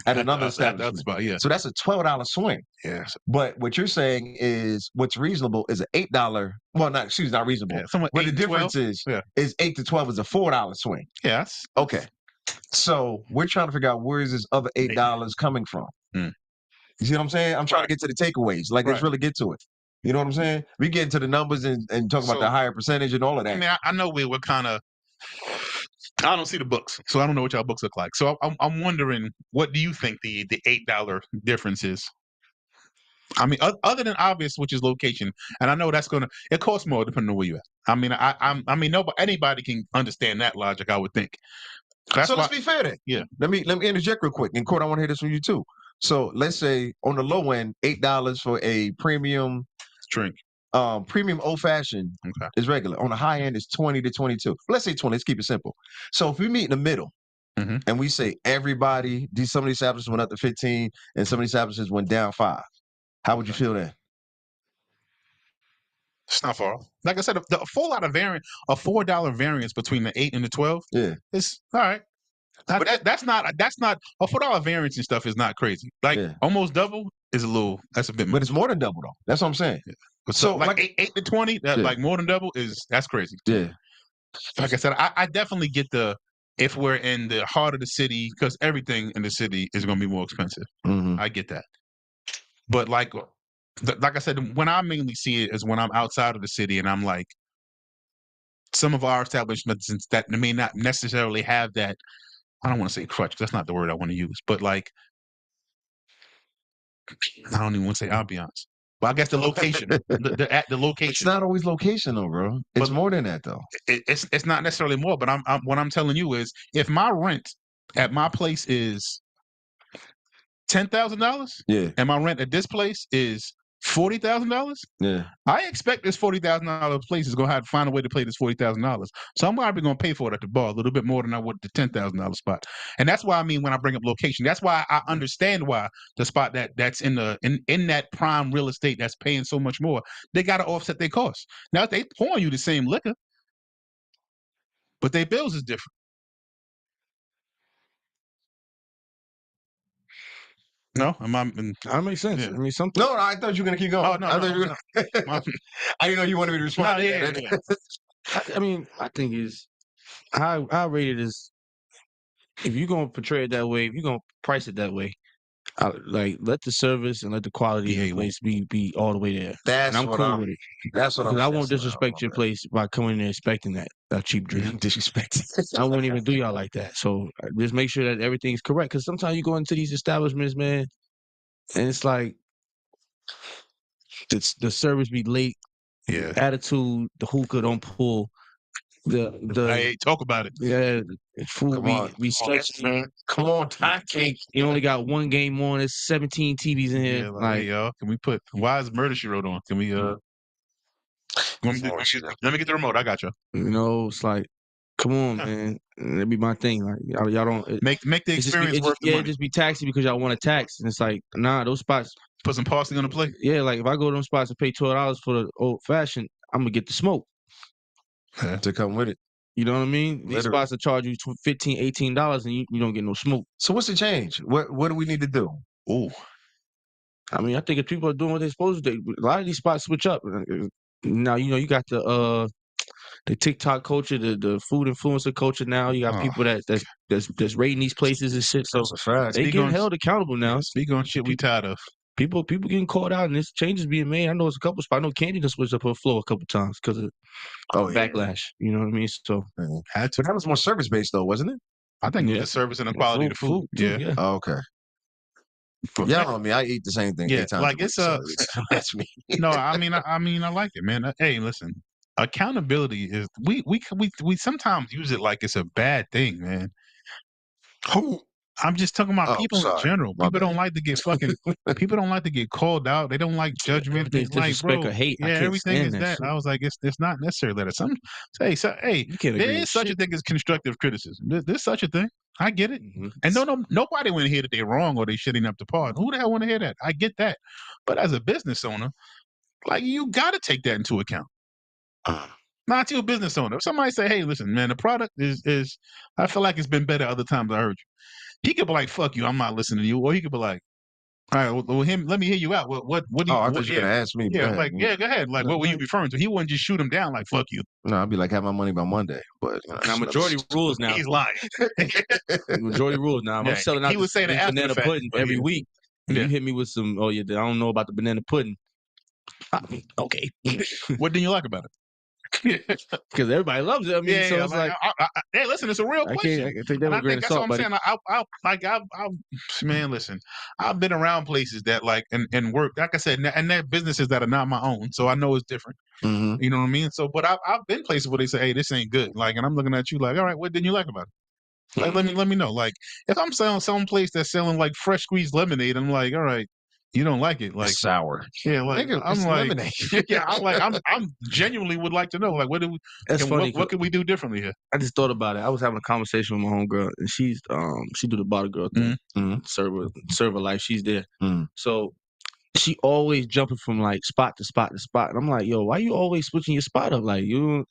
Speaker 3: at another establishment.
Speaker 1: Yeah.
Speaker 3: So that's a $12 swing.
Speaker 1: Yes.
Speaker 3: But what you're saying is what's reasonable is an $8. Well, not reasonable.
Speaker 1: Yeah,
Speaker 3: but the difference is 8 to 12 is a $4 swing.
Speaker 1: Yes.
Speaker 3: Okay. So we're trying to figure out where is this other $8 coming from. You see what I'm saying? I'm trying to get to the takeaways. Like, let's really get to it. You know what I'm saying? We get into the numbers and talk about the higher percentage and all of that.
Speaker 1: I mean, I know we were kind of. I don't see the books, so I don't know what y'all books look like. So I'm wondering, what do you think the $8 difference is? I mean, other than obvious, which is location, and I know it costs more depending on where you at. I mean, I mean, anybody can understand that logic, I would think.
Speaker 3: Let's be fair then.
Speaker 1: Yeah.
Speaker 3: Let me interject real quick. And Court, I want to hear this from you too. So let's say on the low end, $8 for a premium
Speaker 1: drink.
Speaker 3: Premium old fashioned is regular. On the high end, it's 20 to 22. Let's say 20. Let's keep it simple. So if we meet in the middle and we say everybody, some of these establishments went up to 15 and some of these establishments went down 5, how would you feel then?
Speaker 1: It's not far off. Like I said, a $4 variance between the 8 and the 12.
Speaker 3: Yeah,
Speaker 1: it's all right. But that's not a $4 variance and stuff is not crazy. Like almost double is that's a bit.
Speaker 3: But it's more than double though. That's what I'm saying.
Speaker 1: Yeah. So like 8 to 20, like more than double that's crazy.
Speaker 3: Yeah.
Speaker 1: Like I said, I definitely get if we're in the heart of the city, because everything in the city is going to be more expensive. I get that. But like like I said, when I mainly see it is when I'm outside of the city and I'm like, some of our establishments that may not necessarily have that. I don't want to say crutch. That's not the word I want to use, but like, I don't even want to say ambiance. But I guess the location, at the
Speaker 3: It's
Speaker 1: location.
Speaker 3: not always location though, bro. It's
Speaker 1: But
Speaker 3: more than that though.
Speaker 1: it's not necessarily more. But I'm what I'm telling you is, if my rent at my place is $10,000,
Speaker 3: Yeah,
Speaker 1: and my rent at this place is $40,000,
Speaker 3: yeah.
Speaker 1: I expect this $40,000 place is gonna have to find a way to play this $40,000. So I'm probably gonna pay for it at the bar a little bit more than I would the $10,000 spot. And that's why I mean when I bring up location, that's why I understand why the spot that's in that prime real estate that's paying so much more, they gotta offset their costs. Now if they pouring you the same liquor, but their bills is different. No,
Speaker 5: That makes sense.
Speaker 1: yeah.
Speaker 5: I mean, something.
Speaker 3: No, I thought you were gonna keep going.
Speaker 1: Oh no,
Speaker 3: I
Speaker 1: no,
Speaker 3: thought you were gonna.
Speaker 1: my,
Speaker 3: I didn't know you wanted me to
Speaker 1: no,
Speaker 3: respond. to
Speaker 1: yeah,
Speaker 3: that.
Speaker 1: yeah.
Speaker 5: I mean, I think is how I rate it is if you're gonna portray it that way, if you're gonna price it that way, like let the service and let the quality of
Speaker 1: Yeah,
Speaker 5: the place be all the way there. And
Speaker 3: That's
Speaker 5: I'm
Speaker 3: what
Speaker 5: cool
Speaker 3: I'm.
Speaker 5: with it.
Speaker 3: That's what I'm.
Speaker 5: Because I won't
Speaker 3: that's what
Speaker 5: disrespect your place by coming in there expecting that cheap drink.
Speaker 3: Disrespect.
Speaker 5: I wouldn't even do y'all like that. So just make sure that everything's correct. Because sometimes you go into these establishments, man, and it's like the service be late,
Speaker 1: Yeah.
Speaker 5: attitude, the hookah don't pull, the
Speaker 1: Hey, talk about it.
Speaker 5: yeah, food
Speaker 3: Come on,
Speaker 5: be stretchy.
Speaker 3: man. Come on, hot cake.
Speaker 5: You only got one game on. There's 17 TVs in here.
Speaker 1: Yeah, like, hey, y'all, can we put why is Murder She Wrote on? Can we let me get the remote. I got you.
Speaker 5: it's like, come on, man. And that'd be my thing. Like y'all don't
Speaker 1: Make the experience worth the
Speaker 5: it
Speaker 1: money.
Speaker 5: just be taxi because y'all want a tax. And it's like, nah, those spots.
Speaker 1: Put some parsley on the plate.
Speaker 5: Yeah, like if I go to them spots and pay $12 for the old fashioned, I'm gonna get the smoke.
Speaker 3: To come with it.
Speaker 5: You know what I mean? These
Speaker 3: Literally.
Speaker 5: spots will charge you $15, $18 and you don't get no smoke.
Speaker 3: So what's the change? What do we need to do?
Speaker 1: Oh,
Speaker 5: I mean, I think if people are doing what they're supposed to, a lot of these spots switch up. Now, you got the TikTok culture, the food influencer culture now. You got people that's rating these places and shit. So
Speaker 3: That's a fact.
Speaker 5: they getting held accountable now.
Speaker 1: Speak on shit we tired of.
Speaker 5: People getting called out and this changes being made. I know it's a couple spots. I know Candy done switched up her flow a couple times because of backlash. You know what I mean? So
Speaker 1: Had to.
Speaker 3: But that was more service based though, wasn't it?
Speaker 1: I think it was the service and the quality of the food.
Speaker 5: too,
Speaker 1: Yeah.
Speaker 3: Oh, okay. Yeah, I mean, I eat the same thing 8 times.
Speaker 1: Like
Speaker 3: a week,
Speaker 1: it's
Speaker 3: so that's me.
Speaker 1: no, I mean, I like it, man. Hey, listen, accountability is we sometimes use it like it's a bad thing, man.
Speaker 3: Who?
Speaker 1: I'm just talking about people in general.
Speaker 3: My
Speaker 1: People
Speaker 3: bad.
Speaker 1: don't like to get people don't like to get called out. They don't like judgment.
Speaker 5: Everything's
Speaker 1: Like,
Speaker 5: disrespect
Speaker 1: bro,
Speaker 5: or hate. I
Speaker 1: yeah,
Speaker 5: can't
Speaker 1: everything
Speaker 5: stand
Speaker 1: is
Speaker 5: that
Speaker 1: that.
Speaker 5: shit.
Speaker 1: I was like, it's not necessarily that. Hey,
Speaker 5: You can't
Speaker 1: there
Speaker 5: agree
Speaker 1: is
Speaker 5: with
Speaker 1: such a
Speaker 5: shit.
Speaker 1: thing as constructive criticism. There's such a thing. I get it.
Speaker 5: Mhm.
Speaker 1: And nobody want to hear that they're wrong or they shitting up the part. Who the hell want to hear that? I get that. But as a business owner, like you got to take that into account. Not to a business owner. If somebody say, "Hey, listen, man, the product is I feel like it's been better other times I heard you." He could be like, "Fuck you, I'm not listening to you," or he could be like, "All right, well, let me hear you out. What do you?"
Speaker 3: I thought you were gonna ask me.
Speaker 1: Yeah,
Speaker 3: Go
Speaker 1: like,
Speaker 3: ahead.
Speaker 1: go ahead. Like, what were you referring to? He wouldn't just shoot him down like, "Fuck you."
Speaker 3: No, I'd be like, have my money by Monday. But
Speaker 5: Now majority rules now.
Speaker 1: He's lying.
Speaker 5: Majority rules now. If I'm
Speaker 1: Yeah,
Speaker 5: selling out
Speaker 1: he was saying it
Speaker 5: this
Speaker 1: after the
Speaker 5: banana
Speaker 1: fact,
Speaker 5: pudding
Speaker 1: but
Speaker 5: every
Speaker 1: yeah.
Speaker 5: week, and
Speaker 1: Yeah.
Speaker 5: you hit me with some, I don't know about the banana pudding. Okay.
Speaker 1: What didn't you like about it?
Speaker 5: Because everybody loves it. I mean, so it's like,
Speaker 1: hey, listen, it's a real
Speaker 5: I
Speaker 1: question.
Speaker 5: can't take that
Speaker 1: And
Speaker 5: with
Speaker 1: I
Speaker 5: a grain
Speaker 1: think
Speaker 5: of
Speaker 1: that's
Speaker 5: salt,
Speaker 1: what I'm
Speaker 5: buddy.
Speaker 1: saying. Man, listen, I've been around places that like and work, like I said, and they're businesses that are not my own, so I know it's different.
Speaker 3: Mhm.
Speaker 1: You know what I mean? So, but I've been places where they say, "Hey, this ain't good." Like, and I'm looking at you like, "All right, what didn't you like about it?" Like, let me know. Like, if I'm selling some place that's selling like fresh squeezed lemonade, I'm like, "All right, you don't like it." Like,
Speaker 3: It's sour.
Speaker 1: yeah, like
Speaker 3: Nigga,
Speaker 1: I'm
Speaker 3: it's
Speaker 1: like,
Speaker 3: lemonade.
Speaker 1: yeah, I'm genuinely would like to know, like,
Speaker 5: That's funny.
Speaker 1: what can we do differently here?
Speaker 5: I just thought about it. I was having a conversation with my homegirl, and she's she do the bottle girl thing,
Speaker 3: Mhm.
Speaker 5: server life. She's there,
Speaker 3: Mhm.
Speaker 5: so she always jumping from like spot to spot to spot, and I'm like, yo, why you always switching your spot up? Like you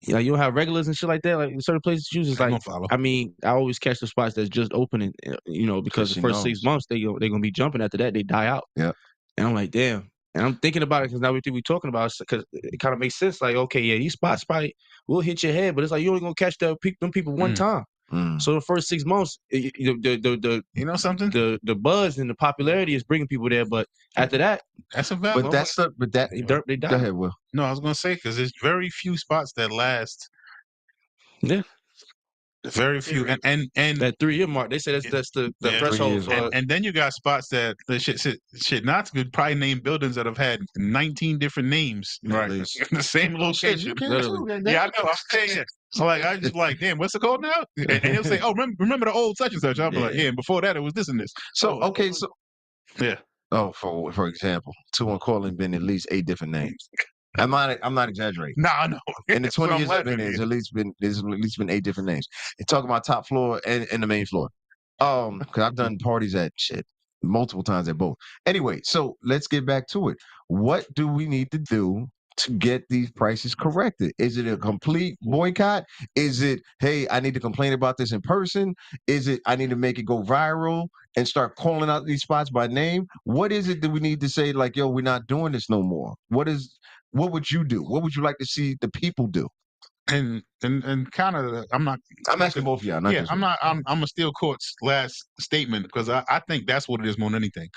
Speaker 5: don't have regulars and shit like that. Like in certain places, you just
Speaker 1: I'm
Speaker 5: like.
Speaker 1: gonna follow.
Speaker 5: I mean, I always catch the spots that's just opening, because the
Speaker 3: she
Speaker 5: first 6
Speaker 3: knows.
Speaker 5: months they gonna be jumping. After that, they die out.
Speaker 3: Yeah.
Speaker 5: And I'm like, damn. And I'm thinking about it because now everything we talking about, because it kind of makes sense. Like, okay, yeah, these spots probably will hit your head, but it's like you only gonna catch them people one time. So the first 6 months,
Speaker 1: You know something?
Speaker 5: the buzz and the popularity is bringing people there, but after that,
Speaker 1: That's a valid.
Speaker 5: they die.
Speaker 3: Go ahead, Will.
Speaker 1: No, I was gonna say because there's very few spots that last.
Speaker 5: Yeah.
Speaker 1: Very few, and
Speaker 5: That 3-year mark, they say that's the
Speaker 1: Yeah.
Speaker 5: threshold for.
Speaker 1: and then you got spots that the shit not good. Probably name buildings that have had 19 different names,
Speaker 5: Right.
Speaker 1: in the same location. Yeah, I know. I'm saying it. So like, I just like, damn, what's it called now? And he'll say, oh, remember the old such and such. I'll be like, yeah. And before that, it was this and this.
Speaker 3: So okay, so
Speaker 1: yeah.
Speaker 3: Oh, for example, 2 calling been at least 8 different names. I'm not exaggerating.
Speaker 1: Nah, I know.
Speaker 3: In the 20 years I've been
Speaker 1: laughing
Speaker 3: there,
Speaker 1: at.
Speaker 3: there's at least been 8 different names. And talking about top floor and the main floor. Because I've done parties at multiple times at both. Anyway, so let's get back to it. What do we need to do to get these prices corrected? Is it a complete boycott? Is it, hey, I need to complain about this in person? Is it, I need to make it go viral and start calling out these spots by name? What is it that we need to say, like, yo, we're not doing this no more? What would you do? What would you like to see the people do?
Speaker 1: And kind of,
Speaker 3: I'm asking both of y'all. Not just
Speaker 1: I'm
Speaker 3: me.
Speaker 1: not. I'm gonna steal Court's last statement because I think that's what it is more than anything.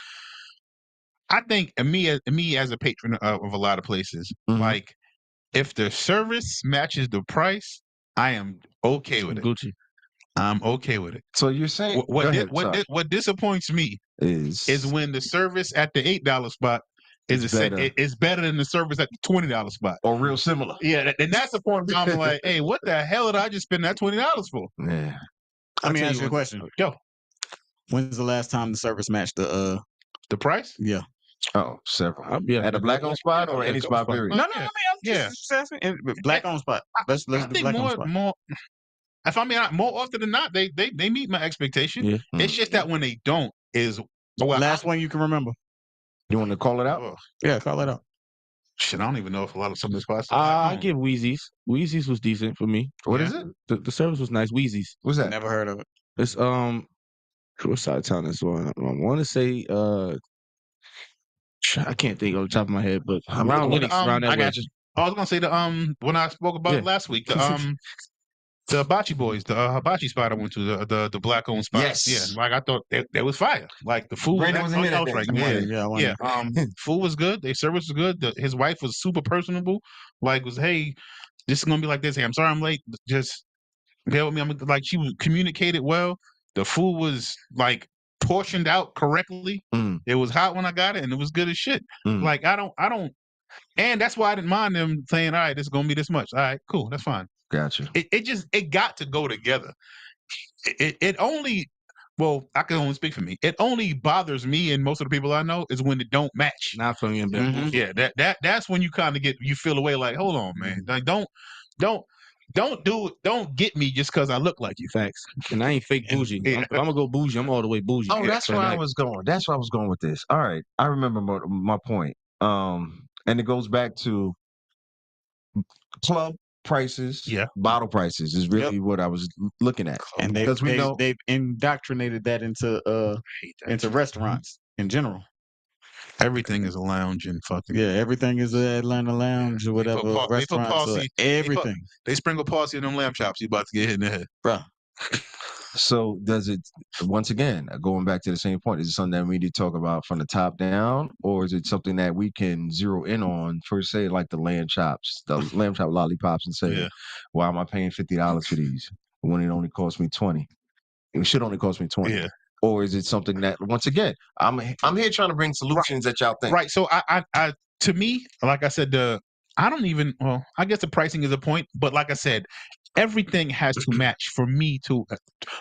Speaker 1: I think me as a patron of a lot of places, like if the service matches the price, I am okay with it.
Speaker 5: Gucci.
Speaker 1: I'm okay with it.
Speaker 3: So you're saying
Speaker 1: what disappoints me is when the service at the $8 spot is better than the service at the $20 spot,
Speaker 3: or real similar.
Speaker 1: Yeah, and that's the point where I'm like, hey, what the hell did I just spend that $20 for?
Speaker 3: Yeah.
Speaker 2: Let me ask you a question.
Speaker 1: Go.
Speaker 2: When's the last time the service matched the
Speaker 1: price?
Speaker 2: Yeah.
Speaker 3: Oh, several.
Speaker 5: At
Speaker 3: a black-owned spot or any spot period?
Speaker 2: No. I mean, I'm just asking. Black-owned spot. Let's
Speaker 1: I
Speaker 2: do
Speaker 1: think
Speaker 2: black-owned spot.
Speaker 1: more. If I mean, more often than not, they meet my expectation.
Speaker 5: Yeah.
Speaker 1: It's just that when they don't is
Speaker 2: last one you can remember.
Speaker 3: You want to call it out?
Speaker 1: Oh,
Speaker 2: yeah, call it out.
Speaker 1: Shit, I don't even know if a lot of some of the spots.
Speaker 5: I give Wheezy's. Wheezy's was decent for me.
Speaker 3: What is it?
Speaker 5: The service was nice. Wheezy's.
Speaker 3: What's that?
Speaker 2: Never heard of it.
Speaker 5: It's what side of town is one? I want to say I can't think off the top of my head, but around Linux, around that
Speaker 1: I got you. I was gonna say when I spoke about it last week, the Hibachi boys, the Hibachi spot I went to, the black owned spot.
Speaker 3: Yes.
Speaker 1: Yeah, like I thought that was fire. Like the food,
Speaker 3: Brady wasn't here that day.
Speaker 1: Yeah. Food was good. Their service was good. His wife was super personable. Like hey, this is gonna be like this. Hey, I'm sorry I'm late. Just bear with me. I'm like she communicated well. The food was like portioned out correctly. It was hot when I got it, and it was good as shit. Like I don't, and that's why I didn't mind them saying, all right, this is gonna be this much. All right, cool, that's fine.
Speaker 3: Gotcha.
Speaker 1: It got to go together. It only, well, I can only speak for me. It only bothers me and most of the people I know is when it don't match.
Speaker 5: Not for me.
Speaker 1: Yeah, that's when you kind of you feel away. Like, hold on, man. Like, don't get me just because I look like you.
Speaker 5: Facts. And I ain't fake bougie.
Speaker 1: Yeah.
Speaker 5: I'm gonna go bougie. I'm all the way bougie.
Speaker 3: Oh, that's where I was going. That's where I was going with this. All right, I remember my point. And it goes back to club prices, bottle prices is really what I was looking at.
Speaker 2: And they've indoctrinated that into restaurants in general.
Speaker 1: Everything is a lounge and fucking
Speaker 2: everything is a Atlanta lounge or whatever. Restaurants, everything.
Speaker 1: They sprinkle parsley in them lamb chops. You about to get hit in the head,
Speaker 2: bro.
Speaker 3: So does it, once again, going back to the same point, is it something that we need to talk about from the top down, or is it something that we can zero in on for, say, like the lamb chops, the lamb chop lollipops, and say, why am I paying $50 for these when it only cost me $20? It should only cost me $20.
Speaker 1: Yeah.
Speaker 3: Or is it something that, once again, I'm here trying to bring solutions that y'all think.
Speaker 1: Right. So I to me, like I said, I don't even, well, I guess the pricing is a point, but like I said, everything has to match for me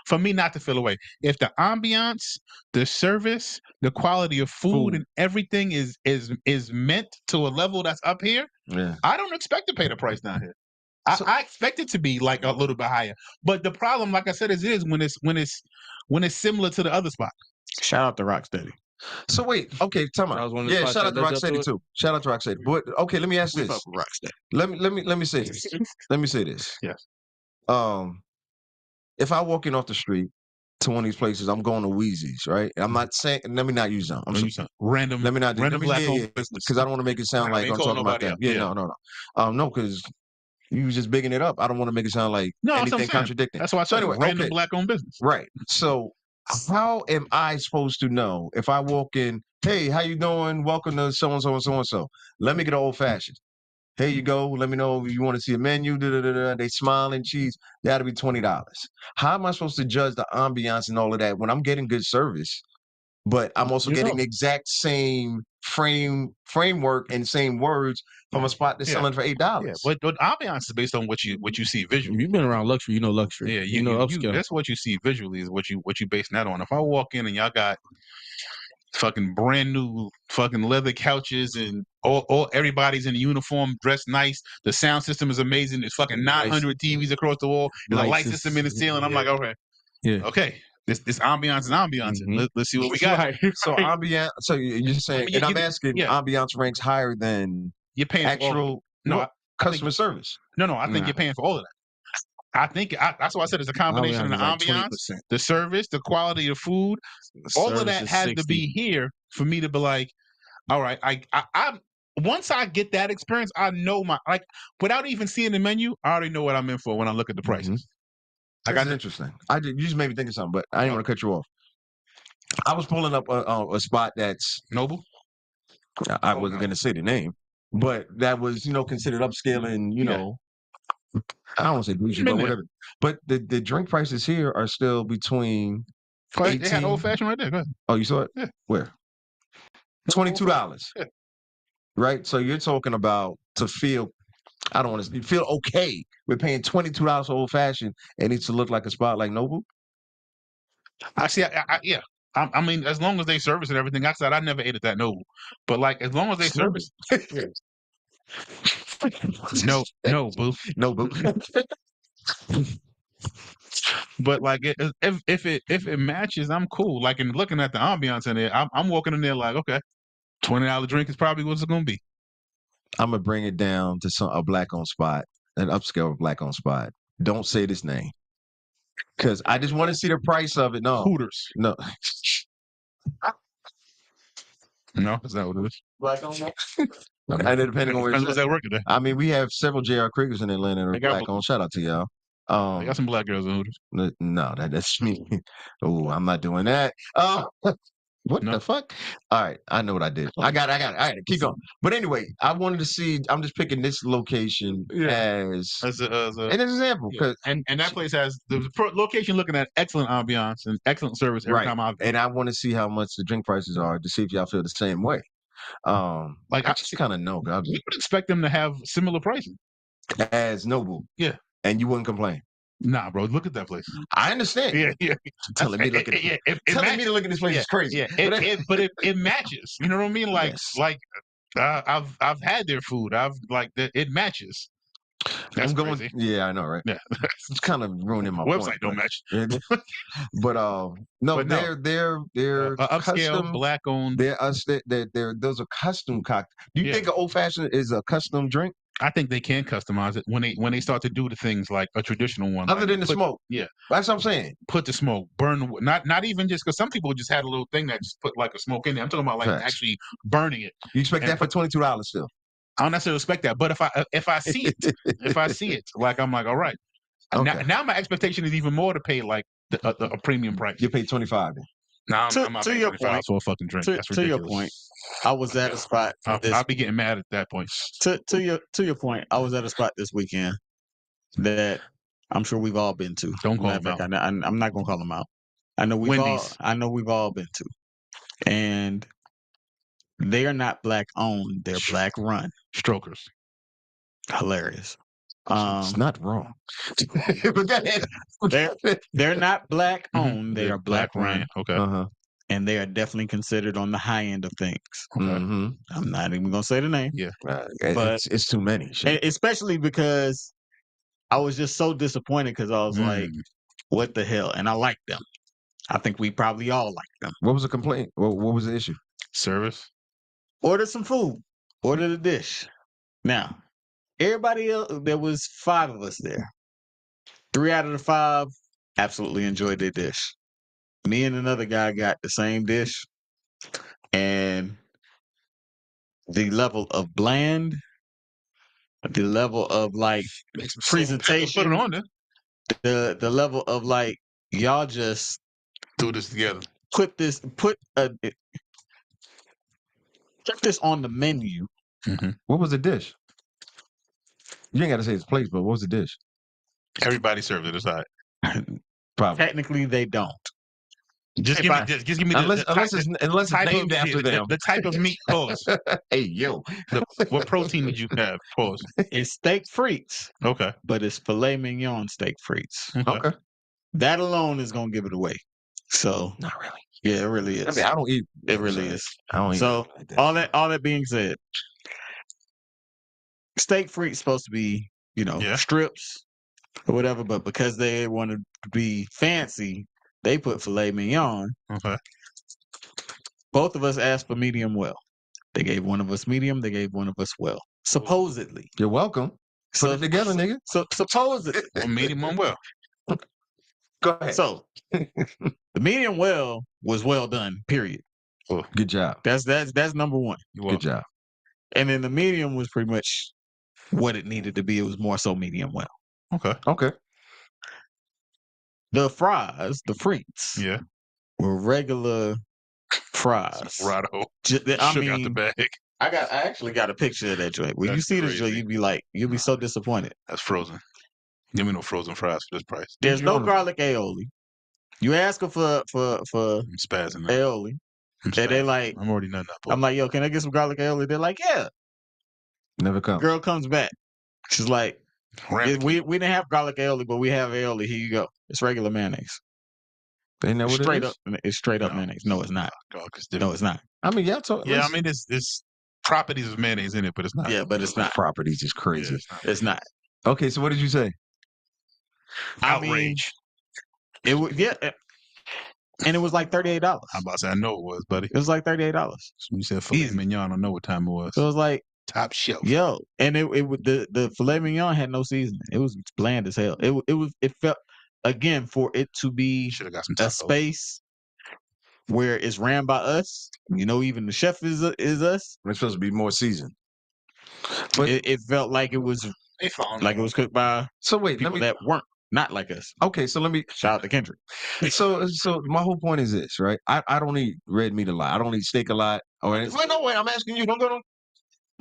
Speaker 1: not to feel away. If the ambiance, the service, the quality of food and everything is meant to a level that's up here, I don't expect to pay the price down here. I expect it to be like a little bit higher. But the problem, like I said, is when it's similar to the other spot.
Speaker 2: Shout out to Rocksteady.
Speaker 3: So wait, okay, tell me. Yeah, shout out to Rocksteady too. Shout out to Rocksteady. But okay, let me ask this. Let me say this. Let me say this.
Speaker 1: Yes.
Speaker 3: If I walk in off the street to one of these places, I'm going to Wheezy's, right? I'm not saying. Let me not use them. I'm saying
Speaker 1: random.
Speaker 3: Let me not do
Speaker 1: random black business
Speaker 3: because I don't want to make it sound like I'm talking about that. Yeah, no, because You was just bigging it up. I don't want to make it sound like
Speaker 1: No, that's what I'm
Speaker 3: anything
Speaker 1: saying.
Speaker 3: contradicting.
Speaker 1: That's why I
Speaker 3: So
Speaker 1: said
Speaker 3: anyway,
Speaker 1: random
Speaker 3: okay,
Speaker 1: black-owned business.
Speaker 3: right. So how am I supposed to know if I walk in? Hey, how you doing? Welcome to so and so and so and so. Let me get an old fashioned. Here you go. Let me know if you want to see a menu. Da, da, da, da. They smiling, cheese. That'll be $20. How am I supposed to judge the ambiance and all of that when I'm getting good service, but I'm also
Speaker 5: You
Speaker 3: getting
Speaker 5: know.
Speaker 3: the exact same framework and same words from a spot that's
Speaker 1: Yeah.
Speaker 3: selling for $8?
Speaker 1: Yeah, but ambiance is based on what you see visually.
Speaker 5: You've been around luxury, you know luxury.
Speaker 1: Yeah,
Speaker 5: You know upscale.
Speaker 1: that's what you see visually is what you basing that on. If I walk in and y'all got fucking brand new fucking leather couches and all everybody's in uniform, dressed nice, the sound system is amazing. There's fucking 900 TVs across the wall, and a light system in the ceiling. I'm like,
Speaker 5: Yeah.
Speaker 1: Okay, this ambiance is ambiance.
Speaker 5: Mhm.
Speaker 1: Let's see what we got.
Speaker 5: Right.
Speaker 3: So ambiance. So you're saying,
Speaker 1: mean,
Speaker 3: and I'm
Speaker 1: you-
Speaker 3: asking,
Speaker 1: yeah.
Speaker 3: ambiance ranks higher than
Speaker 1: You're paying for all of it.
Speaker 3: actual
Speaker 1: No,
Speaker 3: what,
Speaker 1: I think-
Speaker 3: customer service.
Speaker 1: No, I think
Speaker 5: Nah.
Speaker 1: you're paying for all of that. I think that's why I said it's a combination of the
Speaker 5: Ambiance is like
Speaker 1: ambiance,
Speaker 5: 20%.
Speaker 1: the service, the quality of food. All of
Speaker 5: Service
Speaker 1: that
Speaker 5: is
Speaker 1: has
Speaker 5: 60.
Speaker 1: to be here for me to be like, all right, I once I get that experience, I know without even seeing the menu, I already know what I'm in for when I look at the prices.
Speaker 3: That's interesting. You just made me think of something, but I didn't want to cut you off. I was pulling up a spot that's
Speaker 1: Noble.
Speaker 3: I
Speaker 1: Oh,
Speaker 3: wasn't
Speaker 1: no.
Speaker 3: going to say the name, but that was considered upscale and
Speaker 1: Yeah.
Speaker 3: I don't want to say bougie,
Speaker 1: Been
Speaker 3: but
Speaker 1: there.
Speaker 3: whatever. But the drink prices here are still between
Speaker 1: They had
Speaker 3: 18.
Speaker 1: old fashioned right there. Go ahead.
Speaker 3: Oh, you saw it?
Speaker 1: Yeah.
Speaker 3: Where? $22.
Speaker 1: Yeah.
Speaker 3: Right? So you're talking about to feel, I don't want to feel okay with paying $22 for old fashioned. It needs to look like a spot like Noble.
Speaker 1: I see. Yeah. I mean, as long as they service and everything, I said I never ate at that Noble, but like as long as they service, no, boo.
Speaker 3: Noble.
Speaker 1: But like if it matches, I'm cool. Like in looking at the ambiance in there, I'm walking in there like, okay, $20 drink is probably what's it gonna be.
Speaker 3: I'm gonna bring it down to a black owned spot, an upscale black owned spot. Don't say this name because I just want to see the price of it. No,
Speaker 1: Hooters.
Speaker 3: no.
Speaker 1: No, is that what it is?
Speaker 4: Black on that.
Speaker 3: And it depending on where
Speaker 1: Depends
Speaker 3: it's
Speaker 1: what's
Speaker 3: at.
Speaker 1: at work today.
Speaker 3: I mean, we have several JR Kriegers in Atlanta that
Speaker 1: They
Speaker 3: are
Speaker 1: got
Speaker 3: black owned. Shout out to y'all.
Speaker 1: They got some black girls in Hooters.
Speaker 3: No, that's me. Oh, I'm not doing that. What
Speaker 1: No.
Speaker 3: the fuck? All right, I know what I did. I got it. All right, keep going. But anyway, I wanted to see. I'm just picking this location as
Speaker 1: an
Speaker 3: an example because
Speaker 1: and that place has the location looking at excellent ambiance and excellent service every time I've
Speaker 3: and I want to see how much the drink prices are to see if y'all feel the same way.
Speaker 1: Like,
Speaker 3: I just kind of know
Speaker 1: you would expect them to have similar pricing.
Speaker 3: as Noble.
Speaker 1: Yeah.
Speaker 3: And you wouldn't complain.
Speaker 1: Nah, bro, look at that place.
Speaker 3: I understand.
Speaker 1: Yeah.
Speaker 3: Telling me to look at telling me to look at this place is crazy.
Speaker 1: Yeah, but it matches. You know what I mean? Like,
Speaker 3: Yes.
Speaker 1: I've had their food. It matches. That's
Speaker 3: I'm going.
Speaker 1: crazy.
Speaker 3: Yeah, I know, right?
Speaker 1: Yeah,
Speaker 3: It's kind of ruining my
Speaker 1: website
Speaker 3: point,
Speaker 1: don't match.
Speaker 3: but no,
Speaker 1: But no.
Speaker 3: they're
Speaker 1: Upscale,
Speaker 3: custom.
Speaker 1: black owned.
Speaker 3: They're those are custom cocktails. Do you think an old fashioned is a custom drink?
Speaker 1: I think they can customize it when they start to do the things like a traditional one.
Speaker 3: Other than the smoke.
Speaker 1: Yeah.
Speaker 3: That's what I'm saying.
Speaker 1: Put the smoke, burn not even just because some people just had a little thing that just put like a smoke in there. I'm talking about like
Speaker 3: Facts.
Speaker 1: actually burning it.
Speaker 3: You expect that for $22 still?
Speaker 1: I don't necessarily expect that, but if I see it, like I'm like, all right.
Speaker 3: Okay.
Speaker 1: Now my expectation is even more to pay like a premium price.
Speaker 3: You pay $25.
Speaker 1: Now
Speaker 2: To-
Speaker 1: I'm not
Speaker 2: to
Speaker 1: paying
Speaker 2: your
Speaker 1: $25
Speaker 2: point-
Speaker 1: for a fucking drink. That's
Speaker 2: to your
Speaker 1: ridiculous.
Speaker 2: point, I was at a spot.
Speaker 1: I'll be getting mad at that point.
Speaker 2: To your point, I was at a spot this weekend that I'm sure we've all been to.
Speaker 1: Don't call
Speaker 2: Matter of
Speaker 1: them
Speaker 2: fact, I'm not gonna call them out. I know
Speaker 1: Wendy's.
Speaker 2: we've all been to, and they are not black owned. They're black run.
Speaker 1: Strokers.
Speaker 2: Hilarious.
Speaker 3: It's not wrong. But go ahead.
Speaker 2: They're not black
Speaker 1: Mhm.
Speaker 2: owned. They are black run,
Speaker 1: Okay.
Speaker 3: Uh-huh.
Speaker 2: and they are definitely considered on the high end of things.
Speaker 3: Mm-hmm.
Speaker 2: I'm not even gonna say the name. But-
Speaker 3: It's too many.
Speaker 2: And especially because I was just so disappointed because I was like, what the hell? And I like them. I think we probably all like them.
Speaker 3: What was the complaint? What was the issue?
Speaker 1: Service.
Speaker 2: Order some food. Order the dish. Now, everybody else, there was 5 of us there. 3 out of the 5 absolutely enjoyed their dish. Me and another guy got the same dish. And the level of bland the level of like
Speaker 1: Make some salt and pepper,
Speaker 2: presentation,
Speaker 1: put it on there.
Speaker 2: the level of like y'all just
Speaker 1: Do this together.
Speaker 2: put this on the menu.
Speaker 3: What was the dish? You ain't got to say it's place, but what was the dish?
Speaker 1: Everybody served it aside.
Speaker 3: Probably.
Speaker 2: Technically, they don't.
Speaker 1: Just give me
Speaker 3: Unless
Speaker 1: the
Speaker 3: it's
Speaker 1: type
Speaker 3: named
Speaker 1: of
Speaker 3: after them.
Speaker 1: the type of meat. Pause.
Speaker 3: Hey, yo.
Speaker 1: What protein did you have? Pause.
Speaker 2: It's steak frites,
Speaker 1: Okay.
Speaker 2: but it's filet mignon steak frites.
Speaker 3: Okay.
Speaker 2: That alone is gonna give it away. So
Speaker 3: Not really.
Speaker 2: yeah, it really is.
Speaker 3: I mean, I don't eat.
Speaker 2: It really is.
Speaker 3: I don't eat.
Speaker 2: So
Speaker 3: like that.
Speaker 2: all that being said, steak frites supposed to be,
Speaker 1: Yeah.
Speaker 2: strips or whatever, but because they wanted to be fancy, they put filet mignon.
Speaker 1: Okay.
Speaker 2: Both of us asked for medium well. They gave one of us medium, they gave one of us well. Supposedly.
Speaker 3: You're welcome. Put it together, nigga.
Speaker 2: So supposedly.
Speaker 1: Well, medium on well.
Speaker 3: Go ahead.
Speaker 2: So the medium well was well done, period.
Speaker 3: Good job.
Speaker 2: That's number one.
Speaker 3: Good job.
Speaker 2: And then the medium was pretty much what it needed to be. It was more so medium well.
Speaker 3: Okay.
Speaker 2: The fries, the frites,
Speaker 1: Yeah.
Speaker 2: were regular fries.
Speaker 1: Rado.
Speaker 2: I
Speaker 1: Shook out the
Speaker 2: mean,
Speaker 1: bag.
Speaker 2: I actually got a picture of that joint. When you
Speaker 1: That's
Speaker 2: see this joint,
Speaker 1: crazy.
Speaker 2: you'll be so disappointed.
Speaker 1: That's frozen. Give me no frozen fries for this price.
Speaker 2: There's no garlic aioli. You ask them for
Speaker 1: I'm spazzing now.
Speaker 2: aioli,
Speaker 1: I'm
Speaker 2: and they
Speaker 1: spazzing.
Speaker 2: like,
Speaker 1: I'm already nutting up.
Speaker 2: I'm like, yo, can I get some garlic aioli? They're like, yeah.
Speaker 3: Never come.
Speaker 2: Girl comes back. She's like,
Speaker 1: Rampant.
Speaker 2: we didn't have garlic aioli, but we have aioli. Here you go. It's regular mayonnaise.
Speaker 3: Ain't that what
Speaker 2: Straight
Speaker 3: it
Speaker 2: up,
Speaker 3: is?
Speaker 2: it's straight up
Speaker 1: No.
Speaker 2: mayonnaise. No, it's not.
Speaker 1: God, 'cause
Speaker 2: No, it's not.
Speaker 3: I mean, y'all talk.
Speaker 1: Yeah, I mean, it's properties of mayonnaise in it, but it's not.
Speaker 2: Yeah, but it's not.
Speaker 3: properties is
Speaker 1: Yeah,
Speaker 3: crazy.
Speaker 1: it's not.
Speaker 2: It's not.
Speaker 3: Okay, so what did you say?
Speaker 2: I mean,
Speaker 1: Outrage.
Speaker 2: it was and it was like $38.
Speaker 1: I'm about to say, I know it was, buddy.
Speaker 2: It was like $38.
Speaker 1: When you said filet
Speaker 2: Easy.
Speaker 1: mignon, I know what time it was.
Speaker 2: So it was like,
Speaker 1: Top shelf.
Speaker 2: yo, and the filet mignon had no seasoning. It was bland as hell. It felt, again, for it to be
Speaker 1: Should have got some
Speaker 2: a
Speaker 1: tacos.
Speaker 2: space where it's ran by us. Even the chef is us.
Speaker 3: It's supposed to be more seasoned. But
Speaker 2: It felt like it was
Speaker 1: They found
Speaker 2: like it was cooked by
Speaker 3: so wait,
Speaker 2: people that weren't not like us.
Speaker 3: Okay, so let me.
Speaker 2: Shout out to Kendrick.
Speaker 3: So my whole point is this, right? I don't eat red meat a lot. I don't eat steak a lot. Or anything. No, wait. I'm asking you. Don't go.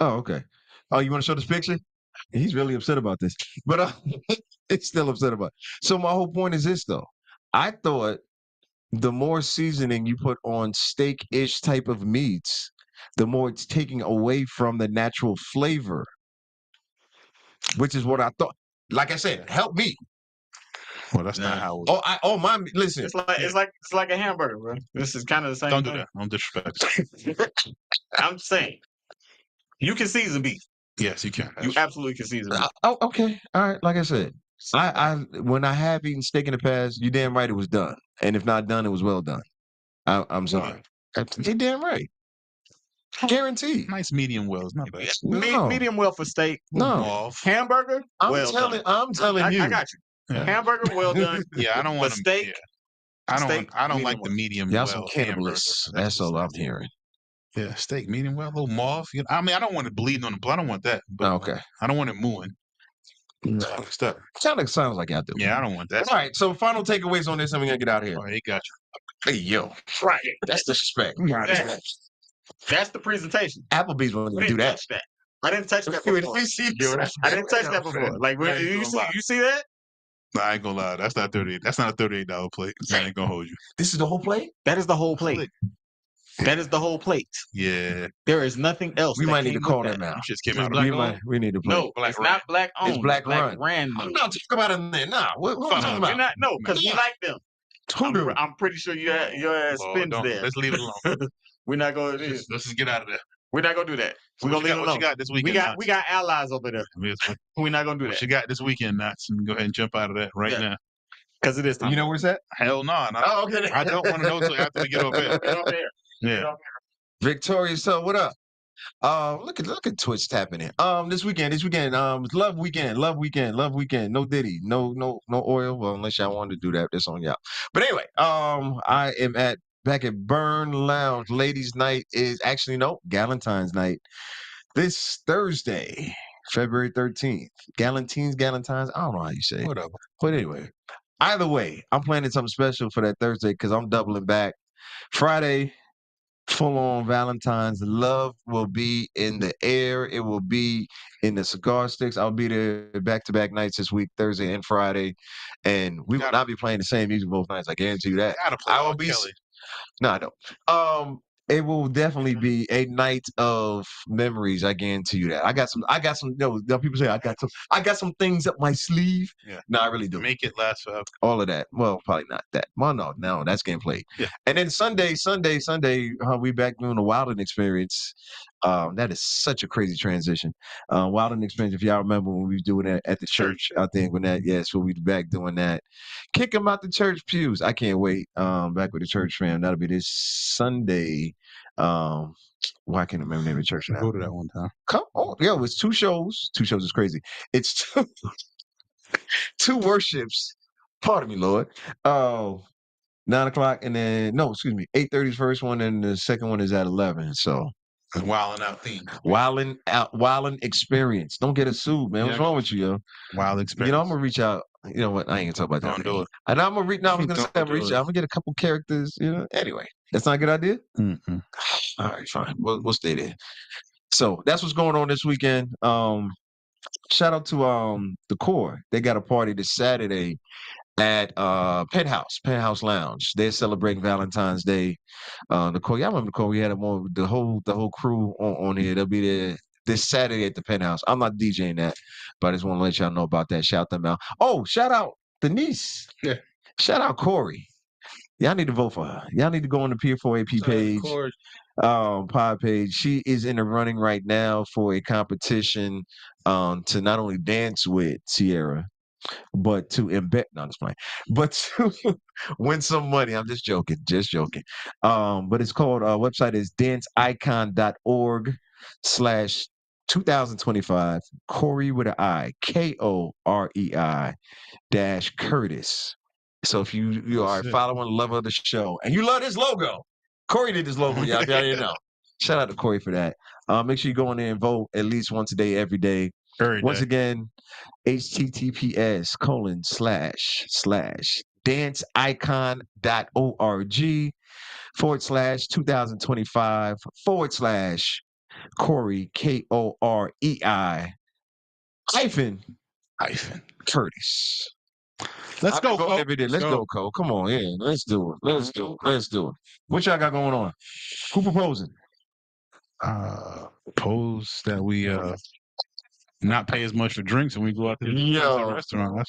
Speaker 3: Oh, okay. Oh, you want to show this picture? He's really upset about this, but he's still upset about it. So my whole point is this, though. I thought the more seasoning you put on steak-ish type of meats, the more it's taking away from the natural flavor, which is what I thought. Like I said, help me.
Speaker 1: Well, that's not how it was.
Speaker 3: Listen.
Speaker 2: It's like a hamburger, bro. This is kind of the same.
Speaker 1: Don't do
Speaker 2: thing.
Speaker 1: that. Don't disrespect.
Speaker 2: I'm saying you can season beef.
Speaker 1: Yes, you can.
Speaker 2: You absolutely can season beef.
Speaker 3: Okay. All right. Like I said, when I have eaten steak in the past, you damn right it was done. And if not done, it was well done. I'm sorry. You damn right. Guaranteed.
Speaker 1: Nice medium well is not bad.
Speaker 3: No.
Speaker 2: Medium well for steak.
Speaker 3: No.
Speaker 2: Hamburger.
Speaker 3: I'm telling you.
Speaker 2: I got you.
Speaker 1: Yeah.
Speaker 2: Hamburger well done.
Speaker 1: Yeah, I don't
Speaker 2: But
Speaker 1: want
Speaker 2: steak.
Speaker 1: Yeah. I don't
Speaker 2: medium
Speaker 1: like the
Speaker 2: well.
Speaker 1: medium
Speaker 3: Y'all
Speaker 1: well.
Speaker 3: some
Speaker 1: hamburger.
Speaker 3: cannibalists. That's all I'm hearing.
Speaker 1: Yeah, steak medium well, a little mauve. I mean, I don't want it bleeding on the blood. I don't want that. But
Speaker 3: Okay.
Speaker 1: I don't want it mooing. Stuff.
Speaker 3: Sounds like y'all do.
Speaker 1: Yeah, I don't want that.
Speaker 3: All right. So final takeaways on this, and we're gonna get out of here.
Speaker 1: Oh, he got
Speaker 3: Hey, yo.
Speaker 2: Right.
Speaker 3: That's disrespect.
Speaker 2: That's the presentation.
Speaker 3: Applebee's won't
Speaker 2: I
Speaker 3: even do
Speaker 2: didn't
Speaker 3: that.
Speaker 2: touch that. I didn't touch that before. I didn't touch that before. Like, you see that?
Speaker 1: I ain't gonna lie. That's not $38. That's not a $38 plate. I ain't gonna hold you.
Speaker 3: This is the whole plate?
Speaker 2: That is the whole plate. That is the whole plate.
Speaker 1: Yeah.
Speaker 2: There is nothing else.
Speaker 3: We
Speaker 2: that
Speaker 3: might need to
Speaker 2: came
Speaker 3: call
Speaker 2: with
Speaker 3: them
Speaker 2: that.
Speaker 3: out.
Speaker 1: Shit came out.
Speaker 3: We need to play.
Speaker 2: No, it's not black owned.
Speaker 3: It's black run.
Speaker 2: Ran.
Speaker 3: I'm not talking about it in there. Nah. What I'm talking
Speaker 2: We're
Speaker 3: about?
Speaker 2: not. No, because we like them.
Speaker 3: Who do?
Speaker 2: I'm pretty sure your ass spins there.
Speaker 1: Let's leave it alone.
Speaker 2: We're not going to.
Speaker 1: Let's just get out of there.
Speaker 2: We're not going to do that.
Speaker 1: So
Speaker 2: We're going to leave it
Speaker 1: what
Speaker 2: alone.
Speaker 1: you got this weekend?
Speaker 2: We got allies over there. We're not going to do
Speaker 1: What
Speaker 2: that
Speaker 1: you got this weekend, Knots? Go ahead and jump out of that right now.
Speaker 2: because it is time.
Speaker 3: You know where it's at?
Speaker 1: Hell no.
Speaker 3: Oh, okay.
Speaker 1: I don't want to know until after we get off air.
Speaker 2: Get off there.
Speaker 1: Yeah.
Speaker 3: Victoria, so what up? Look at Twitch tapping in. This weekend, love weekend. No Diddy, no oil. Well, unless y'all wanted to do that, that's on y'all. But anyway, I am back at Burn Lounge. Ladies' night is actually Galentine's night this Thursday. February 13th. Galantines. I don't know how you say it.
Speaker 1: Whatever.
Speaker 3: But anyway, either way, I'm planning something special for that Thursday because I'm doubling back. Friday, full on Valentine's. Love will be in the air. It will be in the cigar sticks. I'll be there back-to-back nights this week, Thursday and Friday. And we will not be playing the same music both nights. I guarantee you that.
Speaker 1: Gotta play
Speaker 3: I will
Speaker 1: R.
Speaker 3: be.
Speaker 1: Kelly.
Speaker 3: No, I don't. It will definitely be a night of memories. I guarantee you that. I got some. People say I got some things up my sleeve.
Speaker 1: Yeah.
Speaker 3: No, I really do.
Speaker 1: Make it last forever.
Speaker 3: All of that. Well, probably not that. Well, no, that's getting played.
Speaker 1: Yeah.
Speaker 3: And then Sunday, we back doing the Wilding Experience. That is such a crazy transition. Wilding Experience, if y'all remember when we was doing that at the church, I think so we back doing that. Kick them out the church pews. I can't wait. Back with the church fam. That'll be this Sunday. Why can't I remember the name of the church now?
Speaker 1: Go to that one time.
Speaker 3: Come on. Yo, it's 2 shows. 2 shows is crazy. It's 2 worships. Pardon me, Lord. 9 o'clock and then 8:30 is first one and the second one is at 11. So
Speaker 1: Wilding out theme.
Speaker 3: Wilding Experience. Don't get us sued, man. What's wrong with you, yo?
Speaker 1: Wild Experience.
Speaker 3: You know, I'm gonna reach out. You know what? I ain't gonna talk about that.
Speaker 1: Don't do it.
Speaker 3: And I'm gonna reach. No, I was gonna say I'm gonna reach
Speaker 1: Don't do
Speaker 3: out. I'm gonna get a couple characters. You know. Anyway, that's not a good idea.
Speaker 1: Mm-mm.
Speaker 3: All right, fine. We'll stay there. So that's what's going on this weekend. Shout out to the Core. They got a party this Saturday at Penthouse Lounge. They're celebrating Valentine's Day. The Core, y'all remember the Core? We had them on the whole crew on here. They'll be there this Saturday at the Penthouse. I'm not DJing that, but I just want to let y'all know about that. Shout them out. Oh, shout out Denise.
Speaker 1: Yeah.
Speaker 3: Shout out Corey. Y'all need to vote for her. Y'all need to go on the P4AP page. Pod page. She is in the running right now for a competition to not only dance with Sierra, but to embed, not just playing, but to win some money. I'm just joking. But it's called, website is danceicon.org/2025 Corey with an I, KOREI -Curtis. So if you are a follower and lover of the show and you love this logo, Corey did this logo, y'all didn't know. Shout out to Corey for that. Make sure you go in there and vote at least once a day, every day. Once again, https://danceicon.org/2025 Corey KOREI -Curtis.
Speaker 1: Let's go, Cole.
Speaker 3: Every day. Let's go, Cole. Come on, yeah. Let's do it. What y'all got going on? Who proposing?
Speaker 1: Propose that we not pay as much for drinks when we go out to the restaurant.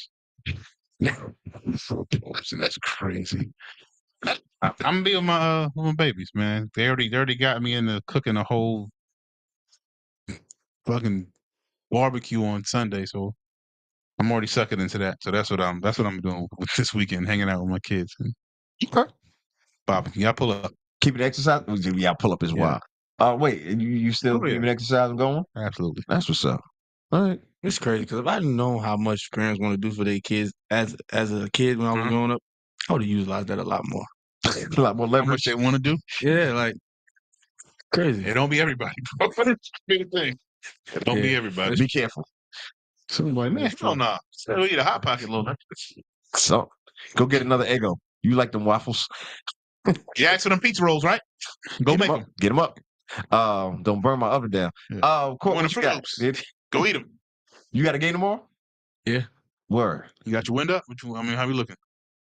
Speaker 1: That's crazy. I'm gonna be with my babies, man. They already got me into cooking a whole fucking barbecue on Sunday, so I'm already sucking into that. So that's what I'm doing with this weekend, hanging out with my kids.
Speaker 3: Okay.
Speaker 1: Barbecue. Y'all pull up.
Speaker 3: Keep it exercise. Y'all pull up as well. Wait, you still keeping exercise and going?
Speaker 1: Absolutely.
Speaker 3: That's what's up. All right.
Speaker 5: It's crazy because if I didn't know how much parents want to do for their kids as a kid when I was growing up, I would have utilized that a lot more.
Speaker 3: A lot more leverage.
Speaker 1: How much they want to do?
Speaker 5: Yeah, like crazy.
Speaker 1: It don't be everybody, bro. That's the big thing. It don't be everybody.
Speaker 3: Be careful.
Speaker 1: Somebody, man, hell no. We eat a Hot Pocket a little bit.
Speaker 3: So, go get another Eggo. You like them waffles?
Speaker 1: You asked for them pizza rolls, right? Go make them.
Speaker 3: Get them up. Don't burn my oven down. Court, what you got?
Speaker 1: Go eat them.
Speaker 3: You got a game tomorrow?
Speaker 5: Yeah.
Speaker 3: Word.
Speaker 1: You got your window up? How we looking?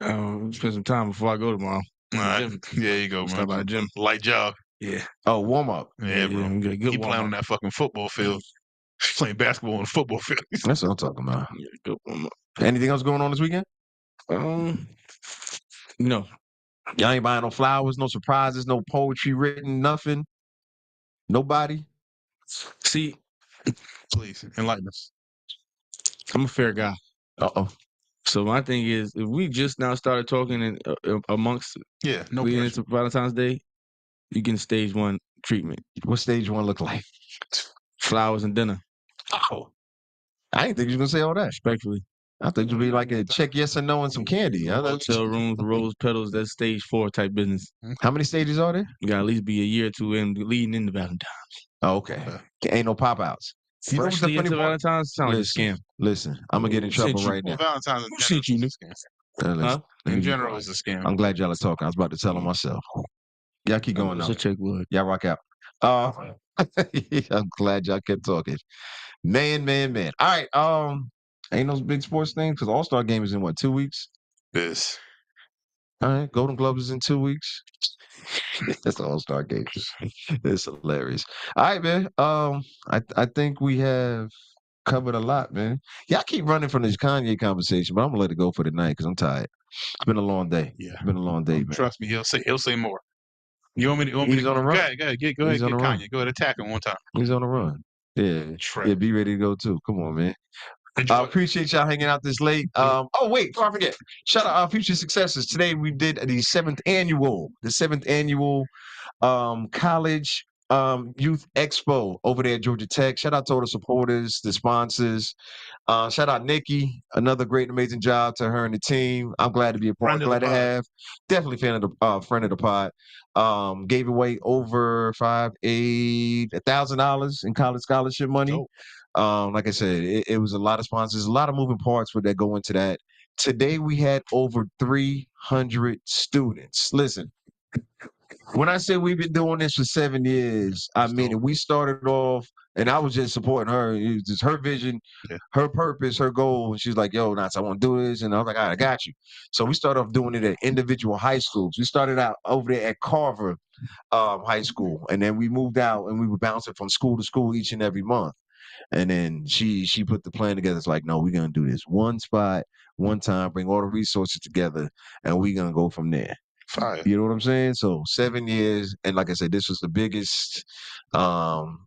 Speaker 5: Spend some time before I go tomorrow.
Speaker 1: All right. There you go, man.
Speaker 5: Stop by the gym.
Speaker 1: Light jog.
Speaker 5: Yeah.
Speaker 3: Oh, warm up.
Speaker 1: Yeah, bro.
Speaker 5: Good
Speaker 1: Keep playing on that fucking football field. Playing basketball on the football field.
Speaker 3: That's what I'm talking about.
Speaker 5: Yeah, good warm up.
Speaker 3: Anything else going on this weekend?
Speaker 5: No.
Speaker 3: Y'all ain't buying no flowers, no surprises, no poetry written, nothing? Nobody?
Speaker 5: See,
Speaker 1: please enlighten us.
Speaker 5: I'm a fair guy.
Speaker 3: Uh-oh.
Speaker 5: So my thing is, if we just now started talking amongst leading into Valentine's Day, you get stage 1 treatment.
Speaker 3: What stage 1 look like?
Speaker 5: Flowers and dinner.
Speaker 3: Oh. I didn't think you were going to say all that.
Speaker 5: Respectfully.
Speaker 3: I think it'd be like a check yes or no and some candy.
Speaker 5: Hotel rooms, rose petals, that's stage 4 type business.
Speaker 3: How many stages are there?
Speaker 5: You got to at least be a year or two in leading into Valentine's.
Speaker 3: Oh, okay. Ain't no pop-outs. You know what's the
Speaker 5: Freshly
Speaker 3: funny
Speaker 5: into
Speaker 3: part?
Speaker 5: Valentine's sound like a scam.
Speaker 3: Listen, I'm gonna get in
Speaker 5: Who sent
Speaker 3: trouble
Speaker 5: you?
Speaker 3: right
Speaker 1: Well,
Speaker 3: now.
Speaker 1: Valentine's in
Speaker 5: Who
Speaker 1: general
Speaker 5: sent you?
Speaker 1: is a scam.
Speaker 3: Listen,
Speaker 5: Huh?
Speaker 3: let
Speaker 1: In
Speaker 3: me be
Speaker 1: general,
Speaker 3: quiet.
Speaker 1: it's a scam.
Speaker 3: I'm glad y'all are talking. I was about to tell on myself. Y'all keep going
Speaker 5: So
Speaker 3: though.
Speaker 5: check blood.
Speaker 3: Y'all rock out. I'm glad y'all kept talking. Man. All right. Ain't no big sports thing because All-Star game is in what, 2 weeks?
Speaker 1: This.
Speaker 3: All right. Golden Gloves is in 2 weeks. That's the All-Star game. It's hilarious. All right, man. I think we have covered a lot, man. Y'all keep running from this Kanye conversation, but I'm gonna let it go for tonight because I'm tired. It's been a long day.
Speaker 1: Yeah.
Speaker 3: It's been a long day, man.
Speaker 1: Trust me, he'll say more. You want me to
Speaker 3: He's on a
Speaker 1: go
Speaker 3: run.
Speaker 1: ahead, go ahead, get
Speaker 3: He's on a run.
Speaker 1: Kanye. Go ahead, attack him one time.
Speaker 3: He's on the run. Yeah.
Speaker 1: Trap.
Speaker 3: Yeah, be ready to go too. Come on, man. I
Speaker 1: Enjoy.
Speaker 3: appreciate y'all hanging out this late. Oh wait, before I forget, shout out our future successes. Today we did the seventh annual college youth expo over there at Georgia Tech. Shout out to all the supporters, the sponsors. Shout out Nikki, another great, amazing job to her and the team. I'm glad to be a part.
Speaker 1: Friend of the
Speaker 3: Glad to
Speaker 1: pod.
Speaker 3: have. Definitely fan of the friend of the pod. Gave away over $1,000 in college scholarship money.
Speaker 1: Dope.
Speaker 3: Like I said, it was a lot of sponsors, a lot of moving parts that go into that. Today we had over 300 students. Listen, when I say we've been doing this for 7 years, I mean it. We started off, and I was just supporting her. It was just her vision, her purpose, her goal. And she's like, "Yo, Nats, I want to do this," and I was like, "All right, I got you." So we started off doing it at individual high schools. We started out over there at Carver High School, and then we moved out, and we were bouncing from school to school each and every month. And then she put the plan together. It's like, no, we're gonna do this one spot, one time, bring all the resources together, and we're gonna go from there.
Speaker 1: Fire.
Speaker 3: You know what I'm saying? So 7 years, and like I said, this was the biggest amount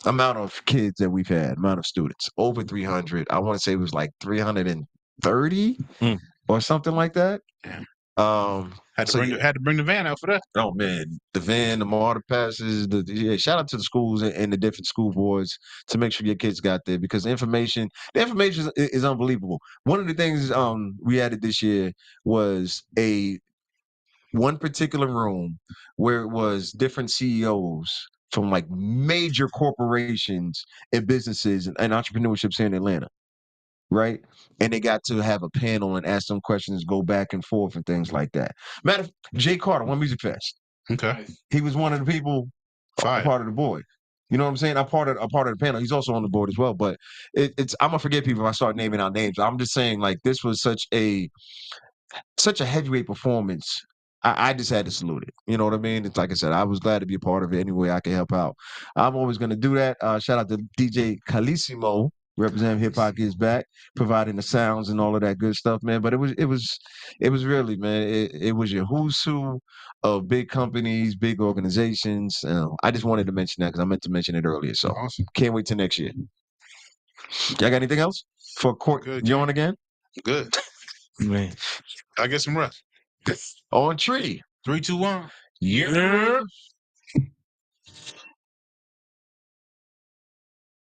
Speaker 3: of kids that we've had, amount of students, over 300. I want to say it was like 330 or something like that.
Speaker 1: Yeah.
Speaker 3: Had
Speaker 1: to bring the van out for that.
Speaker 3: Oh man, the van, the MARTA passes, shout out to the schools and the different school boards to make sure your kids got there because the information is unbelievable. One of the things we added this year was one particular room where it was different CEOs from like major corporations and businesses and entrepreneurships here in Atlanta. Right. And they got to have a panel and ask them questions, go back and forth and things like that. Matter of Jay Carter, One Music Fest.
Speaker 1: Okay.
Speaker 3: He was one of the people, part of the board. You know what I'm saying? I'm part of the panel. He's also on the board as well. But it's I'm gonna forget people if I start naming out names. I'm just saying, like, this was such a heavyweight performance. I just had to salute it. You know what I mean? It's like I said, I was glad to be a part of it any way I can help out. I'm always gonna do that. Shout out to DJ Calissimo, representing Hip Hop Is Back, providing the sounds and all of that good stuff, man. But it was really, man, it was your who's who of big companies, big organizations. I just wanted to mention that because I meant to mention it earlier. So
Speaker 1: awesome.
Speaker 3: Can't wait till next year. Y'all got anything else for court?
Speaker 1: Good,
Speaker 3: You on again?
Speaker 1: Good.
Speaker 5: Man.
Speaker 1: I get some rest.
Speaker 3: On tree.
Speaker 1: 3, 2, 1.
Speaker 3: Yeah.